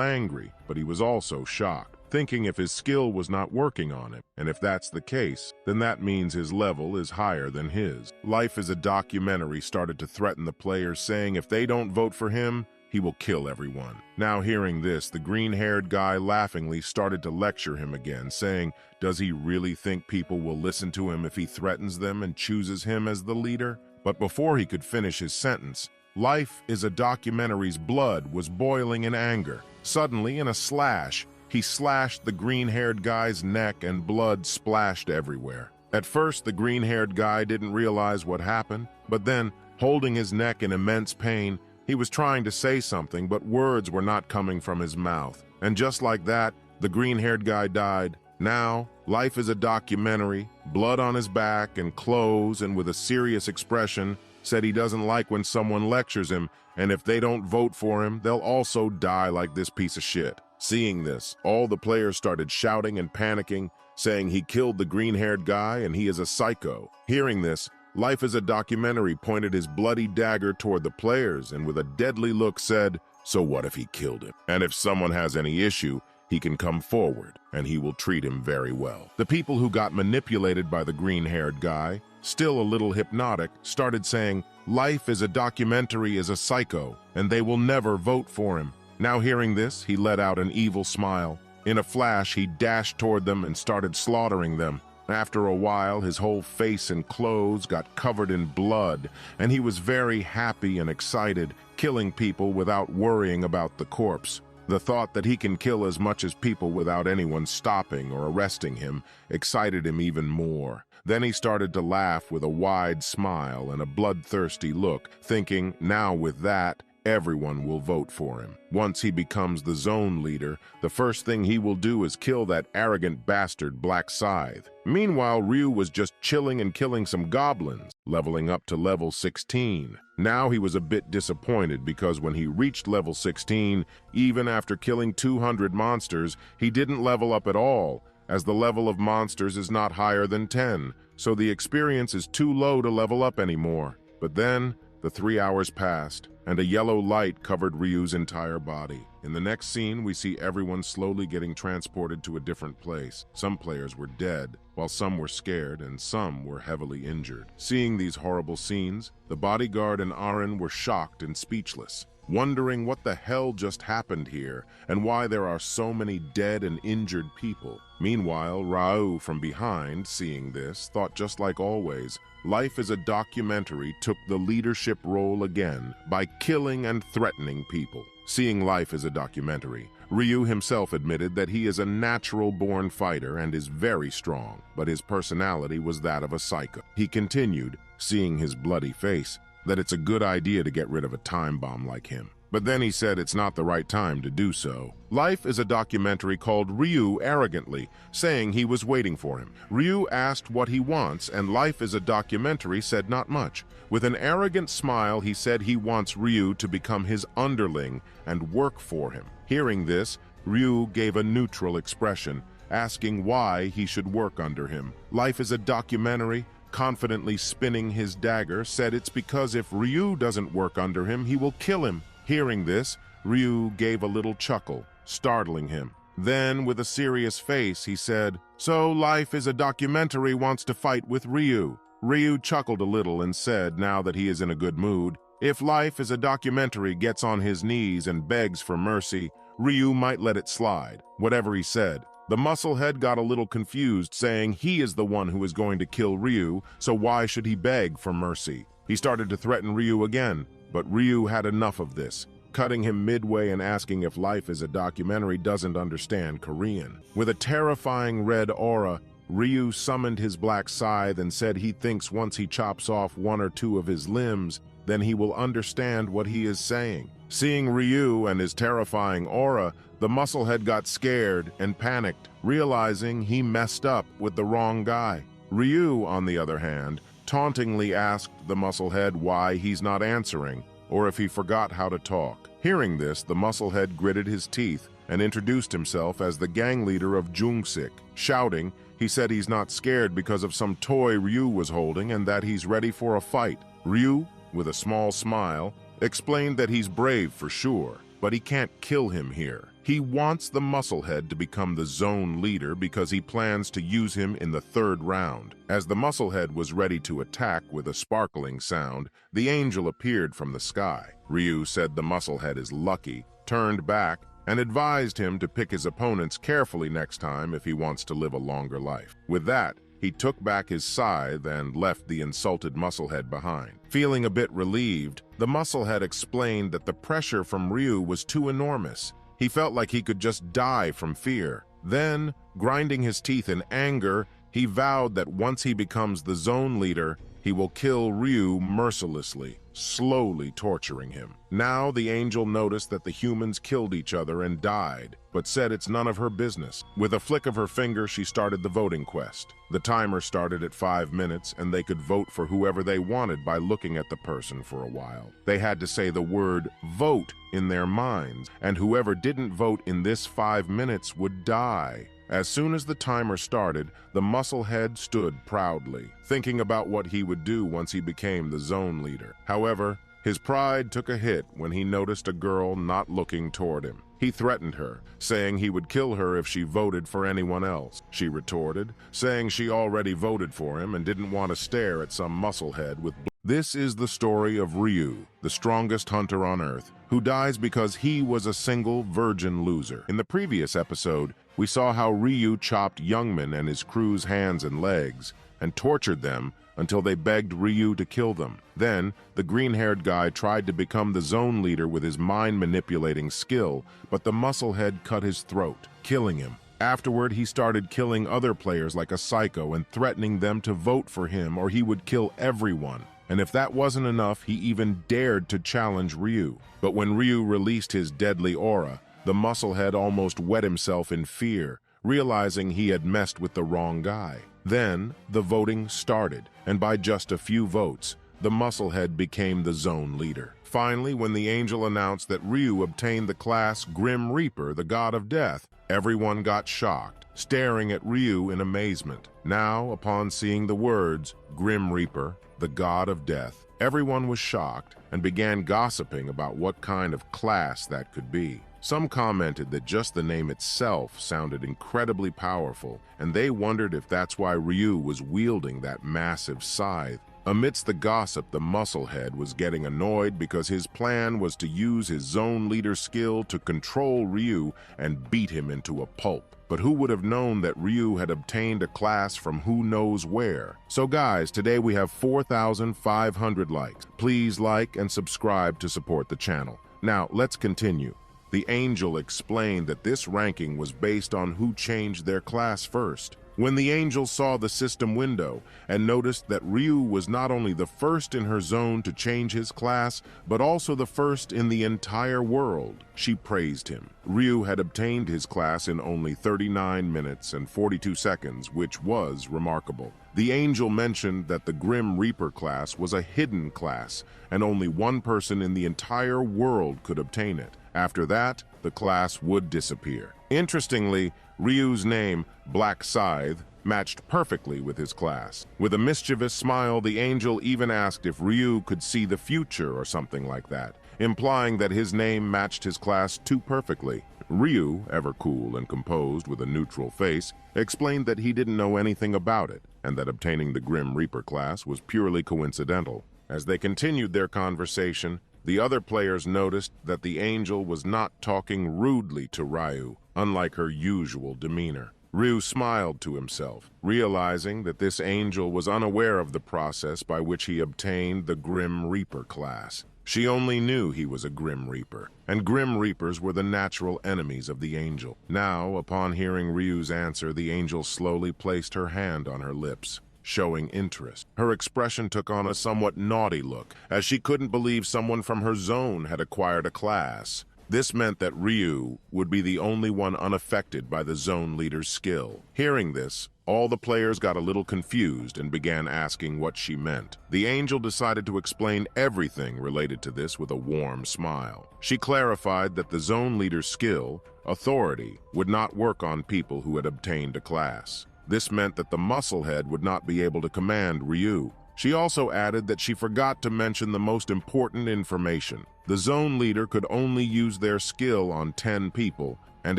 angry, but he was also shocked, thinking if his skill was not working on him, and if that's the case, then that means his level is higher than his. Life is a Documentary started to threaten the players, saying if they don't vote for him, he will kill everyone. Now hearing this, the green-haired guy laughingly started to lecture him again, saying, does he really think people will listen to him if he threatens them and chooses him as the leader? But before he could finish his sentence, Life is a Documentary's blood was boiling in anger. Suddenly, in a slash, he slashed the green-haired guy's neck and blood splashed everywhere. At first, the green-haired guy didn't realize what happened, but then, holding his neck in immense pain, he was trying to say something, but words were not coming from his mouth. And just like that, the green-haired guy died. Now, Life is a Documentary, blood on his back and clothes, and with a serious expression, said he doesn't like when someone lectures him, and if they don't vote for him, they'll also die like this piece of shit. Seeing this, all the players started shouting and panicking, saying he killed the green-haired guy and he is a psycho. Hearing this, Life is a Documentary pointed his bloody dagger toward the players and with a deadly look said, so what if he killed him? And if someone has any issue, he can come forward and he will treat him very well. The people who got manipulated by the green-haired guy, still a little hypnotic, started saying, Life is a Documentary is a psycho and they will never vote for him. Now hearing this, he let out an evil smile. In a flash, he dashed toward them and started slaughtering them. After a while, his whole face and clothes got covered in blood, and he was very happy and excited, killing people without worrying about the corpse. The thought that he can kill as much as people without anyone stopping or arresting him excited him even more. Then he started to laugh with a wide smile and a bloodthirsty look, thinking, now with that, everyone will vote for him. Once he becomes the zone leader, the first thing he will do is kill that arrogant bastard Black Scythe. Meanwhile, Ryu was just chilling and killing some goblins, leveling up to level 16. Now he was a bit disappointed because when he reached level 16, even after killing 200 monsters, he didn't level up at all, as the level of monsters is not higher than 10, so the experience is too low to level up anymore. But then, the 3 hours passed, and a yellow light covered Ryu's entire body. In the next scene, we see everyone slowly getting transported to a different place. Some players were dead, while some were scared, and some were heavily injured. Seeing these horrible scenes, the bodyguard and Aren were shocked and speechless, wondering what the hell just happened here and why there are so many dead and injured people. Meanwhile, Rao from behind, seeing this, thought just like always, Life is a Documentary took the leadership role again by killing and threatening people. Seeing Life as a Documentary, Ryu himself admitted that he is a natural-born fighter and is very strong, but his personality was that of a psycho. He continued, seeing his bloody face, that it's a good idea to get rid of a time bomb like him. But then he said it's not the right time to do so. Life is a Documentary called Ryu arrogantly, saying he was waiting for him. Ryu asked what he wants, and Life is a Documentary said not much. With an arrogant smile, he said he wants Ryu to become his underling and work for him. Hearing this, Ryu gave a neutral expression, asking why he should work under him. Life is a Documentary, confidently spinning his dagger, said it's because if Ryu doesn't work under him, he will kill him. Hearing this, Ryu gave a little chuckle, startling him. Then, with a serious face, he said, "So life is a documentary wants to fight with Ryu." Ryu chuckled a little and said, now that he is in a good mood, "If life is a documentary gets on his knees and begs for mercy, Ryu might let it slide." Whatever he said, the musclehead got a little confused, saying he is the one who is going to kill Ryu, so why should he beg for mercy? He started to threaten Ryu again, but Ryu had enough of this, cutting him midway and asking if life is a documentary doesn't understand Korean. With a terrifying red aura, Ryu summoned his black scythe and said he thinks once he chops off one or two of his limbs, then he will understand what he is saying. Seeing Ryu and his terrifying aura, the musclehead got scared and panicked, realizing he messed up with the wrong guy. Ryu, on the other hand, tauntingly asked the musclehead why he's not answering, or if he forgot how to talk. Hearing this, the musclehead gritted his teeth and introduced himself as the gang leader of Jungsik. Shouting, he said he's not scared because of some toy Ryu was holding and that he's ready for a fight. Ryu, with a small smile, explained that he's brave for sure, but he can't kill him here. He wants the musclehead to become the zone leader because he plans to use him in the third round. As the musclehead was ready to attack with a sparkling sound, the angel appeared from the sky. Ryu said the musclehead is lucky, turned back, and advised him to pick his opponents carefully next time if he wants to live a longer life. With that, he took back his scythe and left the insulted musclehead behind. Feeling a bit relieved, the musclehead explained that the pressure from Ryu was too enormous. He felt like he could just die from fear. Then, grinding his teeth in anger, he vowed that once he becomes the zone leader, he will kill Ryu mercilessly, slowly torturing him. Now the angel noticed that the humans killed each other and died, but said it's none of her business. With a flick of her finger, she started the voting quest. The timer started at 5 minutes, and they could vote for whoever they wanted by looking at the person for a while. They had to say the word "vote" in their minds, and whoever didn't vote in this 5 minutes would die. As soon as the timer started, the musclehead stood proudly, thinking about what he would do once he became the zone leader. However, his pride took a hit when he noticed a girl not looking toward him. He threatened her, saying he would kill her if she voted for anyone else. She retorted, saying she already voted for him and didn't want to stare at some musclehead with This is the story of Ryu, the strongest hunter on Earth, who dies because he was a single virgin loser. In the previous episode, we saw how Ryu chopped Youngman and his crew's hands and legs and tortured them until they begged Ryu to kill them. Then, the green-haired guy tried to become the zone leader with his mind-manipulating skill, but the musclehead cut his throat, killing him. Afterward, he started killing other players like a psycho and threatening them to vote for him or he would kill everyone. And if that wasn't enough, he even dared to challenge Ryu. But when Ryu released his deadly aura, the musclehead almost wet himself in fear, realizing he had messed with the wrong guy. Then, the voting started, and by just a few votes, the musclehead became the zone leader. Finally, when the angel announced that Ryu obtained the class Grim Reaper, the god of death, everyone got shocked, staring at Ryu in amazement. Now, upon seeing the words, Grim Reaper, the god of death, everyone was shocked and began gossiping about what kind of class that could be. Some commented that just the name itself sounded incredibly powerful, and they wondered if that's why Ryu was wielding that massive scythe. Amidst the gossip, the musclehead was getting annoyed because his plan was to use his zone leader skill to control Ryu and beat him into a pulp. But who would have known that Ryu had obtained a class from who knows where? So guys, today we have 4,500 likes. Please like and subscribe to support the channel. Now, let's continue. The angel explained that this ranking was based on who changed their class first. When the angel saw the system window and noticed that Ryu was not only the first in her zone to change his class, but also the first in the entire world, she praised him. Ryu had obtained his class in only 39 minutes and 42 seconds, which was remarkable. The angel mentioned that the Grim Reaper class was a hidden class, and only one person in the entire world could obtain it. After that, the class would disappear. Interestingly, Ryu's name, Black Scythe, matched perfectly with his class. With a mischievous smile, the angel even asked if Ryu could see the future or something like that, implying that his name matched his class too perfectly. Ryu, ever cool and composed with a neutral face, explained that he didn't know anything about it and that obtaining the Grim Reaper class was purely coincidental. As they continued their conversation, the other players noticed that the angel was not talking rudely to Ryu, unlike her usual demeanor. Ryu smiled to himself, realizing that this angel was unaware of the process by which he obtained the Grim Reaper class. She only knew he was a Grim Reaper, and Grim Reapers were the natural enemies of the angel. Now, upon hearing Ryu's answer, the angel slowly placed her hand on her lips, showing interest. Her expression took on a somewhat naughty look, as she couldn't believe someone from her zone had acquired a class. This meant that Ryu would be the only one unaffected by the zone leader's skill. Hearing this, all the players got a little confused and began asking what she meant. The angel decided to explain everything related to this with a warm smile. She clarified that the zone leader's skill, authority, would not work on people who had obtained a class. This meant that the musclehead would not be able to command Ryu. She also added that she forgot to mention the most important information. The zone leader could only use their skill on 10 people, and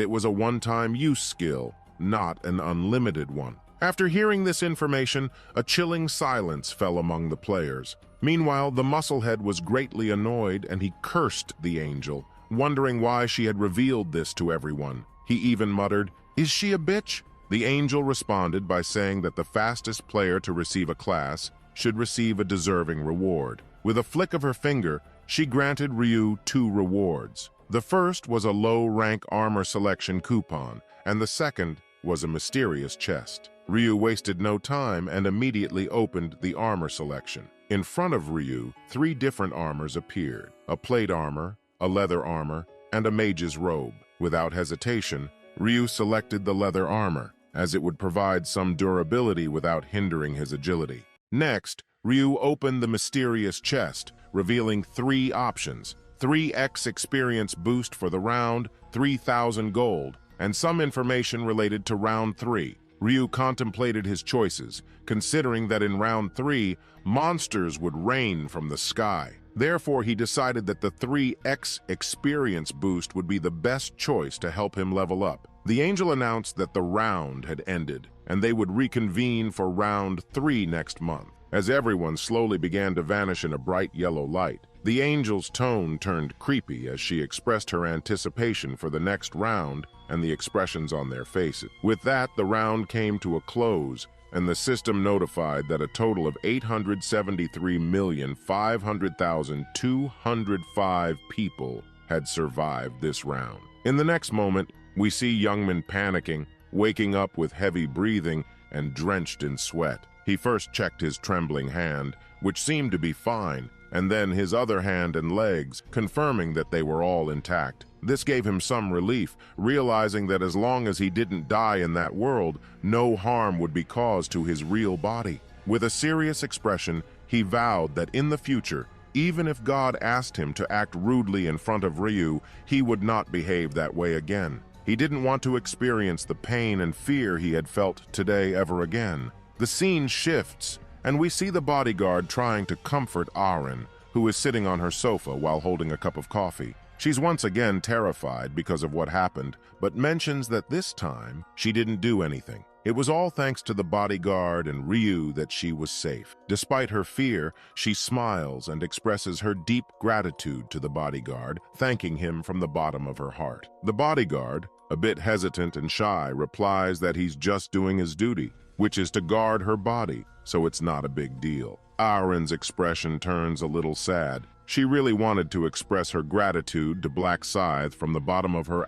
it was a one-time use skill, not an unlimited one. After hearing this information, a chilling silence fell among the players. Meanwhile, the musclehead was greatly annoyed and he cursed the angel, wondering why she had revealed this to everyone. He even muttered, "Is she a bitch?" The angel responded by saying that the fastest player to receive a class should receive a deserving reward. With a flick of her finger, she granted Ryu 2 rewards. The first was a low-rank armor selection coupon, and the second was a mysterious chest. Ryu wasted no time and immediately opened the armor selection. In front of Ryu, 3 different armors appeared: a plate armor, a leather armor, and a mage's robe. Without hesitation, Ryu selected the leather armor, as it would provide some durability without hindering his agility. Next, Ryu opened the mysterious chest, revealing 3 options: 3x experience boost for the round, 3,000 gold, and some information related to round 3. Ryu contemplated his choices, considering that in round 3, monsters would rain from the sky. Therefore, he decided that the 3x experience boost would be the best choice to help him level up. The angel announced that the round had ended, and they would reconvene for round 3 next month. As everyone slowly began to vanish in a bright yellow light, the angel's tone turned creepy as she expressed her anticipation for the next round and the expressions on their faces. With that, the round came to a close, and the system notified that a total of 873,500,205 people had survived this round. In the next moment, we see Youngman panicking, waking up with heavy breathing and drenched in sweat. He first checked his trembling hand, which seemed to be fine, and then his other hand and legs, confirming that they were all intact. This gave him some relief, realizing that as long as he didn't die in that world, no harm would be caused to his real body. With a serious expression, he vowed that in the future, even if God asked him to act rudely in front of Ryu, he would not behave that way again. He didn't want to experience the pain and fear he had felt today ever again. The scene shifts, and we see the bodyguard trying to comfort Aaron, who is sitting on her sofa while holding a cup of coffee. She's once again terrified because of what happened, but mentions that this time she didn't do anything. It was all thanks to the bodyguard and Ryu that she was safe. Despite her fear, she smiles and expresses her deep gratitude to the bodyguard, thanking him from the bottom of her heart. The bodyguard, a bit hesitant and shy, replies that he's just doing his duty, which is to guard her body, so it's not a big deal. Aaron's expression turns a little sad. She really wanted to express her gratitude to Black Scythe from the bottom of her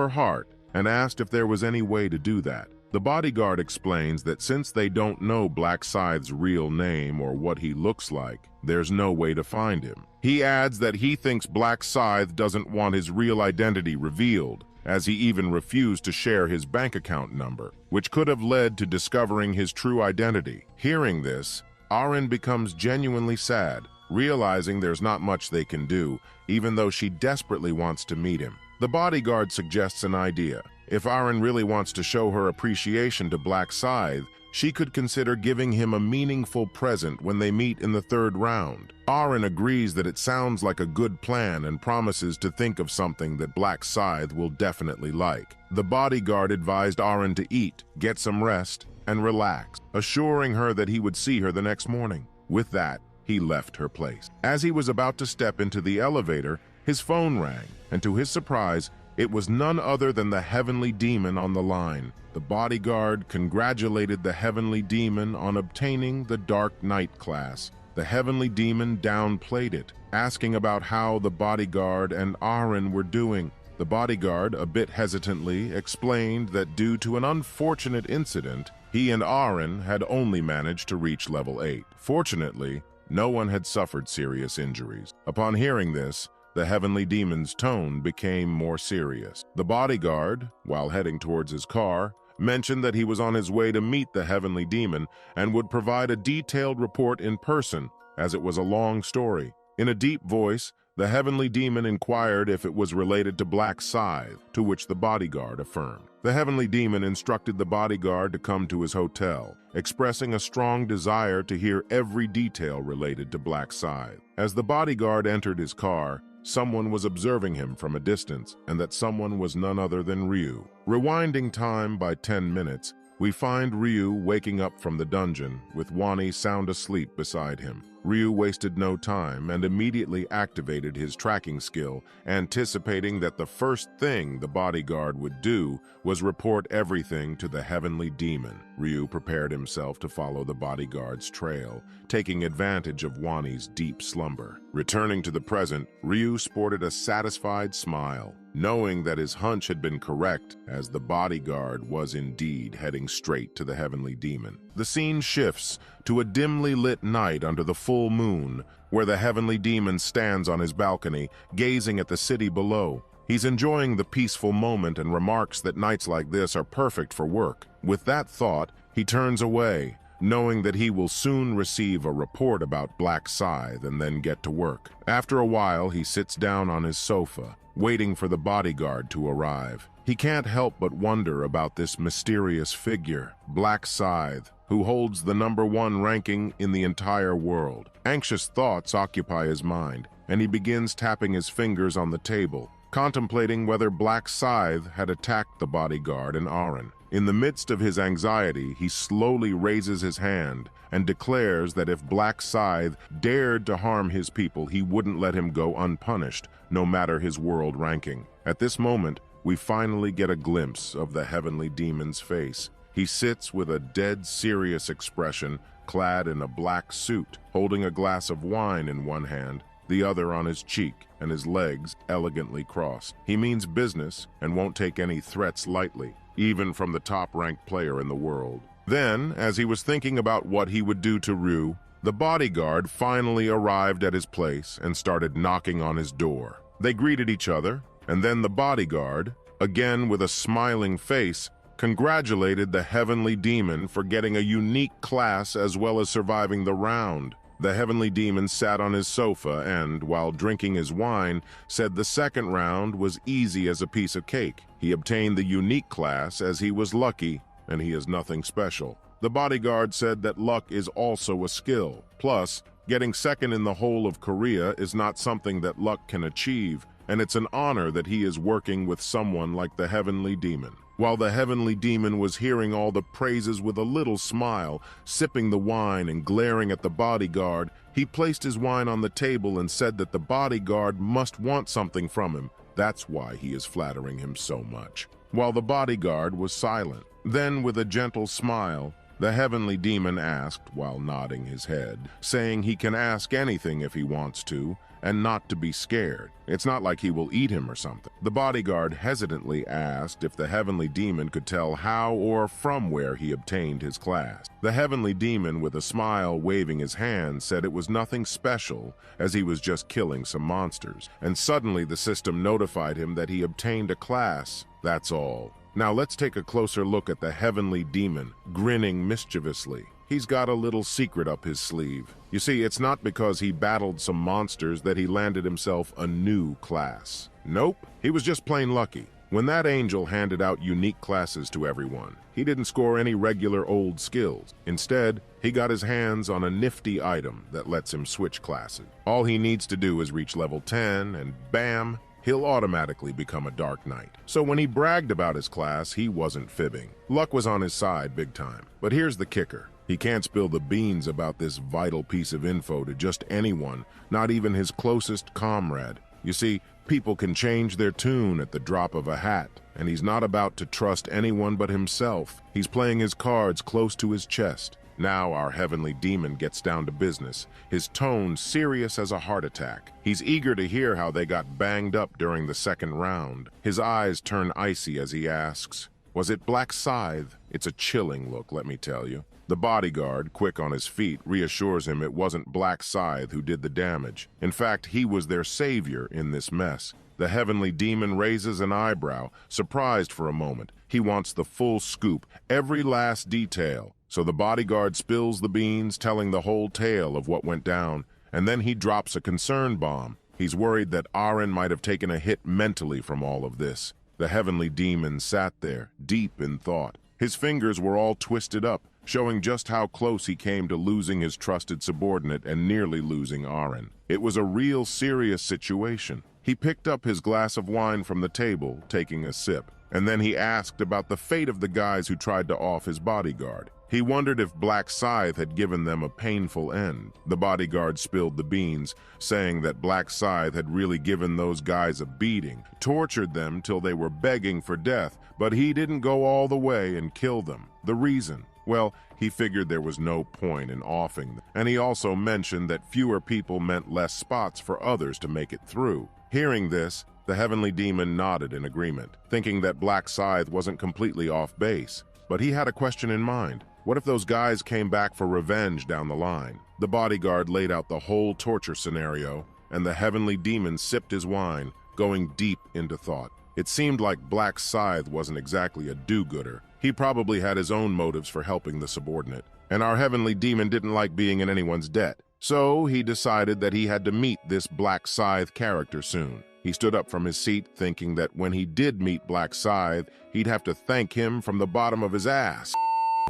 heart, and asked if there was any way to do that. The bodyguard explains that since they don't know Black Scythe's real name or what he looks like, there's no way to find him. He adds that he thinks Black Scythe doesn't want his real identity revealed, as he even refused to share his bank account number, which could have led to discovering his true identity. Hearing this, Aaron becomes genuinely sad, realizing there's not much they can do, even though she desperately wants to meet him. The bodyguard suggests an idea. If Aaron really wants to show her appreciation to Black Scythe, she could consider giving him a meaningful present when they meet in the third round. Aaron agrees that it sounds like a good plan and promises to think of something that Black Scythe will definitely like. The bodyguard advised Aaron to eat, get some rest, and relax, assuring her that he would see her the next morning. With that, he left her place. As he was about to step into the elevator, his phone rang, and to his surprise, it was none other than the Heavenly Demon on the line. The bodyguard congratulated the Heavenly Demon on obtaining the Dark Knight class. The Heavenly Demon downplayed it, asking about how the bodyguard and Aaron were doing. The bodyguard, a bit hesitantly, explained that due to an unfortunate incident, he and Aaron had only managed to reach level 8. Fortunately, no one had suffered serious injuries. Upon hearing this, the Heavenly Demon's tone became more serious. The bodyguard, while heading towards his car, mentioned that he was on his way to meet the Heavenly Demon and would provide a detailed report in person, as it was a long story. In a deep voice, the Heavenly Demon inquired if it was related to Black Scythe, to which the bodyguard affirmed. The Heavenly Demon instructed the bodyguard to come to his hotel, expressing a strong desire to hear every detail related to Black Scythe. As the bodyguard entered his car, someone was observing him from a distance, and that someone was none other than Ryu. Rewinding time by 10 minutes, we find Ryu waking up from the dungeon, with Wani sound asleep beside him. Ryu wasted no time and immediately activated his tracking skill, anticipating that the first thing the bodyguard would do was report everything to the Heavenly Demon. Ryu prepared himself to follow the bodyguard's trail, taking advantage of Wani's deep slumber. Returning to the present, Ryu sported a satisfied smile, knowing that his hunch had been correct, as the bodyguard was indeed heading straight to the Heavenly Demon. The scene shifts to a dimly lit night under the full moon, where the Heavenly Demon stands on his balcony, gazing at the city below. He's enjoying the peaceful moment and remarks that nights like this are perfect for work. With that thought, he turns away, knowing that he will soon receive a report about Black Scythe and then get to work. After a while, he sits down on his sofa, waiting for the bodyguard to arrive. He can't help but wonder about this mysterious figure, Black Scythe, who holds the #1 ranking in the entire world. Anxious thoughts occupy his mind, and he begins tapping his fingers on the table, contemplating whether Black Scythe had attacked the bodyguard and Aaron. In the midst of his anxiety, he slowly raises his hand and declares that if Black Scythe dared to harm his people, he wouldn't let him go unpunished, no matter his world ranking. At this moment, we finally get a glimpse of the Heavenly Demon's face. He sits with a dead serious expression, clad in a black suit, holding a glass of wine in one hand, the other on his cheek, and his legs elegantly crossed. He means business and won't take any threats lightly, even from the top-ranked player in the world. Then, as he was thinking about what he would do to Ryu, the bodyguard finally arrived at his place and started knocking on his door. They greeted each other, and then the bodyguard, again with a smiling face, congratulated the Heavenly Demon for getting a unique class as well as surviving the round. The Heavenly Demon sat on his sofa and, while drinking his wine, said the second round was easy as a piece of cake. He obtained the unique class as he was lucky, and he is nothing special. The bodyguard said that luck is also a skill. Plus, getting second in the whole of Korea is not something that luck can achieve, and it's an honor that he is working with someone like the Heavenly Demon. While the Heavenly Demon was hearing all the praises with a little smile, sipping the wine and glaring at the bodyguard, he placed his wine on the table and said that the bodyguard must want something from him. That's why he is flattering him so much. While the bodyguard was silent. Then, with a gentle smile, the Heavenly Demon asked, while nodding his head, saying he can ask anything if he wants to, and not to be scared. It's not like he will eat him or something. The bodyguard hesitantly asked if the Heavenly Demon could tell how or from where he obtained his class. The Heavenly Demon, with a smile waving his hand, said it was nothing special, as he was just killing some monsters. And suddenly the system notified him that he obtained a class. That's all. Now let's take a closer look at the Heavenly Demon, grinning mischievously. He's got a little secret up his sleeve. You see, it's not because he battled some monsters that he landed himself a new class. Nope, he was just plain lucky. When that angel handed out unique classes to everyone, he didn't score any regular old skills. Instead, he got his hands on a nifty item that lets him switch classes. All he needs to do is reach level 10 and bam, he'll automatically become a Dark Knight. So when he bragged about his class, he wasn't fibbing. Luck was on his side big time. But here's the kicker. He can't spill the beans about this vital piece of info to just anyone, not even his closest comrade. You see, people can change their tune at the drop of a hat, and he's not about to trust anyone but himself. He's playing his cards close to his chest. Now our heavenly demon gets down to business, his tone serious as a heart attack. He's eager to hear how they got banged up during the second round. His eyes turn icy as he asks, "Was it Black Scythe?" It's a chilling look, let me tell you. The bodyguard, quick on his feet, reassures him it wasn't Black Scythe who did the damage. In fact, he was their savior in this mess. The heavenly demon raises an eyebrow, surprised for a moment. He wants the full scoop, every last detail. So the bodyguard spills the beans, telling the whole tale of what went down, and then he drops a concern bomb. He's worried that Aren might have taken a hit mentally from all of this. The heavenly demon sat there, deep in thought. His fingers were all twisted up, showing just how close he came to losing his trusted subordinate and nearly losing Aren. It was a real serious situation. He picked up his glass of wine from the table, taking a sip, and then he asked about the fate of the guys who tried to off his bodyguard. He wondered if Black Scythe had given them a painful end. The bodyguard spilled the beans, saying that Black Scythe had really given those guys a beating, tortured them till they were begging for death, but he didn't go all the way and kill them. The reason? Well, he figured there was no point in offing them. And he also mentioned that fewer people meant less spots for others to make it through. Hearing this, the heavenly demon nodded in agreement, thinking that Black Scythe wasn't completely off base. But he had a question in mind. What if those guys came back for revenge down the line? The bodyguard laid out the whole torture scenario, and the heavenly demon sipped his wine, going deep into thought. It seemed like Black Scythe wasn't exactly a do-gooder. He probably had his own motives for helping the subordinate, and our heavenly demon didn't like being in anyone's debt. So he decided that he had to meet this Black Scythe character soon. He stood up from his seat, thinking that when he did meet Black Scythe, he'd have to thank him from the bottom of his ass.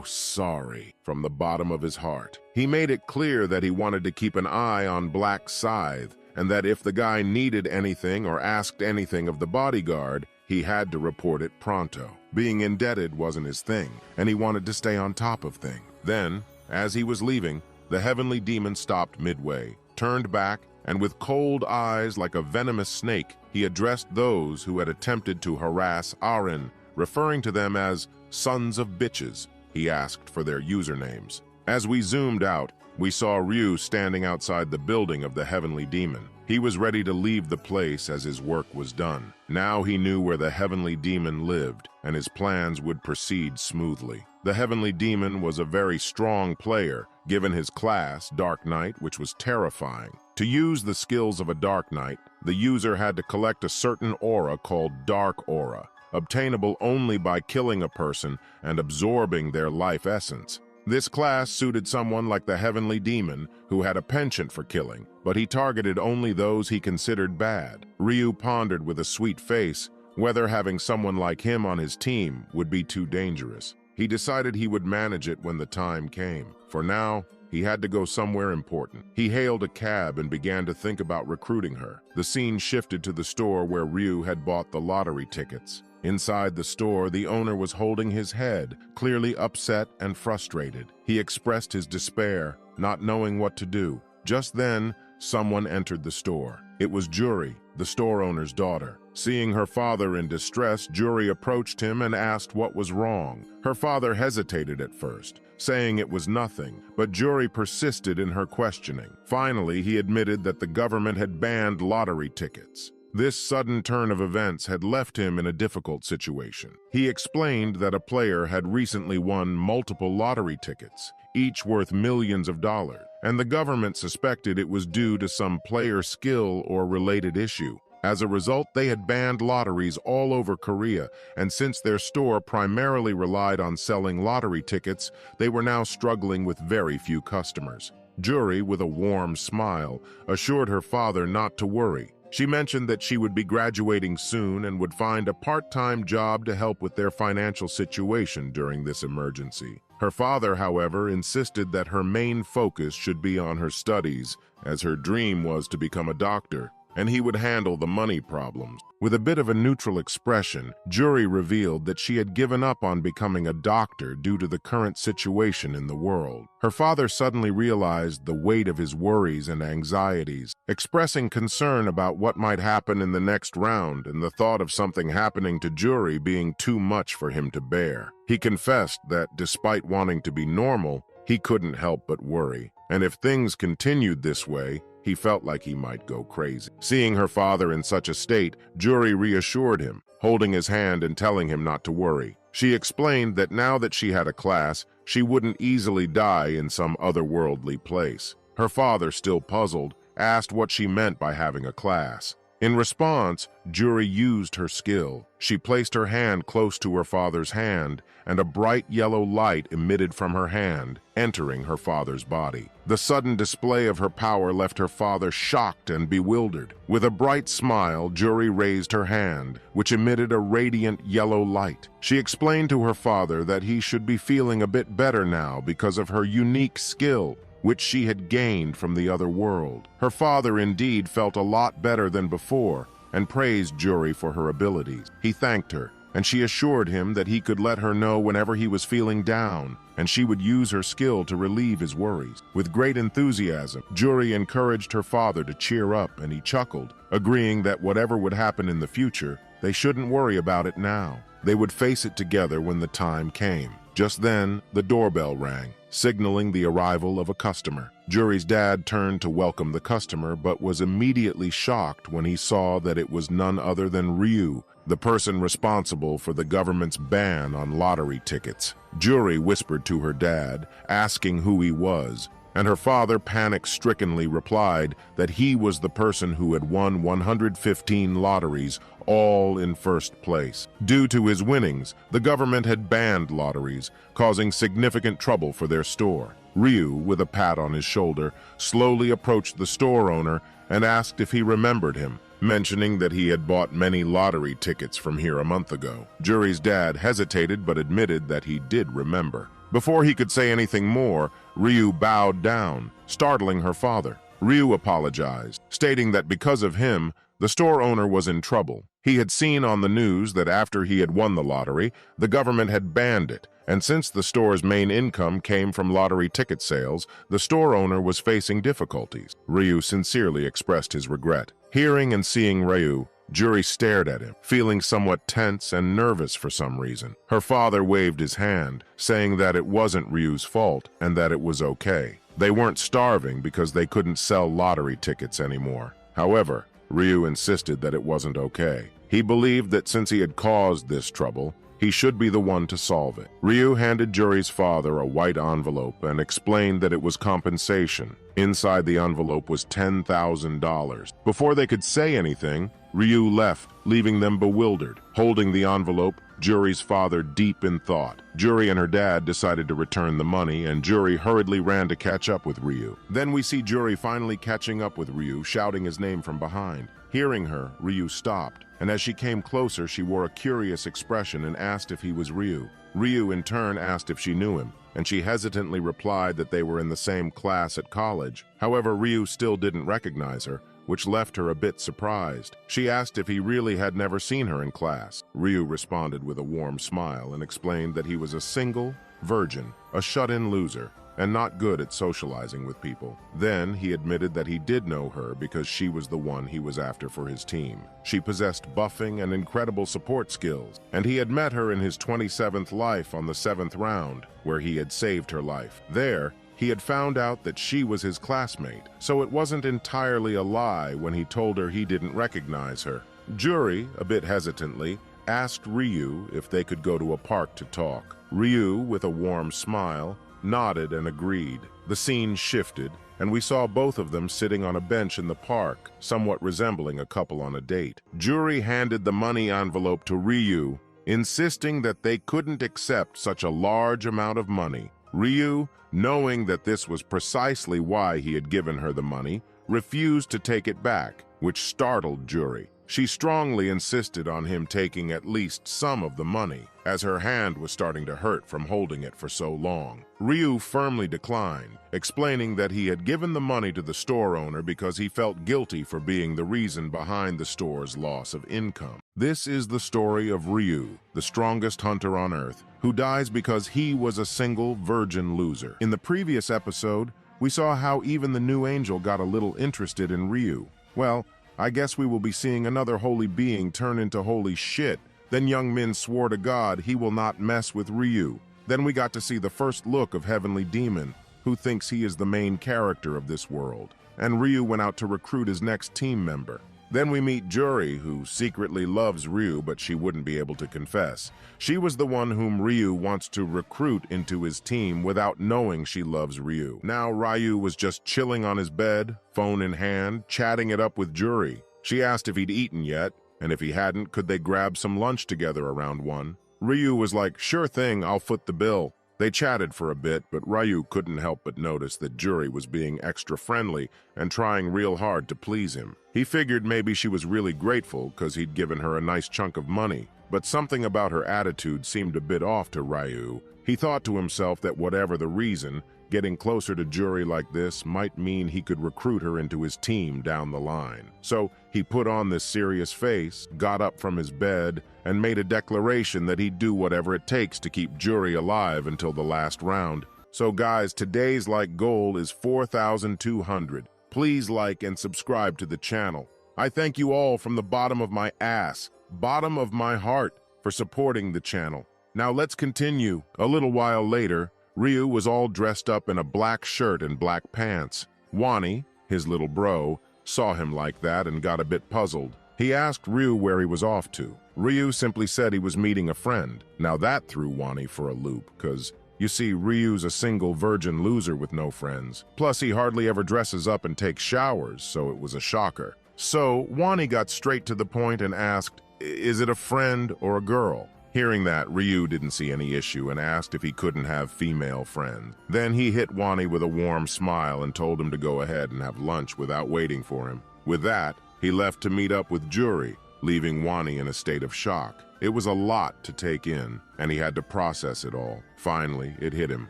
Sorry, from the bottom of his heart. He made it clear that he wanted to keep an eye on Black Scythe, and that if the guy needed anything or asked anything of the bodyguard, he had to report it pronto. Being indebted wasn't his thing, and he wanted to stay on top of things. Then, as he was leaving, the heavenly demon stopped midway, turned back, and with cold eyes like a venomous snake, he addressed those who had attempted to harass Aren, referring to them as sons of bitches. He asked for their usernames. As we zoomed out, we saw Ryu standing outside the building of the heavenly demon. He was ready to leave the place as his work was done. Now he knew where the heavenly demon lived, and his plans would proceed smoothly. The heavenly demon was a very strong player, given his class, Dark Knight, which was terrifying. To use the skills of a Dark Knight, the user had to collect a certain aura called Dark Aura, obtainable only by killing a person and absorbing their life essence. This class suited someone like the heavenly demon, who had a penchant for killing, but he targeted only those he considered bad. Ryu pondered with a sweet face whether having someone like him on his team would be too dangerous. He decided he would manage it when the time came. For now, he had to go somewhere important. He hailed a cab and began to think about recruiting her. The scene shifted to the store where Ryu had bought the lottery tickets. Inside the store, the owner was holding his head, clearly upset and frustrated. He expressed his despair, not knowing what to do. Just then, someone entered the store. It was Juri, the store owner's daughter. Seeing her father in distress, Juri approached him and asked what was wrong. Her father hesitated at first, saying it was nothing, but Juri persisted in her questioning. Finally, he admitted that the government had banned lottery tickets. This sudden turn of events had left him in a difficult situation. He explained that a player had recently won multiple lottery tickets, each worth millions of dollars, and the government suspected it was due to some player skill or related issue. As a result, they had banned lotteries all over Korea, and since their store primarily relied on selling lottery tickets, they were now struggling with very few customers. Juri, with a warm smile, assured her father not to worry. She mentioned that she would be graduating soon and would find a part-time job to help with their financial situation during this emergency. Her father, however, insisted that her main focus should be on her studies, as her dream was to become a doctor, and he would handle the money problems. With a bit of a neutral expression, Jury revealed that she had given up on becoming a doctor due to the current situation in the world. Her father suddenly realized the weight of his worries and anxieties, expressing concern about what might happen in the next round and the thought of something happening to Jury being too much for him to bear. He confessed that despite wanting to be normal, he couldn't help but worry, and if things continued this way, he felt like he might go crazy. Seeing her father in such a state, Jury reassured him, holding his hand and telling him not to worry. She explained that now that she had a class, she wouldn't easily die in some otherworldly place. Her father, still puzzled, asked what she meant by having a class. In response, Jury used her skill. She placed her hand close to her father's hand, and a bright yellow light emitted from her hand, entering her father's body. The sudden display of her power left her father shocked and bewildered. With a bright smile, Jury raised her hand, which emitted a radiant yellow light. She explained to her father that he should be feeling a bit better now because of her unique skill, which she had gained from the other world. Her father indeed felt a lot better than before and praised Jury for her abilities. He thanked her, and she assured him that he could let her know whenever he was feeling down, and she would use her skill to relieve his worries. With great enthusiasm, Jury encouraged her father to cheer up, and he chuckled, agreeing that whatever would happen in the future, they shouldn't worry about it now. They would face it together when the time came. Just then, the doorbell rang, signaling the arrival of a customer. Jury's dad turned to welcome the customer, but was immediately shocked when he saw that it was none other than Ryu, the person responsible for the government's ban on lottery tickets. Jury whispered to her dad, asking who he was, and her father panic-strickenly replied that he was the person who had won 115 lotteries, all in first place. Due to his winnings, the government had banned lotteries, causing significant trouble for their store. Ryu, with a pat on his shoulder, slowly approached the store owner and asked if he remembered him, mentioning that he had bought many lottery tickets from here a month ago. Jury's dad hesitated but admitted that he did remember. Before he could say anything more, Ryu bowed down, startling her father. Ryu apologized, stating that because of him, the store owner was in trouble. He had seen on the news that after he had won the lottery, the government had banned it, and since the store's main income came from lottery ticket sales, the store owner was facing difficulties. Ryu sincerely expressed his regret. Hearing and seeing Ryu, Jury stared at him, feeling somewhat tense and nervous for some reason. Her father waved his hand, saying that it wasn't Ryu's fault and that it was okay. They weren't starving because they couldn't sell lottery tickets anymore. However, Ryu insisted that it wasn't okay. He believed that since he had caused this trouble, he should be the one to solve it. Ryu handed Jury's father a white envelope and explained that it was compensation. Inside the envelope was $10,000. Before they could say anything, Ryu left, leaving them bewildered. Holding the envelope, Jury's father deep in thought. Jury and her dad decided to return the money, and Jury hurriedly ran to catch up with Ryu. Then we see Jury finally catching up with Ryu, shouting his name from behind. Hearing her, Ryu stopped, and as she came closer, she wore a curious expression and asked if he was Ryu. Ryu in turn asked if she knew him, and she hesitantly replied that they were in the same class at college. However, Ryu still didn't recognize her, which left her a bit surprised. She asked if he really had never seen her in class. Ryu responded with a warm smile and explained that he was a single, virgin, a shut-in loser, and not good at socializing with people. Then he admitted that he did know her because she was the one he was after for his team. She possessed buffing and incredible support skills, and he had met her in his 27th life on the 7th round, where he had saved her life. There, he had found out that she was his classmate, so it wasn't entirely a lie when he told her he didn't recognize her. Jury, a bit hesitantly, asked Ryu if they could go to a park to talk. Ryu, with a warm smile, nodded and agreed. The scene shifted, and we saw both of them sitting on a bench in the park, somewhat resembling a couple on a date. Jury handed the money envelope to Ryu, insisting that they couldn't accept such a large amount of money. Ryu, knowing that this was precisely why he had given her the money, refused to take it back, which startled Juri. She strongly insisted on him taking at least some of the money, as her hand was starting to hurt from holding it for so long. Ryu firmly declined, explaining that he had given the money to the store owner because he felt guilty for being the reason behind the store's loss of income. This is the story of Ryu, the strongest hunter on Earth, who dies because he was a single virgin loser. In the previous episode, we saw how even the new angel got a little interested in Ryu. Well, I guess we will be seeing another holy being turn into holy shit. Then Young Min swore to God he will not mess with Ryu. Then we got to see the first look of Heavenly Demon, who thinks he is the main character of this world. And Ryu went out to recruit his next team member. Then we meet Juri, who secretly loves Ryu, but she wouldn't be able to confess. She was the one whom Ryu wants to recruit into his team without knowing she loves Ryu. Now Ryu was just chilling on his bed, phone in hand, chatting it up with Juri. She asked if he'd eaten yet, and if he hadn't, could they grab some lunch together around 1? Ryu was like, sure thing, I'll foot the bill. They chatted for a bit, but Ryu couldn't help but notice that Juri was being extra friendly and trying real hard to please him. He figured maybe she was really grateful because he'd given her a nice chunk of money, but something about her attitude seemed a bit off to Ryu. He thought to himself that whatever the reason, getting closer to Juri like this might mean he could recruit her into his team down the line. So he put on this serious face, got up from his bed, and made a declaration that he'd do whatever it takes to keep Juri alive until the last round. So guys, today's like goal is 4,200. Please like and subscribe to the channel. I thank you all from the bottom of my ass, bottom of my heart, for supporting the channel. Now let's continue. A little while later, Ryu was all dressed up in a black shirt and black pants. Wani, his little bro, saw him like that and got a bit puzzled. He asked Ryu where he was off to. Ryu simply said he was meeting a friend. Now that threw Wani for a loop, because, you see, Ryu's a single virgin loser with no friends. Plus, he hardly ever dresses up and takes showers, so it was a shocker. So, Wani got straight to the point and asked, is it a friend or a girl? Hearing that, Ryu didn't see any issue and asked if he couldn't have female friends. Then he hit Wani with a warm smile and told him to go ahead and have lunch without waiting for him. With that, he left to meet up with Juri, leaving Wani in a state of shock. It was a lot to take in, and he had to process it all. Finally, it hit him.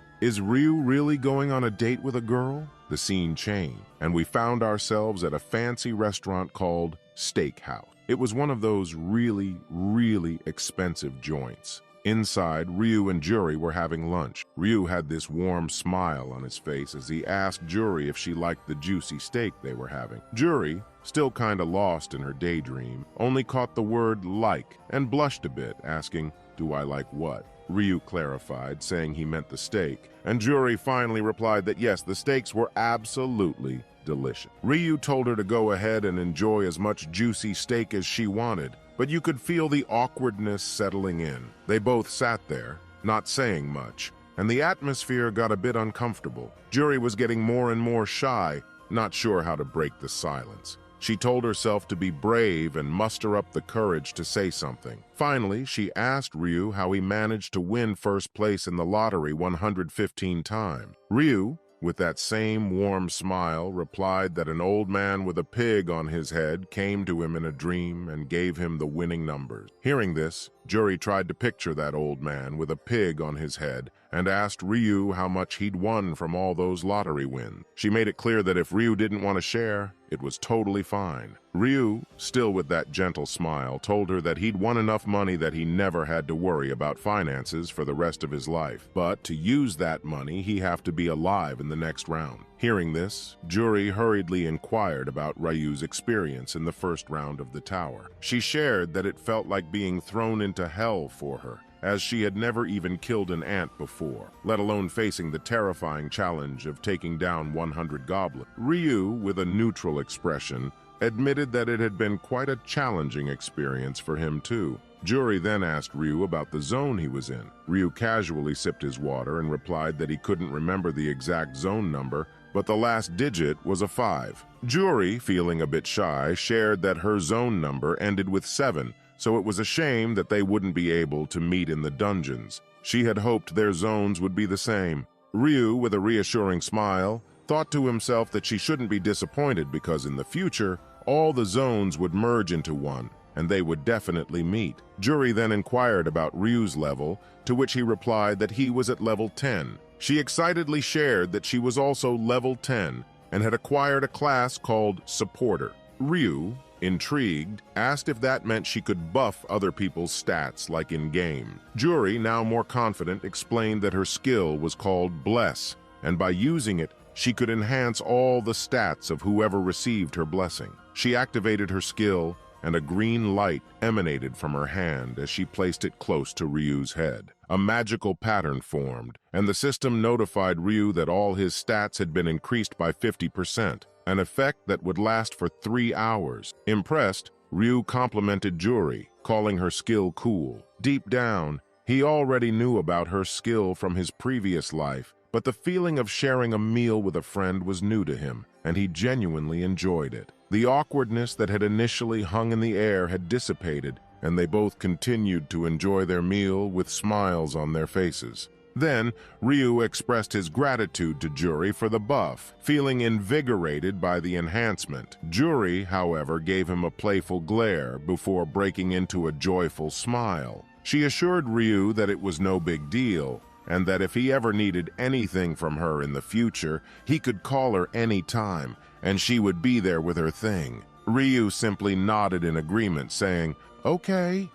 Is Ryu really going on a date with a girl? The scene changed, and we found ourselves at a fancy restaurant called Steakhouse. It was one of those really, really expensive joints. Inside, Ryu and Juri were having lunch. Ryu had this warm smile on his face as he asked Juri if she liked the juicy steak they were having. Juri, still kinda lost in her daydream, only caught the word like and blushed a bit, asking, do I like what? Ryu clarified, saying he meant the steak, and Juri finally replied that yes, the steaks were absolutely delicious. Ryu told her to go ahead and enjoy as much juicy steak as she wanted, but you could feel the awkwardness settling in. They both sat there, not saying much, and the atmosphere got a bit uncomfortable. Juri was getting more and more shy, not sure how to break the silence. She told herself to be brave and muster up the courage to say something. Finally, she asked Ryu how he managed to win first place in the lottery 115 times. Ryu, with that same warm smile, replied that an old man with a pig on his head came to him in a dream and gave him the winning numbers. Hearing this, Juri tried to picture that old man with a pig on his head and asked Ryu how much he'd won from all those lottery wins. She made it clear that if Ryu didn't want to share, it was totally fine. Ryu, still with that gentle smile, told her that he'd won enough money that he never had to worry about finances for the rest of his life. But to use that money, he'd have to be alive in the next round. Hearing this, Juri hurriedly inquired about Ryu's experience in the first round of the tower. She shared that it felt like being thrown into hell for her, as she had never even killed an ant before, let alone facing the terrifying challenge of taking down 100 goblins. Ryu, with a neutral expression, admitted that it had been quite a challenging experience for him too. Juri then asked Ryu about the zone he was in. Ryu casually sipped his water and replied that he couldn't remember the exact zone number, but the last digit was a 5. Juri, feeling a bit shy, shared that her zone number ended with 7, so it was a shame that they wouldn't be able to meet in the dungeons. She had hoped their zones would be the same. Ryu, with a reassuring smile, thought to himself that she shouldn't be disappointed because in the future, all the zones would merge into one, and they would definitely meet. Juri then inquired about Ryu's level, to which he replied that he was at level 10. She excitedly shared that she was also level 10 and had acquired a class called Supporter. Ryu, intrigued, asked if that meant she could buff other people's stats like in-game. Juri, now more confident, explained that her skill was called Bless, and by using it, she could enhance all the stats of whoever received her blessing. She activated her skill, and a green light emanated from her hand as she placed it close to Ryu's head. A magical pattern formed, and the system notified Ryu that all his stats had been increased by 50%, an effect that would last for 3 hours. Impressed, Ryu complimented Juri, calling her skill cool. Deep down, he already knew about her skill from his previous life, but the feeling of sharing a meal with a friend was new to him, and he genuinely enjoyed it. The awkwardness that had initially hung in the air had dissipated, and they both continued to enjoy their meal with smiles on their faces. Then, Ryu expressed his gratitude to Juri for the buff, feeling invigorated by the enhancement. Juri, however, gave him a playful glare before breaking into a joyful smile. She assured Ryu that it was no big deal, and that if he ever needed anything from her in the future, he could call her any time, and she would be there with her thing. Ryu simply nodded in agreement, saying, "Okay."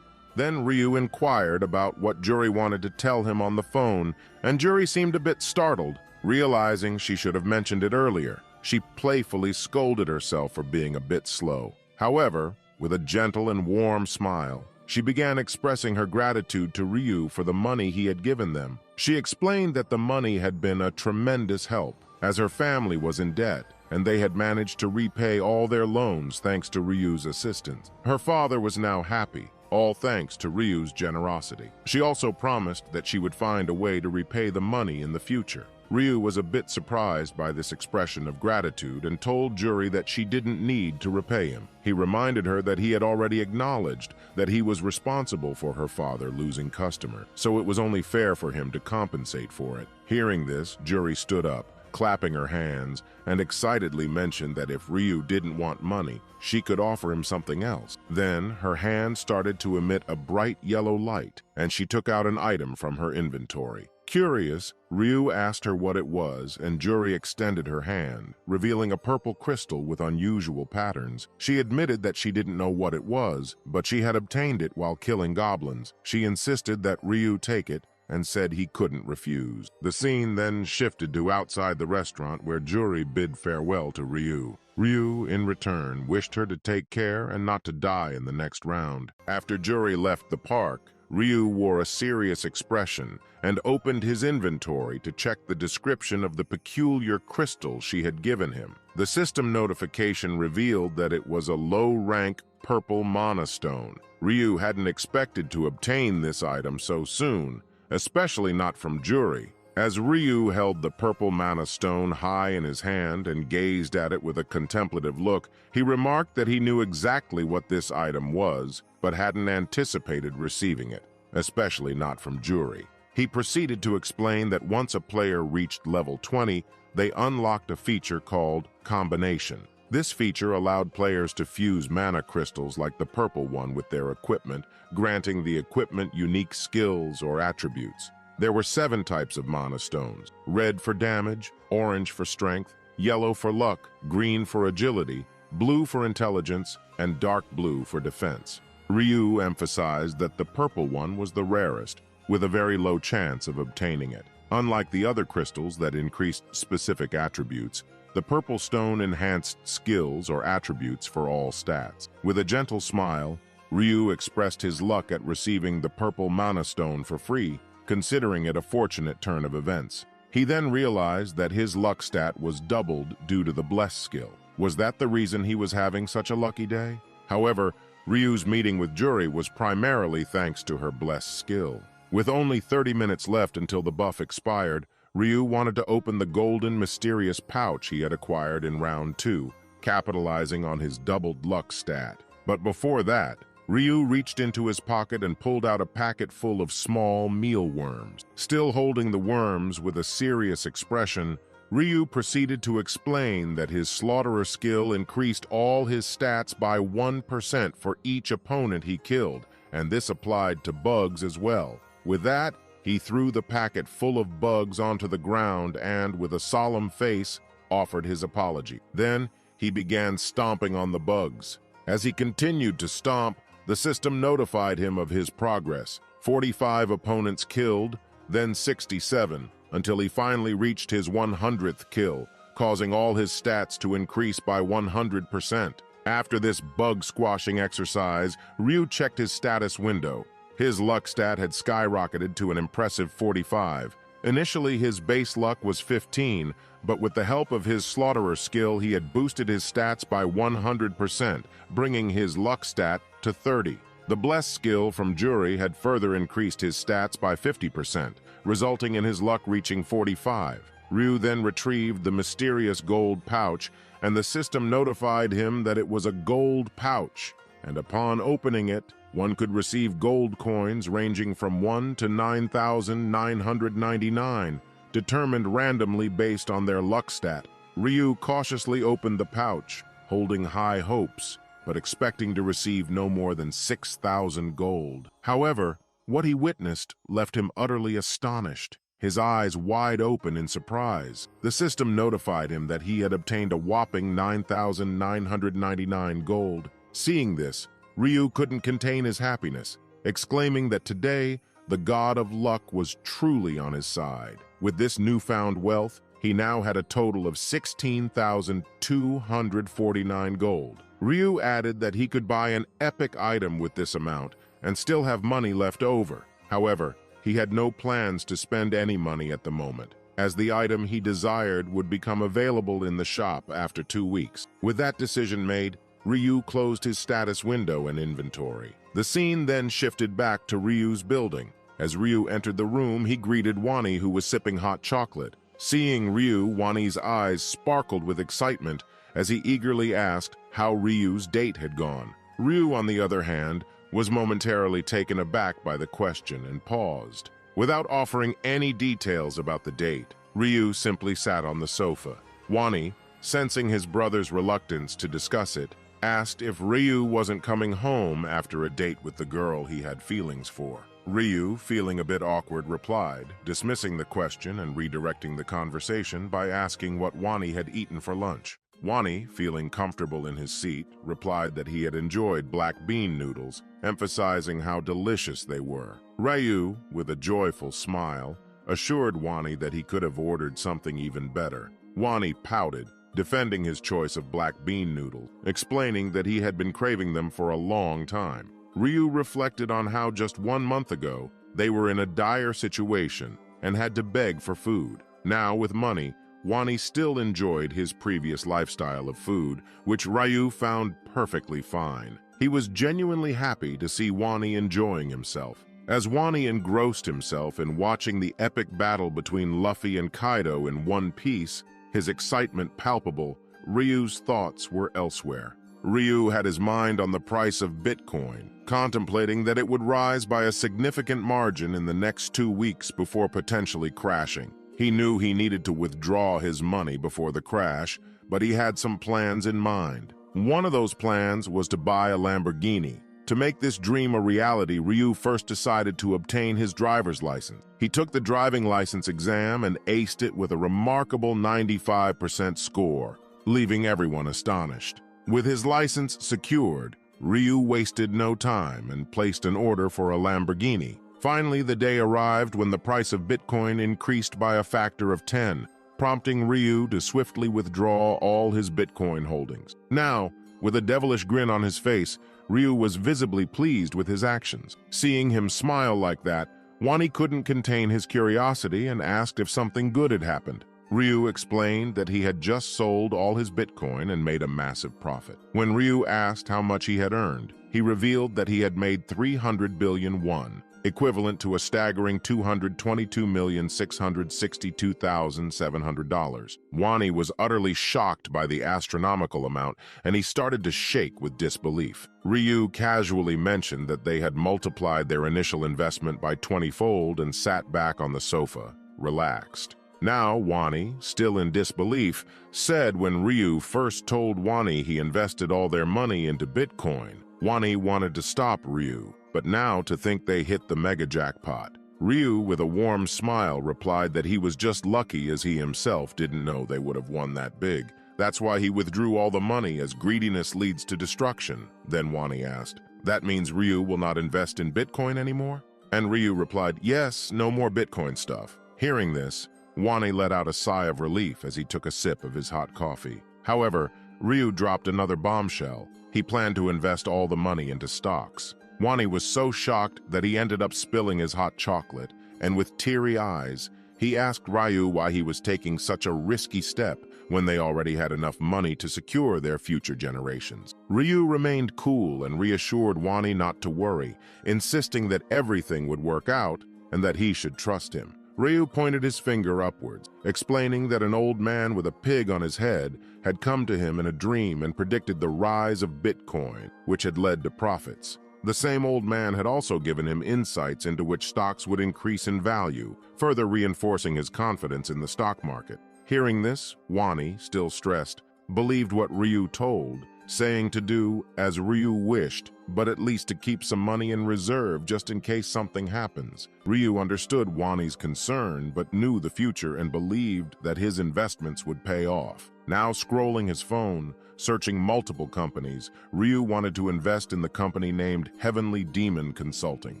Then Ryu inquired about what Juri wanted to tell him on the phone, and Juri seemed a bit startled, realizing she should have mentioned it earlier. She playfully scolded herself for being a bit slow. However, with a gentle and warm smile, she began expressing her gratitude to Ryu for the money he had given them. She explained that the money had been a tremendous help, as her family was in debt, and they had managed to repay all their loans thanks to Ryu's assistance. Her father was now happy, all thanks to Ryu's generosity. She also promised that she would find a way to repay the money in the future. Ryu was a bit surprised by this expression of gratitude and told Juri that she didn't need to repay him. He reminded her that he had already acknowledged that he was responsible for her father losing customers, so it was only fair for him to compensate for it. Hearing this, Juri stood up, clapping her hands, and excitedly mentioned that if Ryu didn't want money, she could offer him something else. Then her hand started to emit a bright yellow light, and she took out an item from her inventory. Curious, Ryu asked her what it was, and Juri extended her hand, revealing a purple crystal with unusual patterns. She admitted that she didn't know what it was, but she had obtained it while killing goblins. She insisted that Ryu take it, and said he couldn't refuse. The scene then shifted to outside the restaurant where Juri bid farewell to Ryu. Ryu, in return, wished her to take care and not to die in the next round. After Juri left the park, Ryu wore a serious expression and opened his inventory to check the description of the peculiar crystal she had given him. The system notification revealed that it was a low-rank purple mana stone. Ryu hadn't expected to obtain this item so soon, especially not from Juri. As Ryu held the purple mana stone high in his hand and gazed at it with a contemplative look, he remarked that he knew exactly what this item was, but hadn't anticipated receiving it, especially not from Juri. He proceeded to explain that once a player reached level 20, they unlocked a feature called Combination. This feature allowed players to fuse mana crystals like the purple one with their equipment, granting the equipment unique skills or attributes. There were 7 types of mana stones: red for damage, orange for strength, yellow for luck, green for agility, blue for intelligence, and dark blue for defense. Ryu emphasized that the purple one was the rarest, with a very low chance of obtaining it. Unlike the other crystals that increased specific attributes, the purple stone enhanced skills or attributes for all stats. With a gentle smile, Ryu expressed his luck at receiving the purple mana stone for free, considering it a fortunate turn of events. He then realized that his luck stat was doubled due to the Bless skill. Was that the reason he was having such a lucky day? However, Ryu's meeting with Juri was primarily thanks to her Bless skill. With only 30 minutes left until the buff expired, Ryu wanted to open the golden mysterious pouch he had acquired in round 2, capitalizing on his doubled luck stat. But before that, Ryu reached into his pocket and pulled out a packet full of small mealworms. Still holding the worms with a serious expression, Ryu proceeded to explain that his slaughterer skill increased all his stats by 1% for each opponent he killed, and this applied to bugs as well. With that, he threw the packet full of bugs onto the ground and, with a solemn face, offered his apology. Then, he began stomping on the bugs. As he continued to stomp, the system notified him of his progress. 45 opponents killed, then 67, until he finally reached his 100th kill, causing all his stats to increase by 100%. After this bug-squashing exercise, Ryu checked his status window. His luck stat had skyrocketed to an impressive 45. Initially, his base luck was 15, but with the help of his slaughterer skill, he had boosted his stats by 100%, bringing his luck stat to 30. The Bless skill from Jury had further increased his stats by 50%, resulting in his luck reaching 45. Ryu then retrieved the mysterious gold pouch, and the system notified him that it was a gold pouch, and upon opening it, one could receive gold coins ranging from 1 to 9,999, determined randomly based on their luck stat. Ryu cautiously opened the pouch, holding high hopes, but expecting to receive no more than 6,000 gold. However, what he witnessed left him utterly astonished, his eyes wide open in surprise. The system notified him that he had obtained a whopping 9,999 gold. Seeing this, Ryu couldn't contain his happiness, exclaiming that today, the god of luck was truly on his side. With this newfound wealth, he now had a total of 16,249 gold. Ryu added that he could buy an epic item with this amount and still have money left over. However, he had no plans to spend any money at the moment, as the item he desired would become available in the shop after 2 weeks. With that decision made, Ryu closed his status window and inventory. The scene then shifted back to Ryu's building. As Ryu entered the room, he greeted Wani, who was sipping hot chocolate. Seeing Ryu, Wani's eyes sparkled with excitement as he eagerly asked how Ryu's date had gone. Ryu, on the other hand, was momentarily taken aback by the question and paused. Without offering any details about the date, Ryu simply sat on the sofa. Wani, sensing his brother's reluctance to discuss it, asked if Ryu wasn't coming home after a date with the girl he had feelings for. Ryu, feeling a bit awkward, replied, dismissing the question and redirecting the conversation by asking what Wani had eaten for lunch. Wani, feeling comfortable in his seat, replied that he had enjoyed black bean noodles, emphasizing how delicious they were. Ryu, with a joyful smile, assured Wani that he could have ordered something even better. Wani pouted, defending his choice of black bean noodles, explaining that he had been craving them for a long time. Ryu reflected on how just 1 month ago, they were in a dire situation and had to beg for food. Now, with money, Wani still enjoyed his previous lifestyle of food, which Ryu found perfectly fine. He was genuinely happy to see Wani enjoying himself. As Wani engrossed himself in watching the epic battle between Luffy and Kaido in one piece, his excitement palpable, Ryu's thoughts were elsewhere. Ryu had his mind on the price of Bitcoin, contemplating that it would rise by a significant margin in the next 2 weeks before potentially crashing. He knew he needed to withdraw his money before the crash, but he had some plans in mind. One of those plans was to buy a Lamborghini. To make this dream a reality, Ryu first decided to obtain his driver's license. He took the driving license exam and aced it with a remarkable 95% score, leaving everyone astonished. With his license secured, Ryu wasted no time and placed an order for a Lamborghini. Finally, the day arrived when the price of Bitcoin increased by a factor of 10, prompting Ryu to swiftly withdraw all his Bitcoin holdings. Now, with a devilish grin on his face, Ryu was visibly pleased with his actions. Seeing him smile like that, Wani couldn't contain his curiosity and asked if something good had happened. Ryu explained that he had just sold all his Bitcoin and made a massive profit. When Ryu asked how much he had earned, he revealed that he had made 300 billion won, equivalent to a staggering $222,662,700. Wani was utterly shocked by the astronomical amount, and he started to shake with disbelief. Ryu casually mentioned that they had multiplied their initial investment by 20-fold and sat back on the sofa, relaxed. Now Wani, still in disbelief, said when Ryu first told Wani he invested all their money into Bitcoin, Wani wanted to stop Ryu, but now to think they hit the mega jackpot. Ryu, with a warm smile, replied that he was just lucky as he himself didn't know they would have won that big. That's why he withdrew all the money, as greediness leads to destruction. Then Wani asked, "That means Ryu will not invest in Bitcoin anymore?" And Ryu replied, "Yes, no more Bitcoin stuff." Hearing this, Wani let out a sigh of relief as he took a sip of his hot coffee. However, Ryu dropped another bombshell. He planned to invest all the money into stocks. Wani was so shocked that he ended up spilling his hot chocolate, and with teary eyes, he asked Ryu why he was taking such a risky step when they already had enough money to secure their future generations. Ryu remained cool and reassured Wani not to worry, insisting that everything would work out and that he should trust him. Ryu pointed his finger upwards, explaining that an old man with a pig on his head had come to him in a dream and predicted the rise of Bitcoin, which had led to profits. The same old man had also given him insights into which stocks would increase in value, further reinforcing his confidence in the stock market. Hearing this, Wani, still stressed, believed what Ryu told, saying to do as Ryu wished, but at least to keep some money in reserve just in case something happens. Ryu understood Wani's concern, but knew the future and believed that his investments would pay off. Now scrolling his phone, searching multiple companies, Ryu wanted to invest in the company named Heavenly Demon Consulting.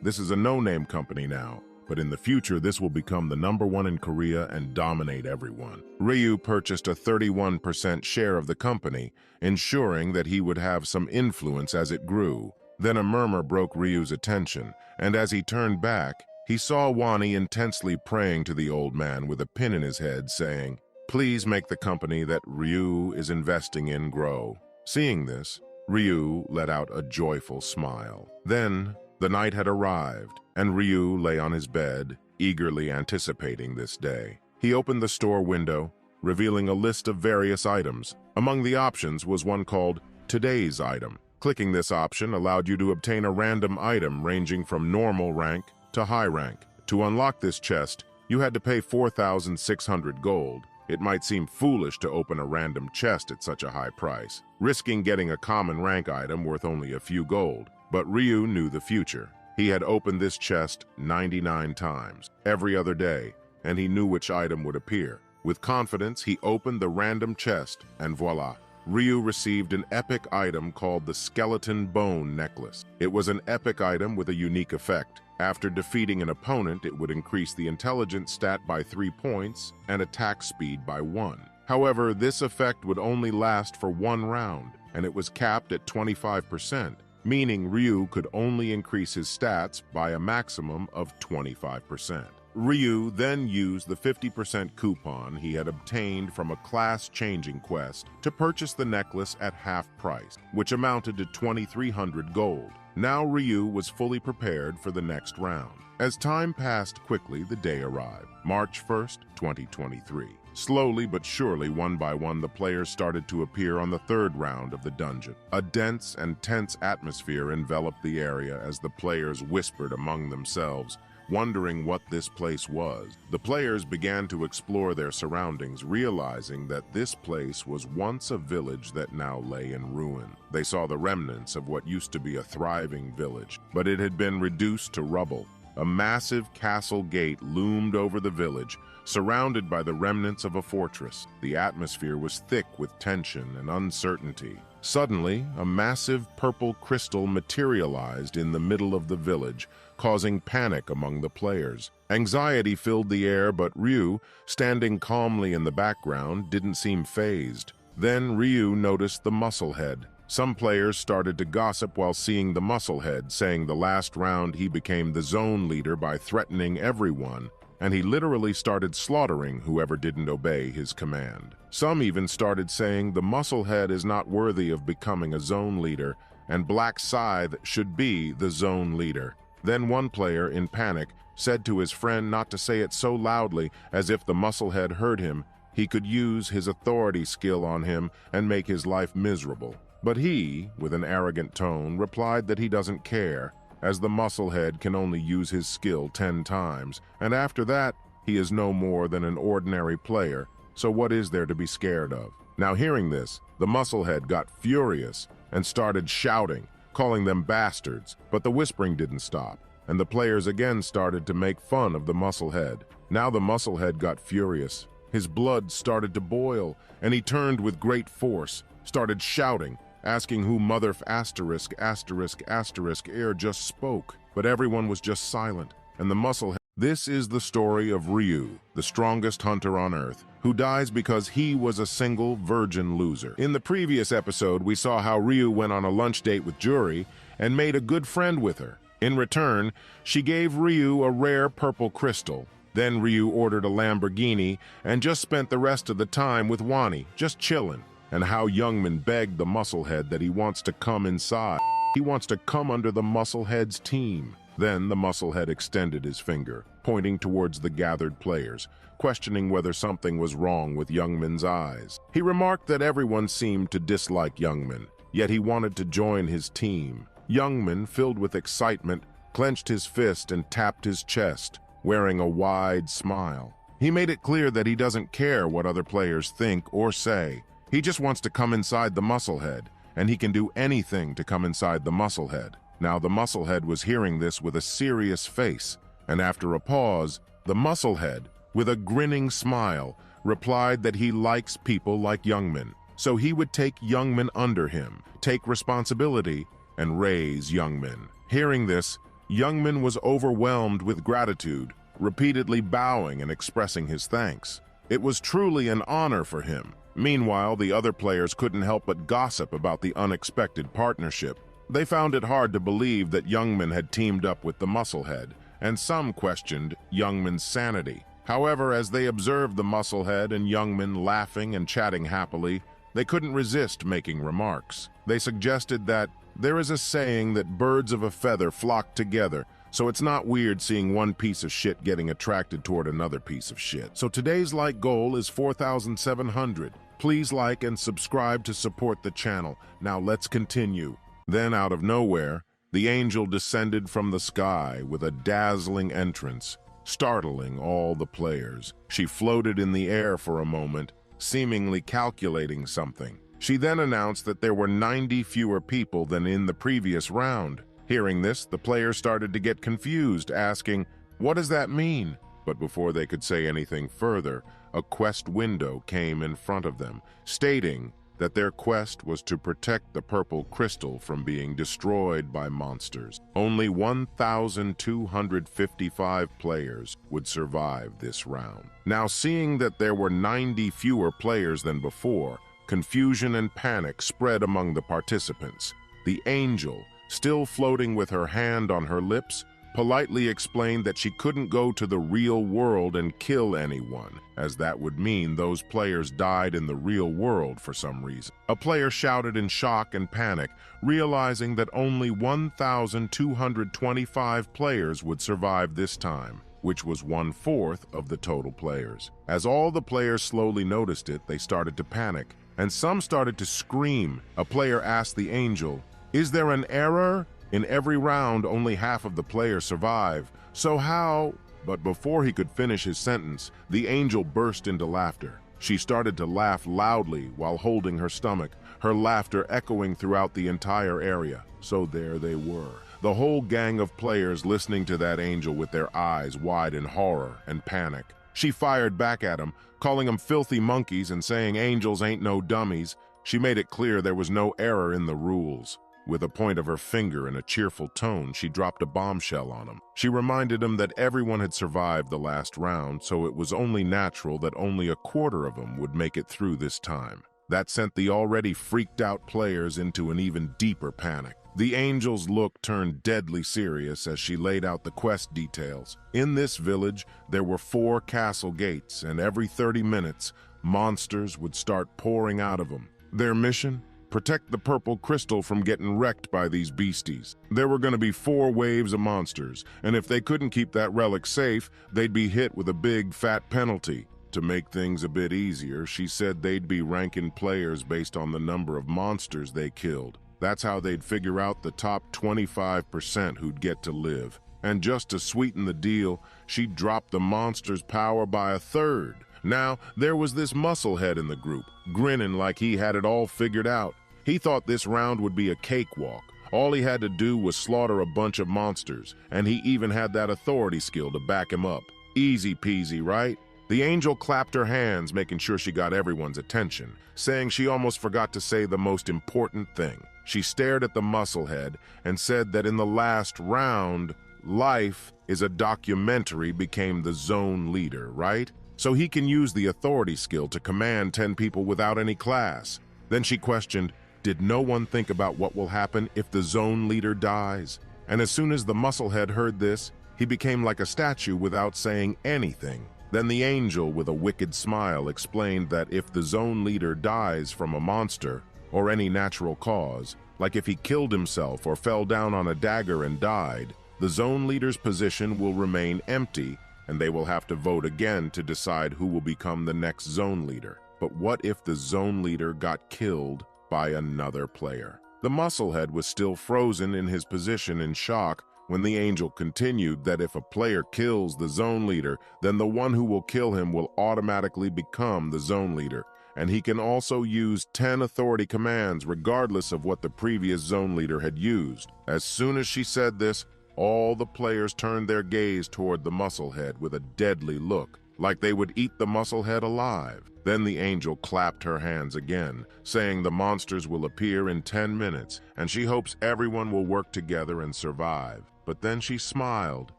This is a no-name company now, but in the future this will become the #1 in Korea and dominate everyone. Ryu purchased a 31% share of the company, ensuring that he would have some influence as it grew. Then a murmur broke Ryu's attention, and as he turned back, he saw Wani intensely praying to the old man with a pin in his head, saying, "Please make the company that Ryu is investing in grow." Seeing this, Ryu let out a joyful smile. Then, the night had arrived, and Ryu lay on his bed, eagerly anticipating this day. He opened the store window, revealing a list of various items. Among the options was one called Today's Item. Clicking this option allowed you to obtain a random item ranging from normal rank to high rank. To unlock this chest, you had to pay 4,600 gold. It might seem foolish to open a random chest at such a high price, risking getting a common rank item worth only a few gold. But Ryu knew the future. He had opened this chest 99 times, every other day, and he knew which item would appear. With confidence, he opened the random chest, and voila! Ryu received an epic item called the Skeleton Bone Necklace. It was an epic item with a unique effect. After defeating an opponent, it would increase the intelligence stat by 3 points and attack speed by 1. However, this effect would only last for 1 round, and it was capped at 25%, meaning Ryu could only increase his stats by a maximum of 25%. Ryu then used the 50% coupon he had obtained from a class-changing quest to purchase the necklace at half price, which amounted to 2,300 gold. Now Ryu was fully prepared for the next round. As time passed quickly, the day arrived, March 1st, 2023. Slowly but surely, one by one, the players started to appear on the 3rd round of the dungeon. A dense and tense atmosphere enveloped the area as the players whispered among themselves, wondering what this place was. The players began to explore their surroundings, realizing that this place was once a village that now lay in ruin. They saw the remnants of what used to be a thriving village, but it had been reduced to rubble. A massive castle gate loomed over the village, surrounded by the remnants of a fortress. The atmosphere was thick with tension and uncertainty. Suddenly, a massive purple crystal materialized in the middle of the village, causing panic among the players. Anxiety filled the air, but Ryu, standing calmly in the background, didn't seem fazed. Then Ryu noticed the muscle head. Some players started to gossip while seeing the muscle head, saying the last round he became the zone leader by threatening everyone, and he literally started slaughtering whoever didn't obey his command. Some even started saying the musclehead is not worthy of becoming a zone leader, and Black Scythe should be the zone leader. Then one player, in panic, said to his friend not to say it so loudly, as if the musclehead heard him, he could use his authority skill on him and make his life miserable. But he, with an arrogant tone, replied that he doesn't care, as the musclehead can only use his skill 10 times, and after that, He is no more than an ordinary player, so what is there to be scared of? Now hearing this, the musclehead got furious and started shouting, calling them bastards, but the whispering didn't stop, and the players again started to make fun of the musclehead. Now the musclehead got furious. His blood started to boil, and he turned with great force, started shouting, asking who Mother asterisk air just spoke, but everyone was just silent, and the musclehead. This is the story of Ryu, the strongest hunter on Earth, who dies because he was a single virgin loser. In the previous episode, we saw how Ryu went on a lunch date with Juri and made a good friend with her. In return, she gave Ryu a rare purple crystal. Then Ryu ordered a Lamborghini and just spent the rest of the time with Wani, just chillin'. And how Youngman begged the musclehead that he wants to come inside. He wants to come under the musclehead's team. Then the musclehead extended his finger, pointing towards the gathered players, questioning whether something was wrong with Youngman's eyes. He remarked that everyone seemed to dislike Youngman, yet he wanted to join his team. Youngman, filled with excitement, clenched his fist and tapped his chest, wearing a wide smile. He made it clear that he doesn't care what other players think or say. He just wants to come inside the musclehead, and he can do anything to come inside the musclehead. Now the musclehead was hearing this with a serious face, and after a pause, the musclehead, with a grinning smile, replied that he likes people like Youngman, so he would take Youngman under him, take responsibility, and raise Youngman. Hearing this, Youngman was overwhelmed with gratitude, repeatedly bowing and expressing his thanks. It was truly an honor for him. Meanwhile, the other players couldn't help but gossip about the unexpected partnership. They found it hard to believe that Youngman had teamed up with the musclehead, and some questioned Youngman's sanity. However, as they observed the musclehead and Youngman laughing and chatting happily, they couldn't resist making remarks. They suggested that there is a saying that birds of a feather flock together, so it's not weird seeing one piece of shit getting attracted toward another piece of shit. So today's like goal is 4,700. Please like and subscribe to support the channel. Now let's continue. Then out of nowhere, the angel descended from the sky with a dazzling entrance, startling all the players. She floated in the air for a moment, seemingly calculating something. She then announced that there were 90 fewer people than in the previous round. Hearing this, the players started to get confused, asking, "What does that mean?" But before they could say anything further, a quest window came in front of them, stating that their quest was to protect the purple crystal from being destroyed by monsters. Only 1,255 players would survive this round. Now, seeing that there were 90 fewer players than before, confusion and panic spread among the participants. The angel, still floating with her hand on her lips, politely explained that she couldn't go to the real world and kill anyone, as that would mean those players died in the real world for some reason. A player shouted in shock and panic, realizing that only 1,225 players would survive this time, which was 1/4 of the total players. As all the players slowly noticed it, they started to panic, and some started to scream. A player asked the angel, "Is there an error? In every round, only half of the players survive. So how?" But before he could finish his sentence, the angel burst into laughter. She started to laugh loudly while holding her stomach, her laughter echoing throughout the entire area. So there they were, the whole gang of players listening to that angel with their eyes wide in horror and panic. She fired back at him, calling them filthy monkeys and saying angels ain't no dummies. She made it clear there was no error in the rules. With a point of her finger in a cheerful tone, she dropped a bombshell on him. She reminded him that everyone had survived the last round, so it was only natural that only 1/4 of them would make it through this time. That sent the already freaked out players into an even deeper panic. The angel's look turned deadly serious as she laid out the quest details. In this village, there were 4 castle gates, and every 30 minutes, monsters would start pouring out of them. Their mission? Protect the purple crystal from getting wrecked by these beasties. There were going to be 4 waves of monsters, and if they couldn't keep that relic safe, they'd be hit with a big, fat penalty. To make things a bit easier, she said they'd be ranking players based on the number of monsters they killed. That's how they'd figure out the top 25% who'd get to live. And just to sweeten the deal, she dropped the monster's power by a third. Now, there was this musclehead in the group, grinning like he had it all figured out. He thought this round would be a cakewalk. All he had to do was slaughter a bunch of monsters, and he even had that authority skill to back him up. Easy peasy, right? The angel clapped her hands, making sure she got everyone's attention, saying she almost forgot to say the most important thing. She stared at the musclehead and said that in the last round, life is a documentary became the zone leader, right? So he can use the authority skill to command 10 people without any class. Then she questioned, did no one think about what will happen if the zone leader dies? And as soon as the musclehead heard this, he became like a statue without saying anything. Then the angel, with a wicked smile, explained that if the zone leader dies from a monster or any natural cause, like if he killed himself or fell down on a dagger and died, the zone leader's position will remain empty and they will have to vote again to decide who will become the next zone leader. But what if the zone leader got killed by another player? The musclehead was still frozen in his position in shock when the angel continued that if a player kills the zone leader, then the one who will kill him will automatically become the zone leader, and he can also use 10 authority commands regardless of what the previous zone leader had used. As soon as she said this, all the players turned their gaze toward the musclehead with a deadly look, like they would eat the musclehead alive. Then the angel clapped her hands again, saying the monsters will appear in 10 minutes, and she hopes everyone will work together and survive. But then she smiled,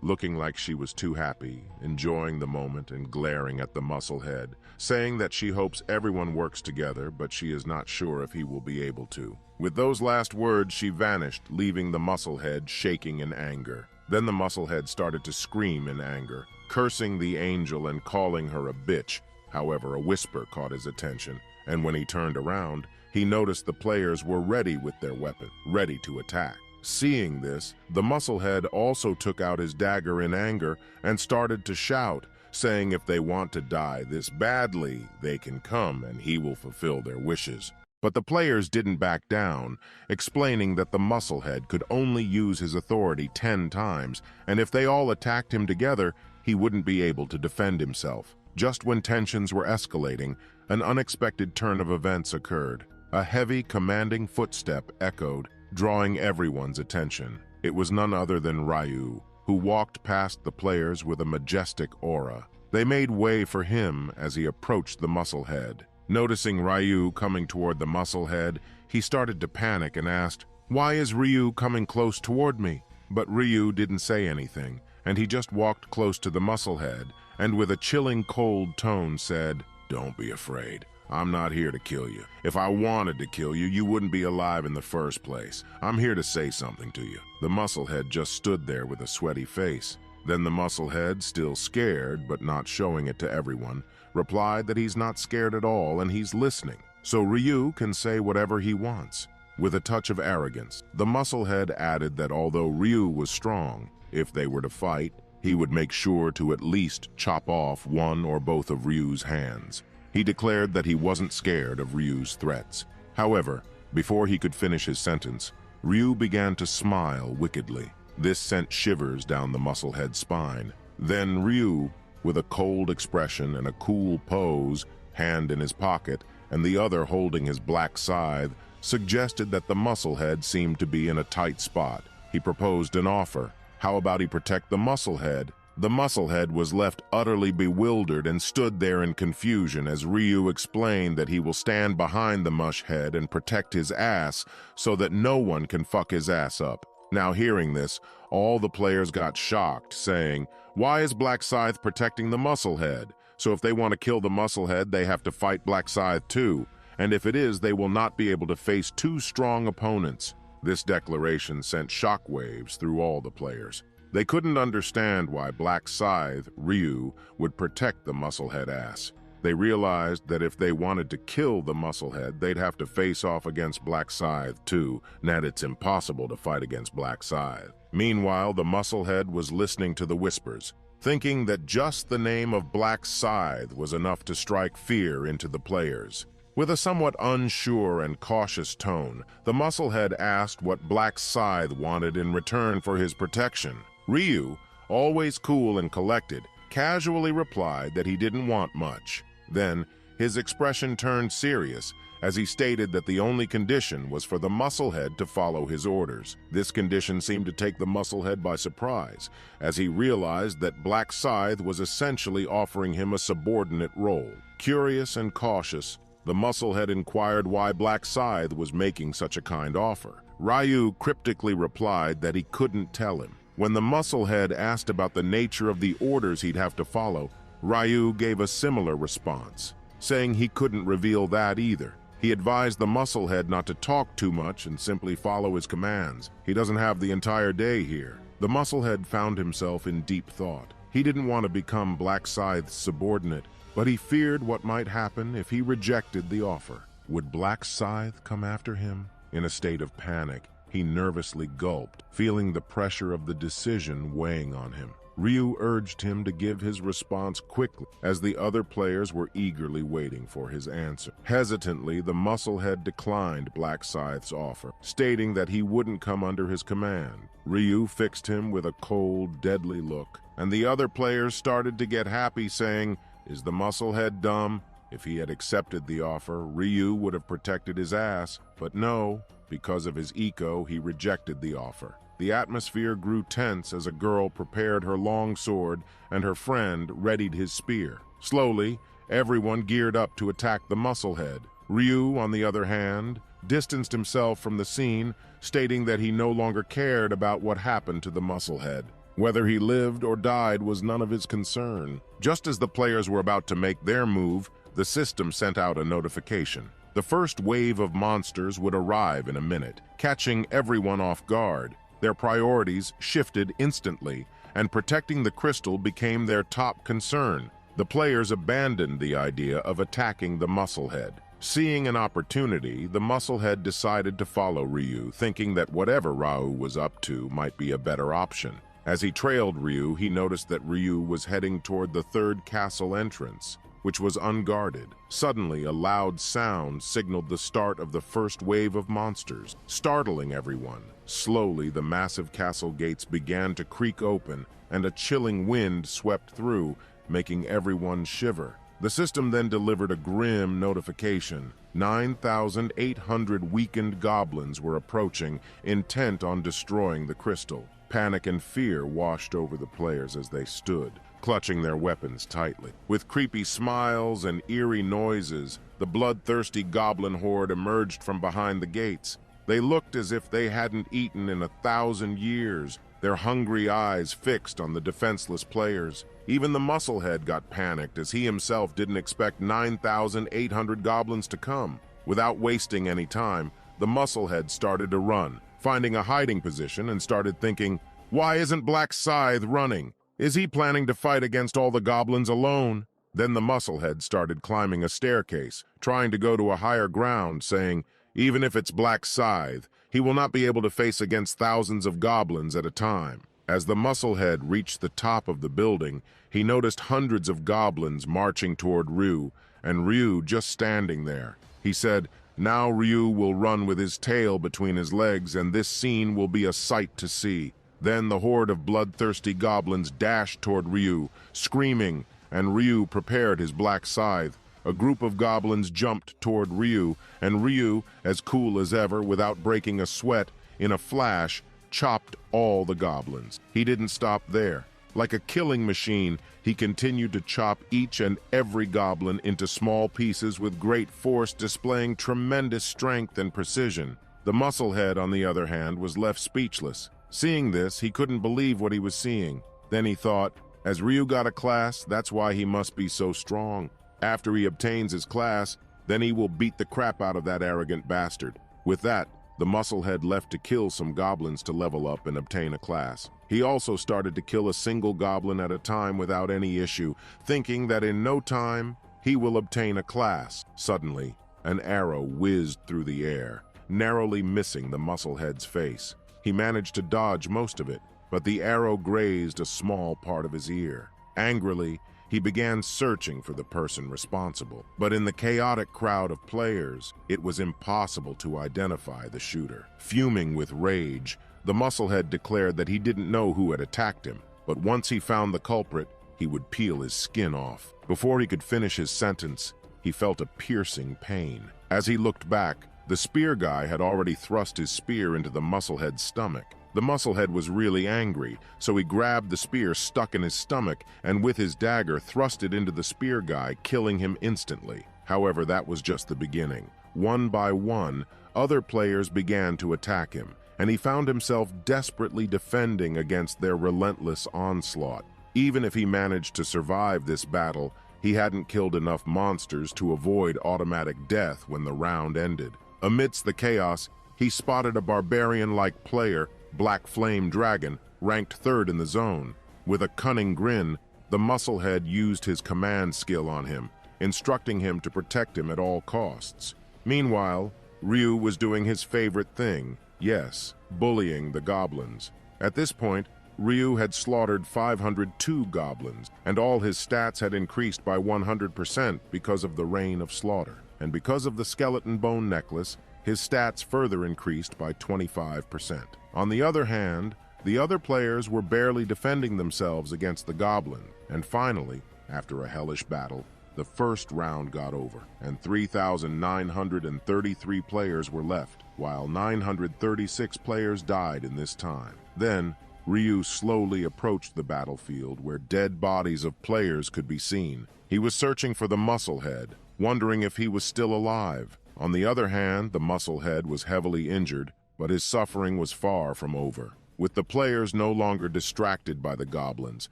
looking like she was too happy, enjoying the moment and glaring at the musclehead, saying that she hopes everyone works together, but she is not sure if he will be able to. With those last words, she vanished, leaving the musclehead shaking in anger. Then the musclehead started to scream in anger, cursing the angel and calling her a bitch. However, a whisper caught his attention, and when he turned around, he noticed the players were ready with their weapon, ready to attack. Seeing this, the musclehead also took out his dagger in anger and started to shout, saying if they want to die this badly, they can come and he will fulfill their wishes. But the players didn't back down, explaining that the musclehead could only use his authority 10 times, and if they all attacked him together, he wouldn't be able to defend himself. Just when tensions were escalating, an unexpected turn of events occurred. A heavy, commanding footstep echoed, drawing everyone's attention. It was none other than Ryu, who walked past the players with a majestic aura. They made way for him as he approached the musclehead. Noticing Ryu coming toward the musclehead, he started to panic and asked, "Why is Ryu coming close toward me?" But Ryu didn't say anything, and he just walked close to the musclehead, and with a chilling cold tone said, "Don't be afraid. I'm not here to kill you. If I wanted to kill you, you wouldn't be alive in the first place. I'm here to say something to you." The musclehead just stood there with a sweaty face. Then the musclehead, still scared but not showing it to everyone, replied that he's not scared at all and he's listening, so Ryu can say whatever he wants. With a touch of arrogance, the musclehead added that although Ryu was strong, if they were to fight, he would make sure to at least chop off one or both of Ryu's hands. He declared that he wasn't scared of Ryu's threats. However, before he could finish his sentence, Ryu began to smile wickedly. This sent shivers down the musclehead's spine. Then Ryu, with a cold expression and a cool pose, hand in his pocket and the other holding his black scythe, suggested that the musclehead seemed to be in a tight spot. He proposed an offer. How about he protect the musclehead? The musclehead was left utterly bewildered and stood there in confusion as Ryu explained that he will stand behind the mushhead and protect his ass so that no one can fuck his ass up. Now hearing this, all the players got shocked, saying, "Why is Black Scythe protecting the musclehead? So if they want to kill the musclehead, they have to fight Black Scythe too. And if it is, they will not be able to face two strong opponents." This declaration sent shockwaves through all the players. They couldn't understand why Black Scythe, Ryu, would protect the musclehead ass. They realized that if they wanted to kill the musclehead, they'd have to face off against Black Scythe too, and that it's impossible to fight against Black Scythe. Meanwhile, the musclehead was listening to the whispers, thinking that just the name of Black Scythe was enough to strike fear into the players. With a somewhat unsure and cautious tone, the musclehead asked what Black Scythe wanted in return for his protection. Ryu, always cool and collected, casually replied that he didn't want much. Then, his expression turned serious as he stated that the only condition was for the musclehead to follow his orders. This condition seemed to take the musclehead by surprise, as he realized that Black Scythe was essentially offering him a subordinate role. Curious and cautious, the musclehead inquired why Black Scythe was making such a kind offer. Ryu cryptically replied that he couldn't tell him. When the musclehead asked about the nature of the orders he'd have to follow, Ryu gave a similar response, saying he couldn't reveal that either. He advised the musclehead not to talk too much and simply follow his commands. He doesn't have the entire day here. The musclehead found himself in deep thought. He didn't want to become Black Scythe's subordinate, but he feared what might happen if he rejected the offer. Would Black Scythe come after him? In a state of panic, he nervously gulped, feeling the pressure of the decision weighing on him. Ryu urged him to give his response quickly, as the other players were eagerly waiting for his answer. Hesitantly, the musclehead declined Black Scythe's offer, stating that he wouldn't come under his command. Ryu fixed him with a cold, deadly look, and the other players started to get happy, saying, "Is the musclehead dumb?" If he had accepted the offer, Ryu would have protected his ass, but no, because of his ego, he rejected the offer. The atmosphere grew tense as a girl prepared her long sword and her friend readied his spear. Slowly, everyone geared up to attack the musclehead. Ryu, on the other hand, distanced himself from the scene, stating that he no longer cared about what happened to the musclehead. Whether he lived or died was none of his concern. Just as the players were about to make their move, the system sent out a notification. The first wave of monsters would arrive in a minute, catching everyone off guard. Their priorities shifted instantly, and protecting the crystal became their top concern. The players abandoned the idea of attacking the musclehead. Seeing an opportunity, the musclehead decided to follow Ryu, thinking that whatever Ryu was up to might be a better option. As he trailed Ryu, he noticed that Ryu was heading toward the third castle entrance, which was unguarded. Suddenly, a loud sound signaled the start of the first wave of monsters, startling everyone. Slowly, the massive castle gates began to creak open, and a chilling wind swept through, making everyone shiver. The system then delivered a grim notification. 9,800 weakened goblins were approaching, intent on destroying the crystal. Panic and fear washed over the players as they stood, clutching their weapons tightly. With creepy smiles and eerie noises, the bloodthirsty goblin horde emerged from behind the gates. They looked as if they hadn't eaten in 1,000 years, their hungry eyes fixed on the defenseless players. Even the musclehead got panicked, as he himself didn't expect 9,800 goblins to come. Without wasting any time, the musclehead started to run, finding a hiding position, and started thinking, "Why isn't Black Scythe running? Is he planning to fight against all the goblins alone?" Then the musclehead started climbing a staircase, trying to go to a higher ground, saying, "Even if it's Black Scythe, he will not be able to face against thousands of goblins at a time." As the musclehead reached the top of the building, he noticed hundreds of goblins marching toward Ryu, and Ryu just standing there. He said, "Now Ryu will run with his tail between his legs, and this scene will be a sight to see." Then the horde of bloodthirsty goblins dashed toward Ryu, screaming, and Ryu prepared his Black Scythe. A group of goblins jumped toward Ryu, and Ryu, as cool as ever, without breaking a sweat, in a flash, chopped all the goblins. He didn't stop there. Like a killing machine, he continued to chop each and every goblin into small pieces with great force, displaying tremendous strength and precision. The musclehead, on the other hand, was left speechless. Seeing this, he couldn't believe what he was seeing. Then he thought, as Ryu got a class, that's why he must be so strong. After he obtains his class, then he will beat the crap out of that arrogant bastard. With that, the musclehead left to kill some goblins to level up and obtain a class. He also started to kill a single goblin at a time without any issue, thinking that in no time he will obtain a class. Suddenly, an arrow whizzed through the air, narrowly missing the musclehead's face. He managed to dodge most of it, but the arrow grazed a small part of his ear. Angrily, he began searching for the person responsible. But in the chaotic crowd of players, it was impossible to identify the shooter. Fuming with rage, the musclehead declared that he didn't know who had attacked him, but once he found the culprit, he would peel his skin off. Before he could finish his sentence, he felt a piercing pain. As he looked back, the spear guy had already thrust his spear into the musclehead's stomach. The musclehead was really angry, so he grabbed the spear stuck in his stomach and with his dagger thrust it into the spear guy, killing him instantly. However, that was just the beginning. One by one, other players began to attack him, and he found himself desperately defending against their relentless onslaught. Even if he managed to survive this battle, he hadn't killed enough monsters to avoid automatic death when the round ended. Amidst the chaos, he spotted a barbarian-like player, Black Flame Dragon, ranked third in the zone. With a cunning grin, the musclehead used his command skill on him, instructing him to protect him at all costs. Meanwhile, Ryu was doing his favorite thing, yes, bullying the goblins. At this point, Ryu had slaughtered 502 goblins, and all his stats had increased by 100% because of the Rain of Slaughter. And because of the skeleton bone necklace, his stats further increased by 25%. On the other hand, the other players were barely defending themselves against the goblin, and finally, after a hellish battle, the first round got over, and 3,933 players were left, while 936 players died in this time. Then, Ryu slowly approached the battlefield where dead bodies of players could be seen. He was searching for the musclehead, wondering if he was still alive. On the other hand, the musclehead was heavily injured, but his suffering was far from over. With the players no longer distracted by the goblins,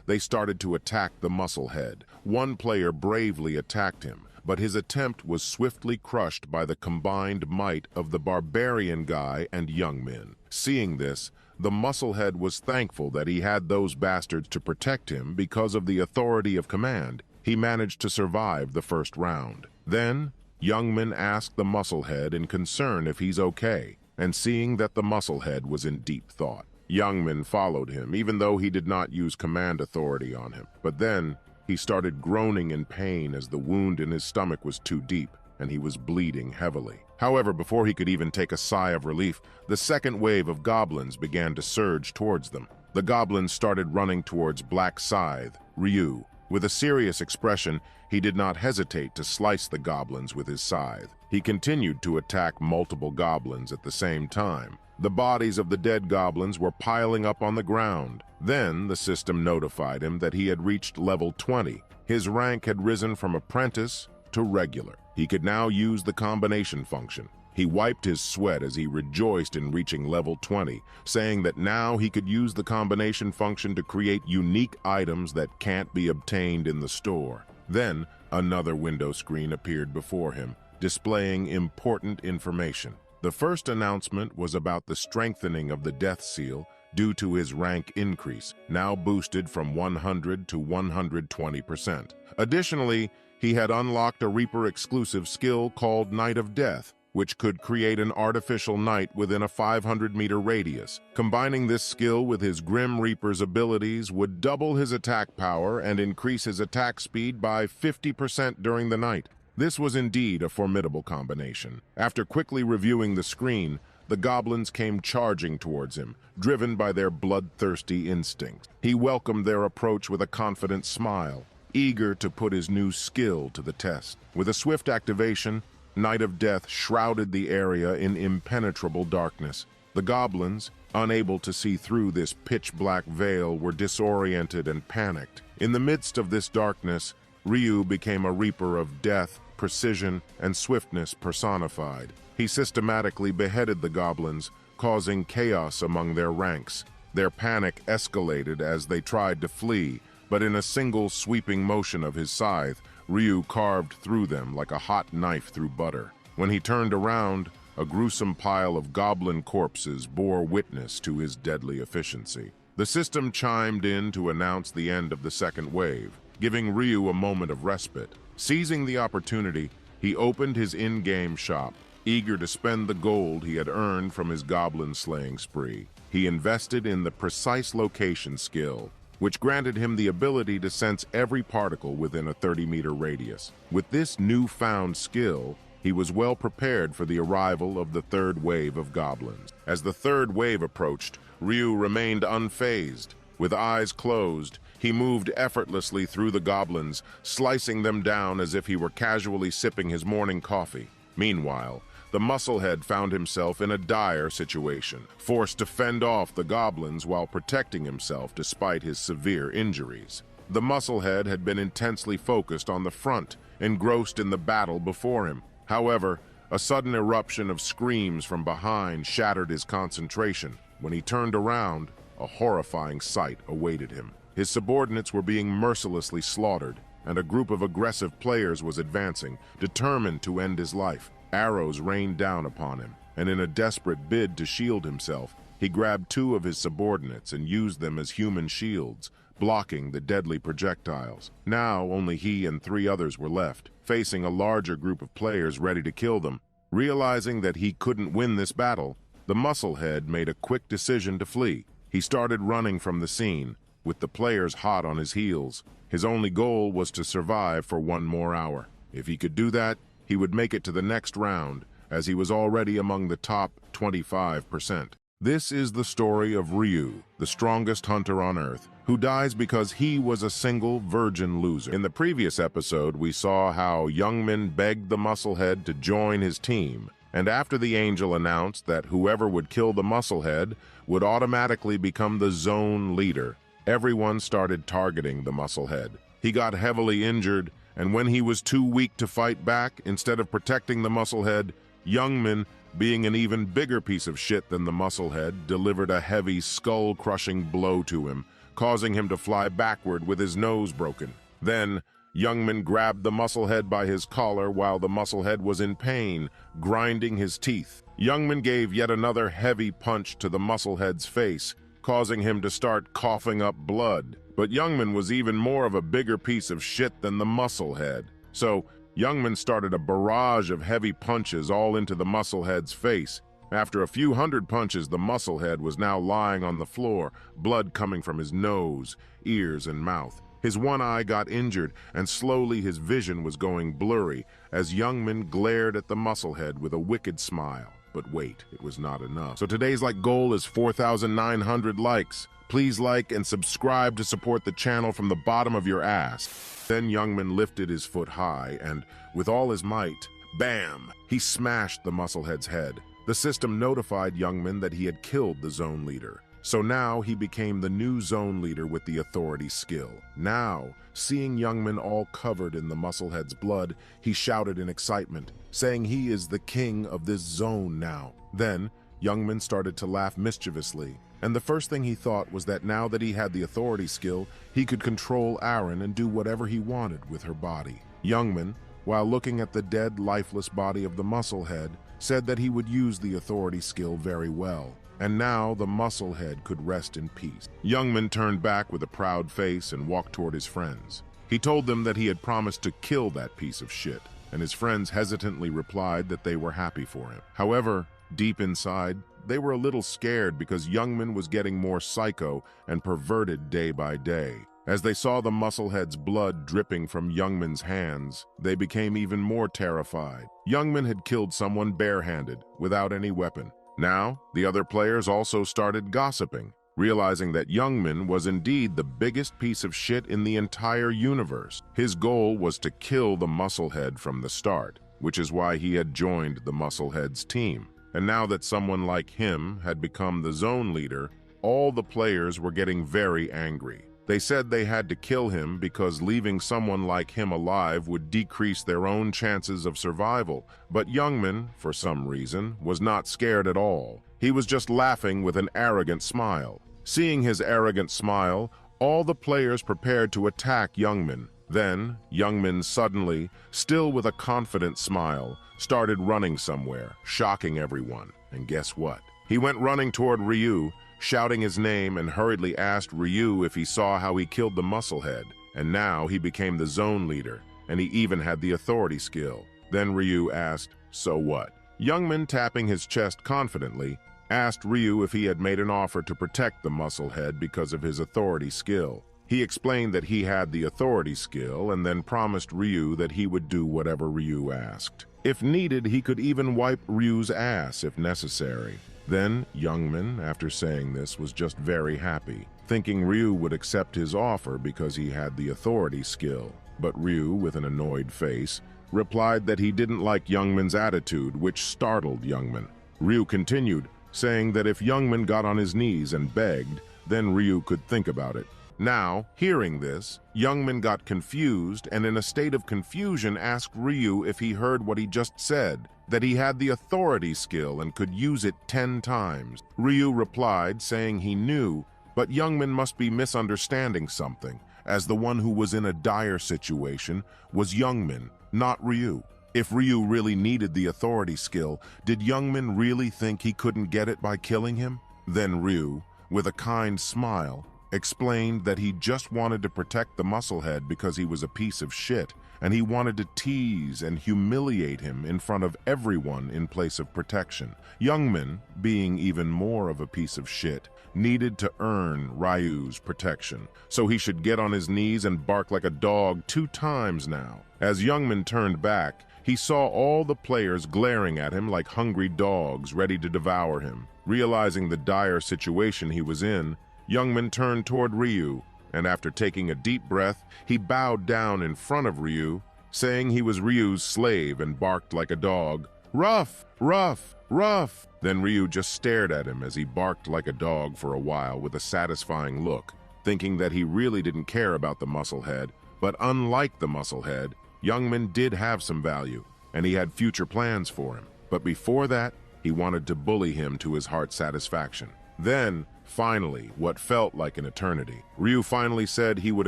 they started to attack the musclehead. One player bravely attacked him, but his attempt was swiftly crushed by the combined might of the barbarian guy and Youngmin. Seeing this, the musclehead was thankful that he had those bastards to protect him because of the authority of command. He managed to survive the first round. Then, Youngmin asked the musclehead in concern if he's okay, and seeing that the musclehead was in deep thought, Youngmin followed him, even though he did not use command authority on him. But then, he started groaning in pain as the wound in his stomach was too deep, and he was bleeding heavily. However, before he could even take a sigh of relief, the second wave of goblins began to surge towards them. The goblins started running towards Black Scythe, Ryu. With a serious expression, he did not hesitate to slice the goblins with his scythe. He continued to attack multiple goblins at the same time. The bodies of the dead goblins were piling up on the ground. Then the system notified him that he had reached level 20. His rank had risen from apprentice to regular. He could now use the combination function. He wiped his sweat as he rejoiced in reaching level 20, saying that now he could use the combination function to create unique items that can't be obtained in the store. Then, another window screen appeared before him, displaying important information. The first announcement was about the strengthening of the Death Seal due to his rank increase, now boosted from 100 to 120%. Additionally, he had unlocked a Reaper-exclusive skill called Night of Death, which could create an artificial night within a 500-meter radius. Combining this skill with his Grim Reaper's abilities would double his attack power and increase his attack speed by 50% during the night. This was indeed a formidable combination. After quickly reviewing the screen, the goblins came charging towards him, driven by their bloodthirsty instincts. He welcomed their approach with a confident smile, eager to put his new skill to the test. With a swift activation, Night of Death shrouded the area in impenetrable darkness. The goblins, unable to see through this pitch-black veil, were disoriented and panicked. In the midst of this darkness, Ryu became a reaper of death, precision, and swiftness personified. He systematically beheaded the goblins, causing chaos among their ranks. Their panic escalated as they tried to flee, but in a single sweeping motion of his scythe, Ryu carved through them like a hot knife through butter. When he turned around, a gruesome pile of goblin corpses bore witness to his deadly efficiency. The system chimed in to announce the end of the second wave, giving Ryu a moment of respite. Seizing the opportunity, he opened his in-game shop, eager to spend the gold he had earned from his goblin-slaying spree. He invested in the precise location skill, which granted him the ability to sense every particle within a 30-meter radius. With this newfound skill, he was well prepared for the arrival of the third wave of goblins. As the third wave approached, Ryu remained unfazed. With eyes closed, he moved effortlessly through the goblins, slicing them down as if he were casually sipping his morning coffee. Meanwhile, the musclehead found himself in a dire situation, forced to fend off the goblins while protecting himself despite his severe injuries. The musclehead had been intensely focused on the front, engrossed in the battle before him. However, a sudden eruption of screams from behind shattered his concentration. When he turned around, a horrifying sight awaited him. His subordinates were being mercilessly slaughtered, and a group of aggressive players was advancing, determined to end his life. Arrows rained down upon him, and in a desperate bid to shield himself, he grabbed two of his subordinates and used them as human shields, blocking the deadly projectiles. Now only he and 3 others were left, facing a larger group of players ready to kill them. Realizing that he couldn't win this battle, the musclehead made a quick decision to flee. He started running from the scene, with the players hot on his heels. His only goal was to survive for 1 more hour. If he could do that, he would make it to the next round, as he was already among the top 25%. This is the story of Ryu, the strongest hunter on Earth, who dies because he was a single virgin loser. In the previous episode, we saw how Youngmin begged the musclehead to join his team, and after the angel announced that whoever would kill the musclehead would automatically become the zone leader, everyone started targeting the musclehead. He got heavily injured, and when he was too weak to fight back, instead of protecting the musclehead, Youngmin, being an even bigger piece of shit than the musclehead, delivered a heavy, skull-crushing blow to him, causing him to fly backward with his nose broken. Then, Youngmin grabbed the musclehead by his collar while the musclehead was in pain, grinding his teeth. Youngmin gave yet another heavy punch to the musclehead's face, causing him to start coughing up blood. But Youngmin was even more of a bigger piece of shit than the musclehead. So, Youngmin started a barrage of heavy punches all into the musclehead's face. After a few hundred punches, the musclehead was now lying on the floor, blood coming from his nose, ears, and mouth. His one eye got injured, and slowly his vision was going blurry as Youngmin glared at the musclehead with a wicked smile. But wait, it was not enough. So today's goal is 4,900 likes. Please like and subscribe to support the channel from the bottom of your ass. Then Youngmin lifted his foot high and, with all his might, bam, he smashed the musclehead's head. The system notified Youngmin that he had killed the zone leader. So now he became the new zone leader with the authority skill. Now, seeing Youngmin all covered in the musclehead's blood, he shouted in excitement, saying he is the king of this zone now. Then, Youngmin started to laugh mischievously, and the first thing he thought was that now that he had the authority skill, he could control Aaron and do whatever he wanted with her body. Youngmin, while looking at the dead, lifeless body of the musclehead, said that he would use the authority skill very well. And now the musclehead could rest in peace. Youngmin turned back with a proud face and walked toward his friends. He told them that he had promised to kill that piece of shit, and his friends hesitantly replied that they were happy for him. However, deep inside, they were a little scared because Youngmin was getting more psycho and perverted day by day. As they saw the musclehead's blood dripping from Youngmin's hands, they became even more terrified. Youngmin had killed someone barehanded, without any weapon. Now, the other players also started gossiping, realizing that Youngmin was indeed the biggest piece of shit in the entire universe. His goal was to kill the musclehead from the start, which is why he had joined the musclehead's team. And now that someone like him had become the zone leader, all the players were getting very angry. They said they had to kill him because leaving someone like him alive would decrease their own chances of survival. But Youngmin, for some reason, was not scared at all. He was just laughing with an arrogant smile. Seeing his arrogant smile, all the players prepared to attack Youngmin. Then, Youngmin suddenly, still with a confident smile, started running somewhere, shocking everyone. And guess what? He went running toward Ryu, shouting his name, and hurriedly asked Ryu if he saw how he killed the musclehead. And now he became the zone leader, and he even had the authority skill. Then Ryu asked, "So what?" Youngmin, tapping his chest confidently, asked Ryu if he had made an offer to protect the musclehead because of his authority skill. He explained that he had the authority skill and then promised Ryu that he would do whatever Ryu asked. If needed, he could even wipe Ryu's ass if necessary. Then, Youngman, after saying this, was just very happy, thinking Ryu would accept his offer because he had the authority skill. But Ryu, with an annoyed face, replied that he didn't like Youngman's attitude, which startled Youngman. Ryu continued, saying that if Youngman got on his knees and begged, then Ryu could think about it. Now, hearing this, Youngman got confused and in a state of confusion asked Ryu if he heard what he just said, that he had the authority skill and could use it 10 times. Ryu replied, saying he knew, but Youngman must be misunderstanding something, as the one who was in a dire situation was Youngman, not Ryu. If Ryu really needed the authority skill, did Youngman really think he couldn't get it by killing him? Then Ryu, with a kind smile, explained that he just wanted to protect the musclehead because he was a piece of shit, and he wanted to tease and humiliate him in front of everyone in place of protection. Youngman, being even more of a piece of shit, needed to earn Ryu's protection, so he should get on his knees and bark like a dog 2 times now. As Youngman turned back, he saw all the players glaring at him like hungry dogs ready to devour him. Realizing the dire situation he was in, Youngman turned toward Ryu, and after taking a deep breath, he bowed down in front of Ryu, saying he was Ryu's slave and barked like a dog, "Rough, rough, rough!" Then Ryu just stared at him as he barked like a dog for a while with a satisfying look, thinking that he really didn't care about the musclehead. But unlike the musclehead, Youngman did have some value, and he had future plans for him. But before that, he wanted to bully him to his heart's satisfaction. Then, finally, what felt like an eternity, Ryu finally said he would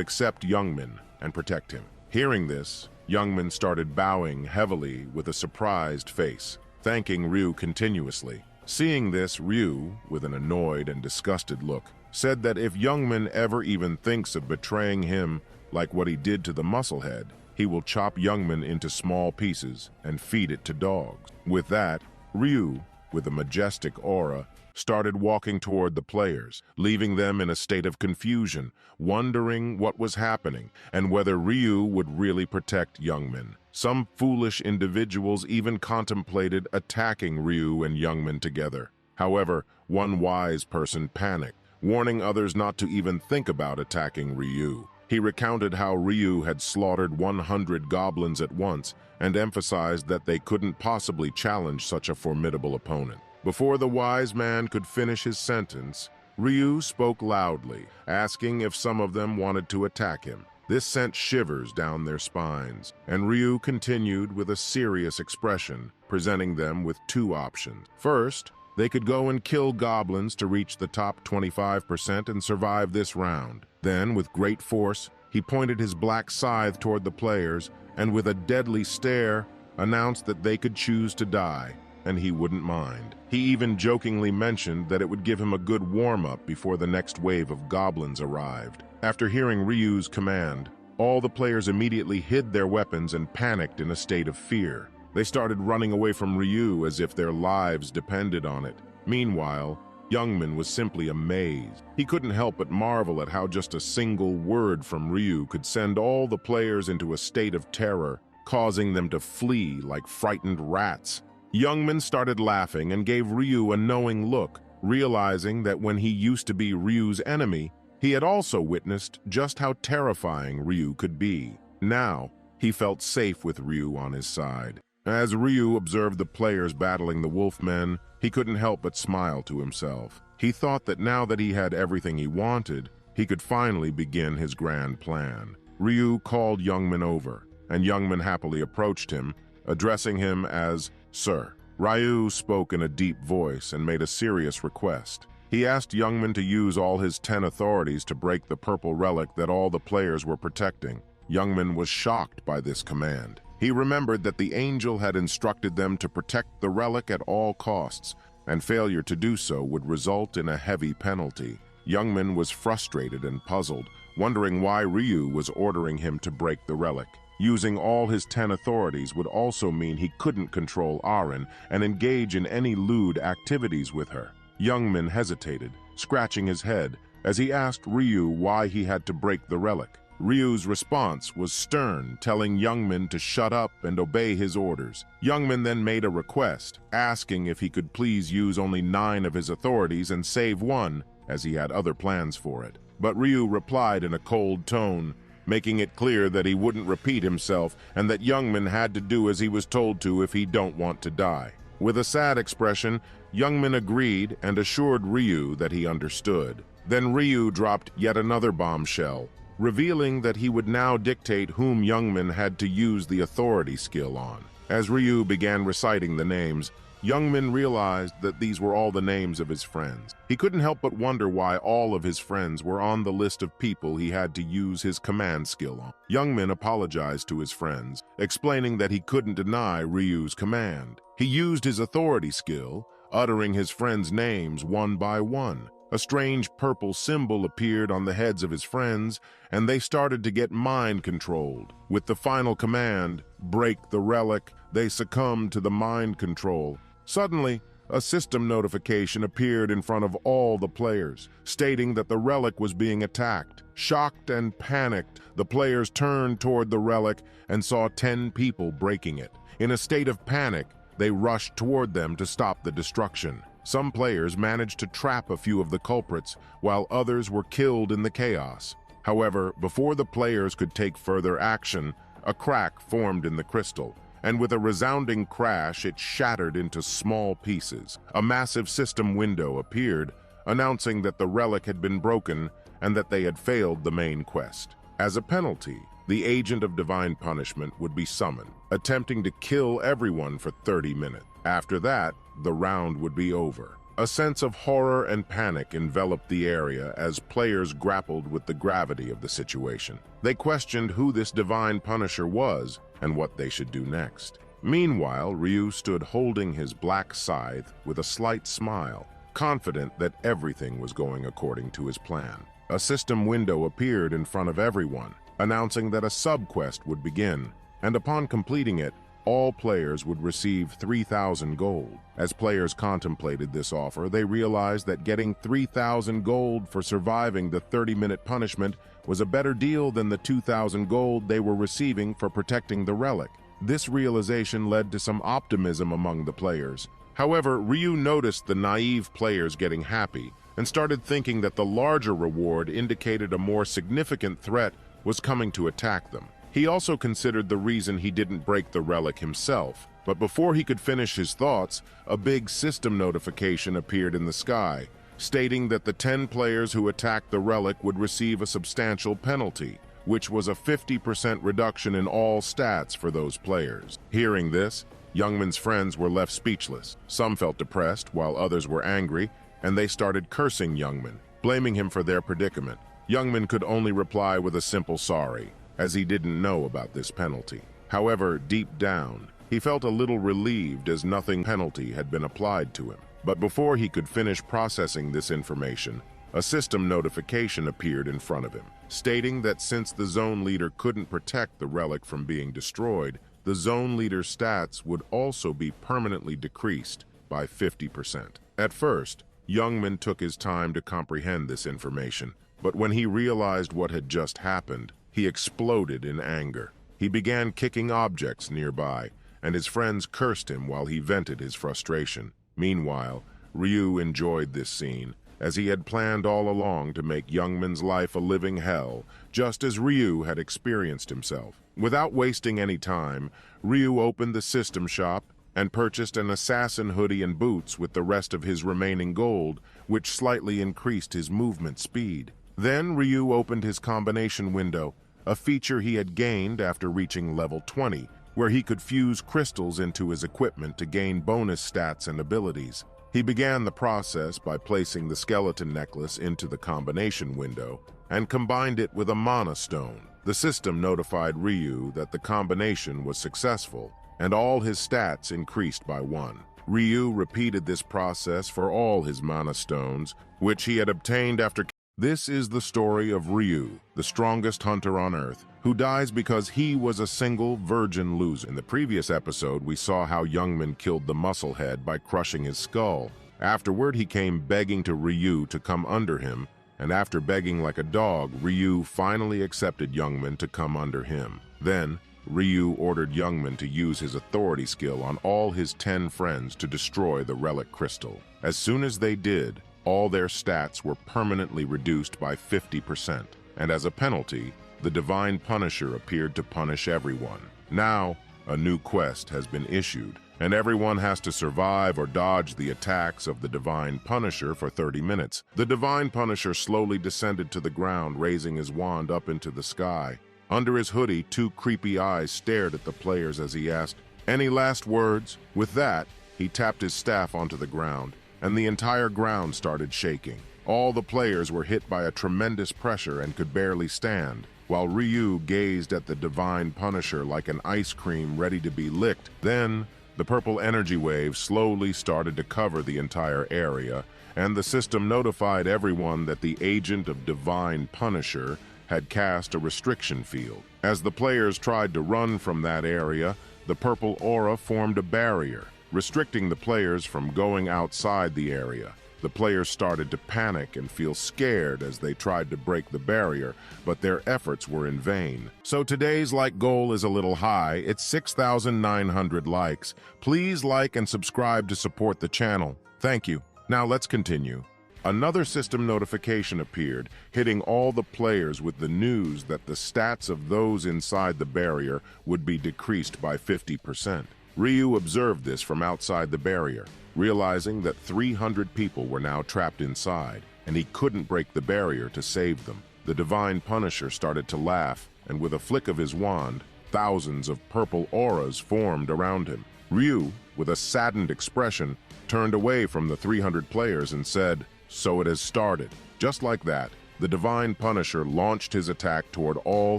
accept Youngman and protect him. Hearing this, Youngman started bowing heavily with a surprised face, thanking Ryu continuously. Seeing this, Ryu, with an annoyed and disgusted look, said that if Youngman ever even thinks of betraying him like what he did to the musclehead, he will chop Youngman into small pieces and feed it to dogs. With that, Ryu, with a majestic aura, started walking toward the players, leaving them in a state of confusion, wondering what was happening and whether Ryu would really protect Youngman. Some foolish individuals even contemplated attacking Ryu and Youngman together. However, one wise person panicked, warning others not to even think about attacking Ryu. He recounted how Ryu had slaughtered 100 goblins at once and emphasized that they couldn't possibly challenge such a formidable opponent. Before the wise man could finish his sentence, Ryu spoke loudly, asking if some of them wanted to attack him. This sent shivers down their spines, and Ryu continued with a serious expression, presenting them with 2 options. First, they could go and kill goblins to reach the top 25% and survive this round. Then, with great force, he pointed his black scythe toward the players and with a deadly stare announced that they could choose to die, and he wouldn't mind. He even jokingly mentioned that it would give him a good warm-up before the next wave of goblins arrived. After hearing Ryu's command, all the players immediately hid their weapons and panicked in a state of fear. They started running away from Ryu as if their lives depended on it. Meanwhile, Youngman was simply amazed. He couldn't help but marvel at how just a single word from Ryu could send all the players into a state of terror, causing them to flee like frightened rats. Youngman started laughing and gave Ryu a knowing look, realizing that when he used to be Ryu's enemy, he had also witnessed just how terrifying Ryu could be. Now, he felt safe with Ryu on his side. As Ryu observed the players battling the Wolfmen, he couldn't help but smile to himself. He thought that now that he had everything he wanted, he could finally begin his grand plan. Ryu called Youngman over, and Youngman happily approached him, addressing him as Sir. Ryu spoke in a deep voice and made a serious request. He asked Youngman to use all his 10 authorities to break the purple relic that all the players were protecting. Youngman was shocked by this command. He remembered that the angel had instructed them to protect the relic at all costs, and failure to do so would result in a heavy penalty. Youngman was frustrated and puzzled, wondering why Ryu was ordering him to break the relic. Using all his 10 authorities would also mean he couldn't control Arin and engage in any lewd activities with her. Youngman hesitated, scratching his head, as he asked Ryu why he had to break the relic. Ryu's response was stern, telling Youngmin to shut up and obey his orders. Youngmin then made a request, asking if he could please use only 9 of his authorities and save 1, as he had other plans for it. But Ryu replied in a cold tone, making it clear that he wouldn't repeat himself and that Youngmin had to do as he was told to if he don't want to die. With a sad expression, Youngmin agreed and assured Ryu that he understood. Then Ryu dropped yet another bombshell, revealing that he would now dictate whom Youngmin had to use the authority skill on. As Ryu began reciting the names, Youngmin realized that these were all the names of his friends. He couldn't help but wonder why all of his friends were on the list of people he had to use his command skill on. Youngmin apologized to his friends, explaining that he couldn't deny Ryu's command. He used his authority skill, uttering his friends' names one by one. A strange purple symbol appeared on the heads of his friends, and they started to get mind-controlled. With the final command, break the relic, they succumbed to the mind control. Suddenly, a system notification appeared in front of all the players, stating that the relic was being attacked. Shocked and panicked, the players turned toward the relic and saw 10 people breaking it. In a state of panic, they rushed toward them to stop the destruction. Some players managed to trap a few of the culprits, while others were killed in the chaos. However, before the players could take further action, a crack formed in the crystal, and with a resounding crash, it shattered into small pieces. A massive system window appeared, announcing that the relic had been broken and that they had failed the main quest. As a penalty, the Agent of Divine Punishment would be summoned, attempting to kill everyone for 30 minutes. After that, the round would be over. A sense of horror and panic enveloped the area as players grappled with the gravity of the situation. They questioned who this Divine Punisher was and what they should do next. Meanwhile, Ryu stood holding his black scythe with a slight smile, confident that everything was going according to his plan. A system window appeared in front of everyone, announcing that a sub-quest would begin, and upon completing it, all players would receive 3,000 gold. As players contemplated this offer, they realized that getting 3,000 gold for surviving the 30-minute punishment was a better deal than the 2,000 gold they were receiving for protecting the relic. This realization led to some optimism among the players. However, Ryu noticed the naive players getting happy and started thinking that the larger reward indicated a more significant threat was coming to attack them. He also considered the reason he didn't break the relic himself, but before he could finish his thoughts, a big system notification appeared in the sky, stating that the 10 players who attacked the relic would receive a substantial penalty, which was a 50% reduction in all stats for those players. Hearing this, Youngmin's friends were left speechless. Some felt depressed, while others were angry, and they started cursing Youngmin, blaming him for their predicament. Youngmin could only reply with a simple sorry, as he didn't know about this penalty. However, deep down, he felt a little relieved as nothing penalty had been applied to him. But before he could finish processing this information, a system notification appeared in front of him, stating that since the zone leader couldn't protect the relic from being destroyed, the zone leader's stats would also be permanently decreased by 50%. At first, Youngmin took his time to comprehend this information, but when he realized what had just happened, he exploded in anger. He began kicking objects nearby, and his friends cursed him while he vented his frustration. Meanwhile, Ryu enjoyed this scene, as he had planned all along to make Youngmin's life a living hell, just as Ryu had experienced himself. Without wasting any time, Ryu opened the system shop and purchased an assassin hoodie and boots with the rest of his remaining gold, which slightly increased his movement speed. Then Ryu opened his combination window, a feature he had gained after reaching level 20, where he could fuse crystals into his equipment to gain bonus stats and abilities. He began the process by placing the skeleton necklace into the combination window and combined it with a mana stone. The system notified Ryu that the combination was successful, and all his stats increased by 1. Ryu repeated this process for all his mana stones, which he had obtained after. This is the story of Ryu, the strongest hunter on Earth, who dies because he was a single virgin loser. In the previous episode, we saw how Youngmin killed the musclehead by crushing his skull. Afterward, he came begging to Ryu to come under him and after begging like a dog, Ryu finally accepted Youngman to come under him. Then, Ryu ordered Youngman to use his authority skill on all his 10 friends to destroy the relic crystal. As soon as they did, all their stats were permanently reduced by 50%, and as a penalty, the Divine Punisher appeared to punish everyone. Now, a new quest has been issued, and everyone has to survive or dodge the attacks of the Divine Punisher for 30 minutes. The Divine Punisher slowly descended to the ground, raising his wand up into the sky. Under his hoodie, 2 creepy eyes stared at the players as he asked, "Any last words?" With that, he tapped his staff onto the ground, and the entire ground started shaking. All the players were hit by a tremendous pressure and could barely stand, while Ryu gazed at the Divine Punisher like an ice cream ready to be licked. Then, the purple energy wave slowly started to cover the entire area, and the system notified everyone that the agent of Divine Punisher had cast a restriction field. As the players tried to run from that area, the purple aura formed a barrier, restricting the players from going outside the area. The players started to panic and feel scared as they tried to break the barrier, but their efforts were in vain. So today's like goal is a little high. It's 6,900 likes. Please like and subscribe to support the channel. Thank you. Now let's continue. Another system notification appeared, hitting all the players with the news that the stats of those inside the barrier would be decreased by 50%. Ryu observed this from outside the barrier, realizing that 300 people were now trapped inside, and he couldn't break the barrier to save them. The Divine Punisher started to laugh, and with a flick of his wand, thousands of purple auras formed around him. Ryu, with a saddened expression, turned away from the 300 players and said, "So it has started." Just like that, the Divine Punisher launched his attack toward all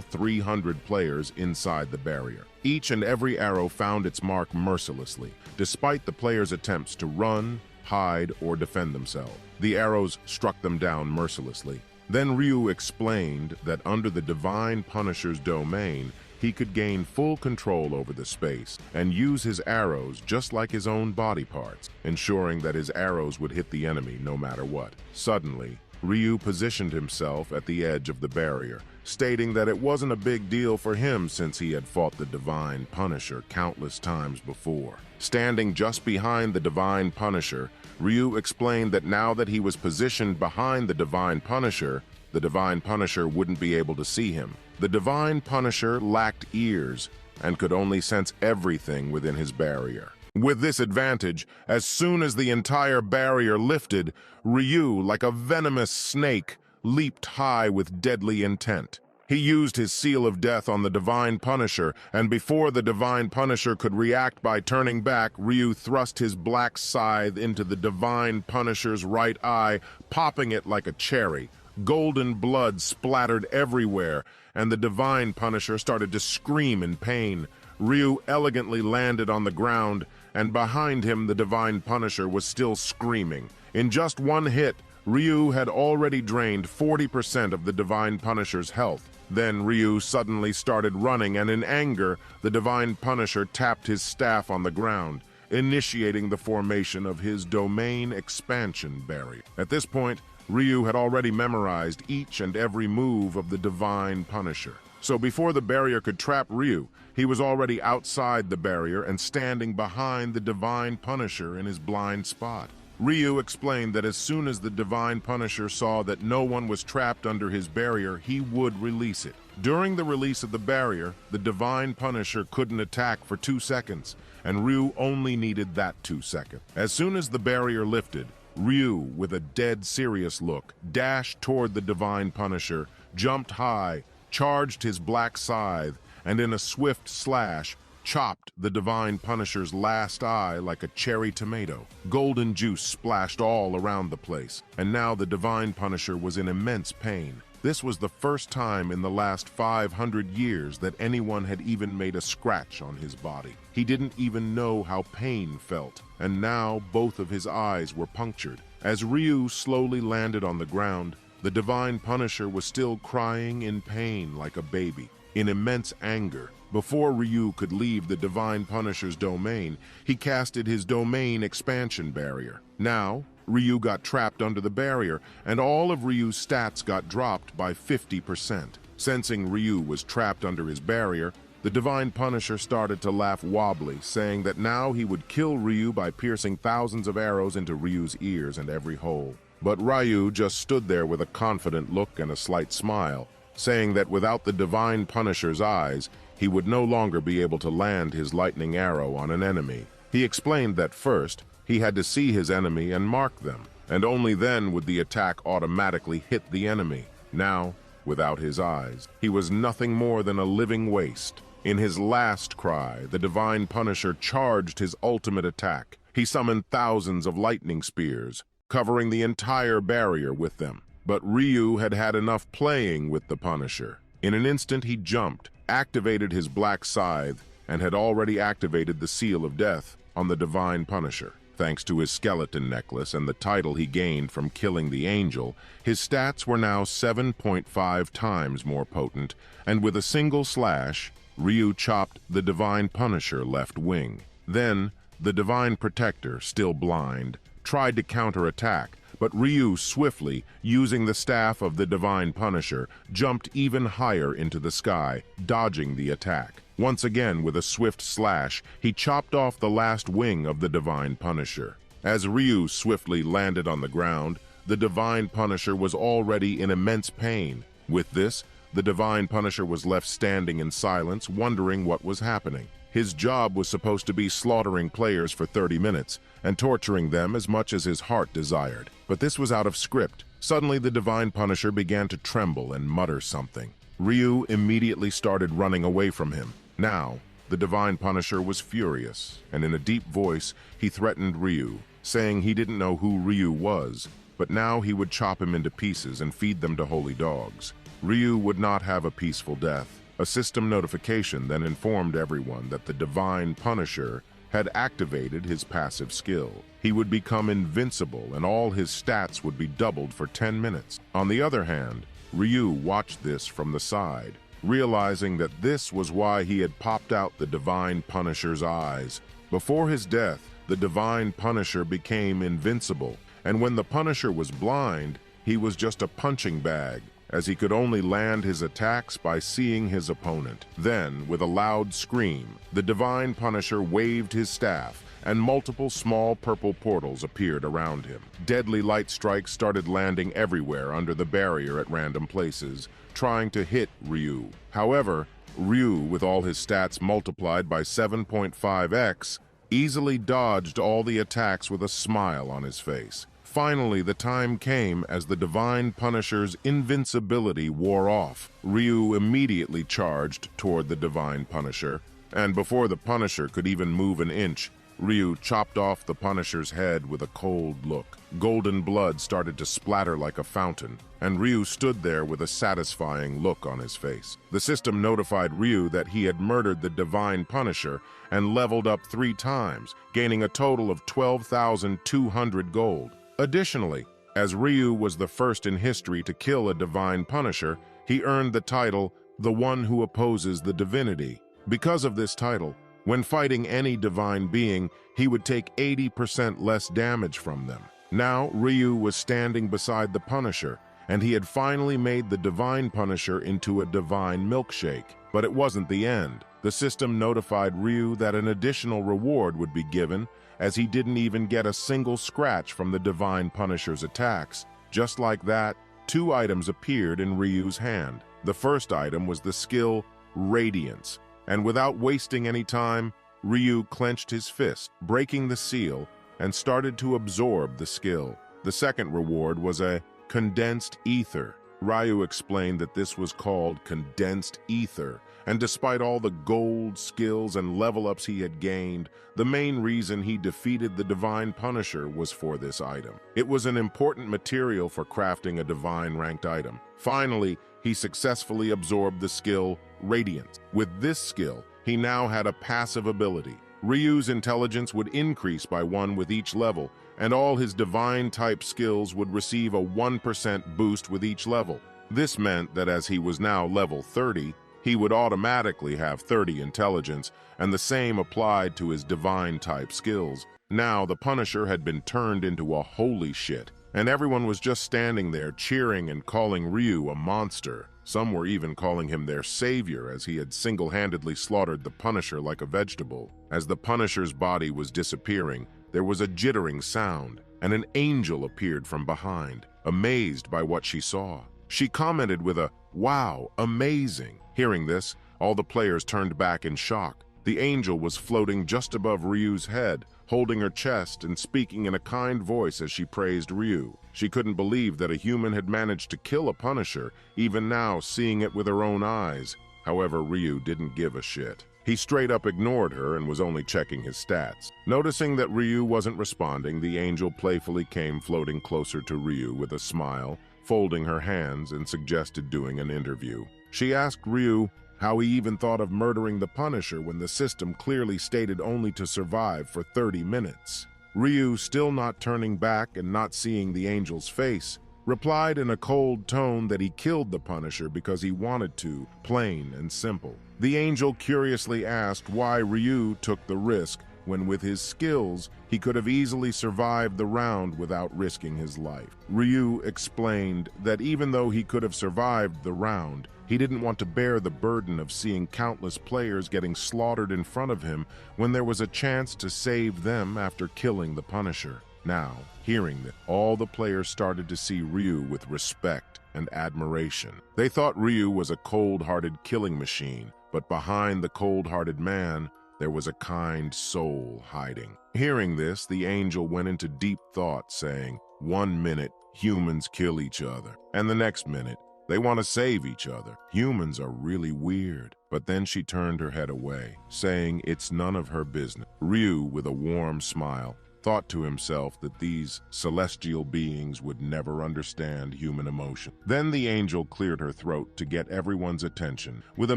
300 players inside the barrier. Each and every arrow found its mark mercilessly, despite the players' attempts to run, hide, or defend themselves. The arrows struck them down mercilessly. Then Ryu explained that under the Divine Punisher's domain, he could gain full control over the space and use his arrows just like his own body parts, ensuring that his arrows would hit the enemy no matter what. Suddenly, Ryu positioned himself at the edge of the barrier, stating that it wasn't a big deal for him since he had fought the Divine Punisher countless times before. Standing just behind the Divine Punisher, Ryu explained that now that he was positioned behind the Divine Punisher wouldn't be able to see him. The Divine Punisher lacked ears and could only sense everything within his barrier. With this advantage, as soon as the entire barrier lifted, Ryu, like a venomous snake, leaped high with deadly intent. He used his seal of death on the Divine Punisher, and before the Divine Punisher could react by turning back, Ryu thrust his black scythe into the Divine Punisher's right eye, popping it like a cherry. Golden blood splattered everywhere, and the Divine Punisher started to scream in pain. Ryu elegantly landed on the ground, and behind him the Divine Punisher was still screaming. In just one hit, Ryu had already drained 40% of the Divine Punisher's health. Then Ryu suddenly started running, and in anger, the Divine Punisher tapped his staff on the ground, initiating the formation of his domain expansion barrier. At this point, Ryu had already memorized each and every move of the Divine Punisher. So before the barrier could trap Ryu, he was already outside the barrier and standing behind the Divine Punisher in his blind spot. Ryu explained that as soon as the Divine Punisher saw that no one was trapped under his barrier, he would release it. During the release of the barrier, the Divine Punisher couldn't attack for 2 seconds, and Ryu only needed that 2 seconds. As soon as the barrier lifted, Ryu, with a dead serious look, dashed toward the Divine Punisher, jumped high, charged his black scythe, and in a swift slash, chopped the Divine Punisher's last eye like a cherry tomato. Golden juice splashed all around the place, and now the Divine Punisher was in immense pain. This was the first time in the last 500 years that anyone had even made a scratch on his body. He didn't even know how pain felt, and now both of his eyes were punctured. As Ryu slowly landed on the ground, the Divine Punisher was still crying in pain like a baby. In immense anger, before Ryu could leave the Divine Punisher's domain, he casted his domain expansion barrier. Now, Ryu got trapped under the barrier, and all of Ryu's stats got dropped by 50%. Sensing Ryu was trapped under his barrier, the Divine Punisher started to laugh wobbly, saying that now he would kill Ryu by piercing thousands of arrows into Ryu's ears and every hole. But Ryu just stood there with a confident look and a slight smile, saying that without the Divine Punisher's eyes, he would no longer be able to land his lightning arrow on an enemy. He explained that first, he had to see his enemy and mark them, and only then would the attack automatically hit the enemy. Now, without his eyes, he was nothing more than a living waste. In his last cry, the Divine Punisher charged his ultimate attack. He summoned thousands of lightning spears, covering the entire barrier with them. But Ryu had had enough playing with the Punisher. In an instant, he jumped, activated his black scythe, and had already activated the Seal of Death on the Divine Punisher. Thanks to his skeleton necklace and the title he gained from killing the Angel, his stats were now 7.5 times more potent, and with a single slash, Ryu chopped the Divine Punisher left wing. Then, the Divine Protector, still blind, tried to counterattack, but Ryu swiftly, using the staff of the Divine Punisher, jumped even higher into the sky, dodging the attack. Once again, with a swift slash, he chopped off the last wing of the Divine Punisher. As Ryu swiftly landed on the ground, the Divine Punisher was already in immense pain. With this, the Divine Punisher was left standing in silence, wondering what was happening. His job was supposed to be slaughtering players for 30 minutes and torturing them as much as his heart desired. But this was out of script. Suddenly, the Divine Punisher began to tremble and mutter something. Ryu immediately started running away from him. Now, the Divine Punisher was furious, and in a deep voice, he threatened Ryu, saying he didn't know who Ryu was, but now he would chop him into pieces and feed them to holy dogs. Ryu would not have a peaceful death. A system notification then informed everyone that the Divine Punisher had activated his passive skill. He would become invincible, and all his stats would be doubled for 10 minutes. On the other hand, Ryu watched this from the side, realizing that this was why he had popped out the Divine Punisher's eyes. Before his death, the Divine Punisher became invincible, and when the Punisher was blind, he was just a punching bag, as he could only land his attacks by seeing his opponent. Then, with a loud scream, the Divine Punisher waved his staff, and multiple small purple portals appeared around him. Deadly light strikes started landing everywhere under the barrier at random places, trying to hit Ryu. However, Ryu, with all his stats multiplied by 7.5x, easily dodged all the attacks with a smile on his face. Finally, the time came as the Divine Punisher's invincibility wore off. Ryu immediately charged toward the Divine Punisher, and before the Punisher could even move an inch, Ryu chopped off the Punisher's head with a cold look. Golden blood started to splatter like a fountain, and Ryu stood there with a satisfying look on his face. The system notified Ryu that he had murdered the Divine Punisher and leveled up 3 times, gaining a total of 12,200 gold. Additionally, as Ryu was the first in history to kill a Divine Punisher, he earned the title, the one who opposes the divinity. Because of this title, when fighting any divine being, he would take 80% less damage from them. Now, Ryu was standing beside the Punisher, and he had finally made the Divine Punisher into a divine milkshake. But it wasn't the end. The system notified Ryu that an additional reward would be given, as he didn't even get a single scratch from the Divine Punisher's attacks. Just like that, 2 items appeared in Ryu's hand. The first item was the skill Radiance, and without wasting any time, Ryu clenched his fist, breaking the seal, and started to absorb the skill. The second reward was a condensed ether. Ryu explained that this was called condensed ether, and despite all the gold, skills, and level-ups he had gained, the main reason he defeated the Divine Punisher was for this item. It was an important material for crafting a divine-ranked item. Finally, he successfully absorbed the skill Radiance. With this skill, he now had a passive ability. Ryu's intelligence would increase by 1 with each level, and all his divine-type skills would receive a 1% boost with each level. This meant that as he was now level 30, he would automatically have 30 intelligence, and the same applied to his divine-type skills. Now the Punisher had been turned into a holy shit, and everyone was just standing there cheering and calling Ryu a monster. Some were even calling him their savior, as he had single-handedly slaughtered the Punisher like a vegetable. As the Punisher's body was disappearing, there was a jittering sound, and an angel appeared from behind, amazed by what she saw. She commented with a, "Wow, amazing." Hearing this, all the players turned back in shock. The angel was floating just above Ryu's head, holding her chest and speaking in a kind voice as she praised Ryu. She couldn't believe that a human had managed to kill a Punisher, even now seeing it with her own eyes. However, Ryu didn't give a shit. He straight up ignored her and was only checking his stats. Noticing that Ryu wasn't responding, the angel playfully came floating closer to Ryu with a smile, folding her hands, and suggested doing an interview. She asked Ryu how he even thought of murdering the Punisher when the system clearly stated only to survive for 30 minutes. Ryu, still not turning back and not seeing the angel's face, replied in a cold tone that he killed the Punisher because he wanted to, plain and simple. The angel curiously asked why Ryu took the risk when with his skills he could have easily survived the round without risking his life. Ryu explained that even though he could have survived the round, he didn't want to bear the burden of seeing countless players getting slaughtered in front of him when there was a chance to save them after killing the Punisher. Now, hearing that, all the players started to see Ryu with respect and admiration. They thought Ryu was a cold-hearted killing machine, but behind the cold-hearted man, there was a kind soul hiding. Hearing this, the angel went into deep thought, saying, "1 minute, humans kill each other, and the next minute, they want to save each other. Humans are really weird." But then she turned her head away, saying it's none of her business. Ryu, with a warm smile, thought to himself that these celestial beings would never understand human emotion. Then the angel cleared her throat to get everyone's attention. With a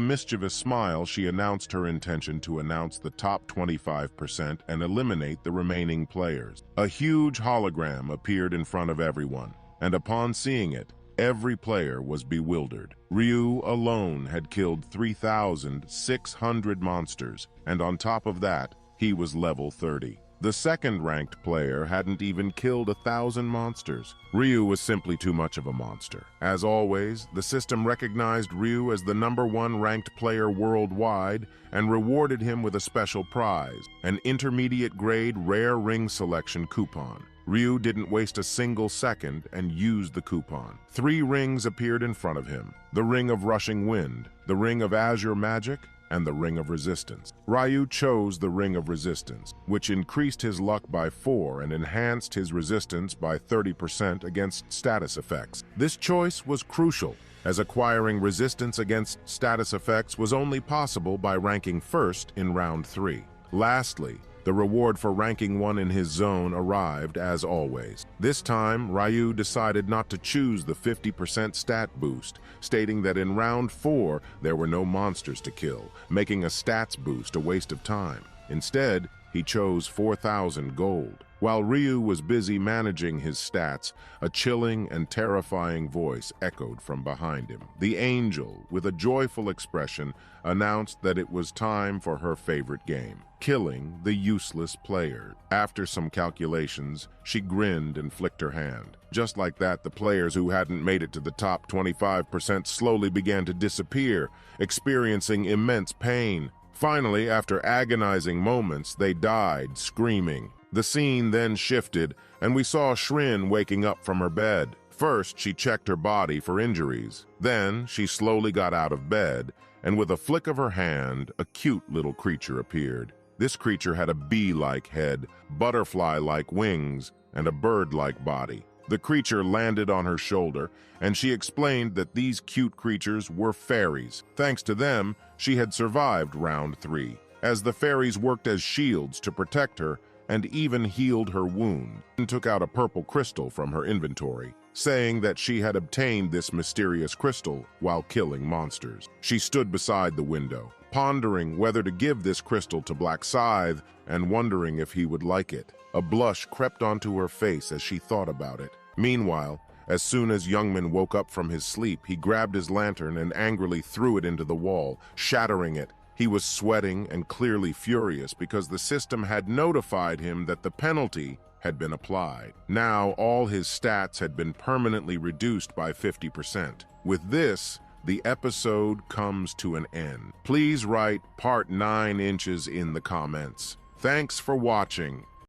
mischievous smile, she announced her intention to announce the top 25% and eliminate the remaining players. A huge hologram appeared in front of everyone, and upon seeing it, every player was bewildered. Ryu alone had killed 3,600 monsters, and on top of that, he was level 30. The second-ranked player hadn't even killed 1,000 monsters. Ryu was simply too much of a monster. As always, the system recognized Ryu as the #1 ranked player worldwide and rewarded him with a special prize, an intermediate-grade rare ring selection coupon. Ryu didn't waste a single second and used the coupon. 3 rings appeared in front of him: the Ring of Rushing Wind, the Ring of Azure Magic, and the Ring of Resistance. Ryu chose the Ring of Resistance, which increased his luck by 4 and enhanced his resistance by 30% against status effects. This choice was crucial, as acquiring resistance against status effects was only possible by ranking first in round 3. Lastly, the reward for ranking 1 in his zone arrived as always. This time, Ryu decided not to choose the 50% stat boost, stating that in round 4 there were no monsters to kill, making a stats boost a waste of time. Instead, he chose 4,000 gold. While Ryu was busy managing his stats, a chilling and terrifying voice echoed from behind him. The angel, with a joyful expression, announced that it was time for her favorite game, killing the useless player. After some calculations, she grinned and flicked her hand. Just like that, the players who hadn't made it to the top 25% slowly began to disappear, experiencing immense pain. Finally, after agonizing moments, they died, screaming. The scene then shifted, and we saw Shrin waking up from her bed. First, she checked her body for injuries. Then, she slowly got out of bed, and with a flick of her hand, a cute little creature appeared. This creature had a bee-like head, butterfly-like wings, and a bird-like body. The creature landed on her shoulder, and she explained that these cute creatures were fairies. Thanks to them, she had survived round 3, as the fairies worked as shields to protect her and even healed her wound, and took out a purple crystal from her inventory, saying that she had obtained this mysterious crystal while killing monsters. She stood beside the window, pondering whether to give this crystal to Black Scythe and wondering if he would like it. A blush crept onto her face as she thought about it. Meanwhile, as soon as Youngman woke up from his sleep, he grabbed his lantern and angrily threw it into the wall, shattering it. He was sweating and clearly furious because the system had notified him that the penalty had been applied. Now, all his stats had been permanently reduced by 50%. With this, the episode comes to an end. Please write part 9 inches in the comments. Thanks for watching.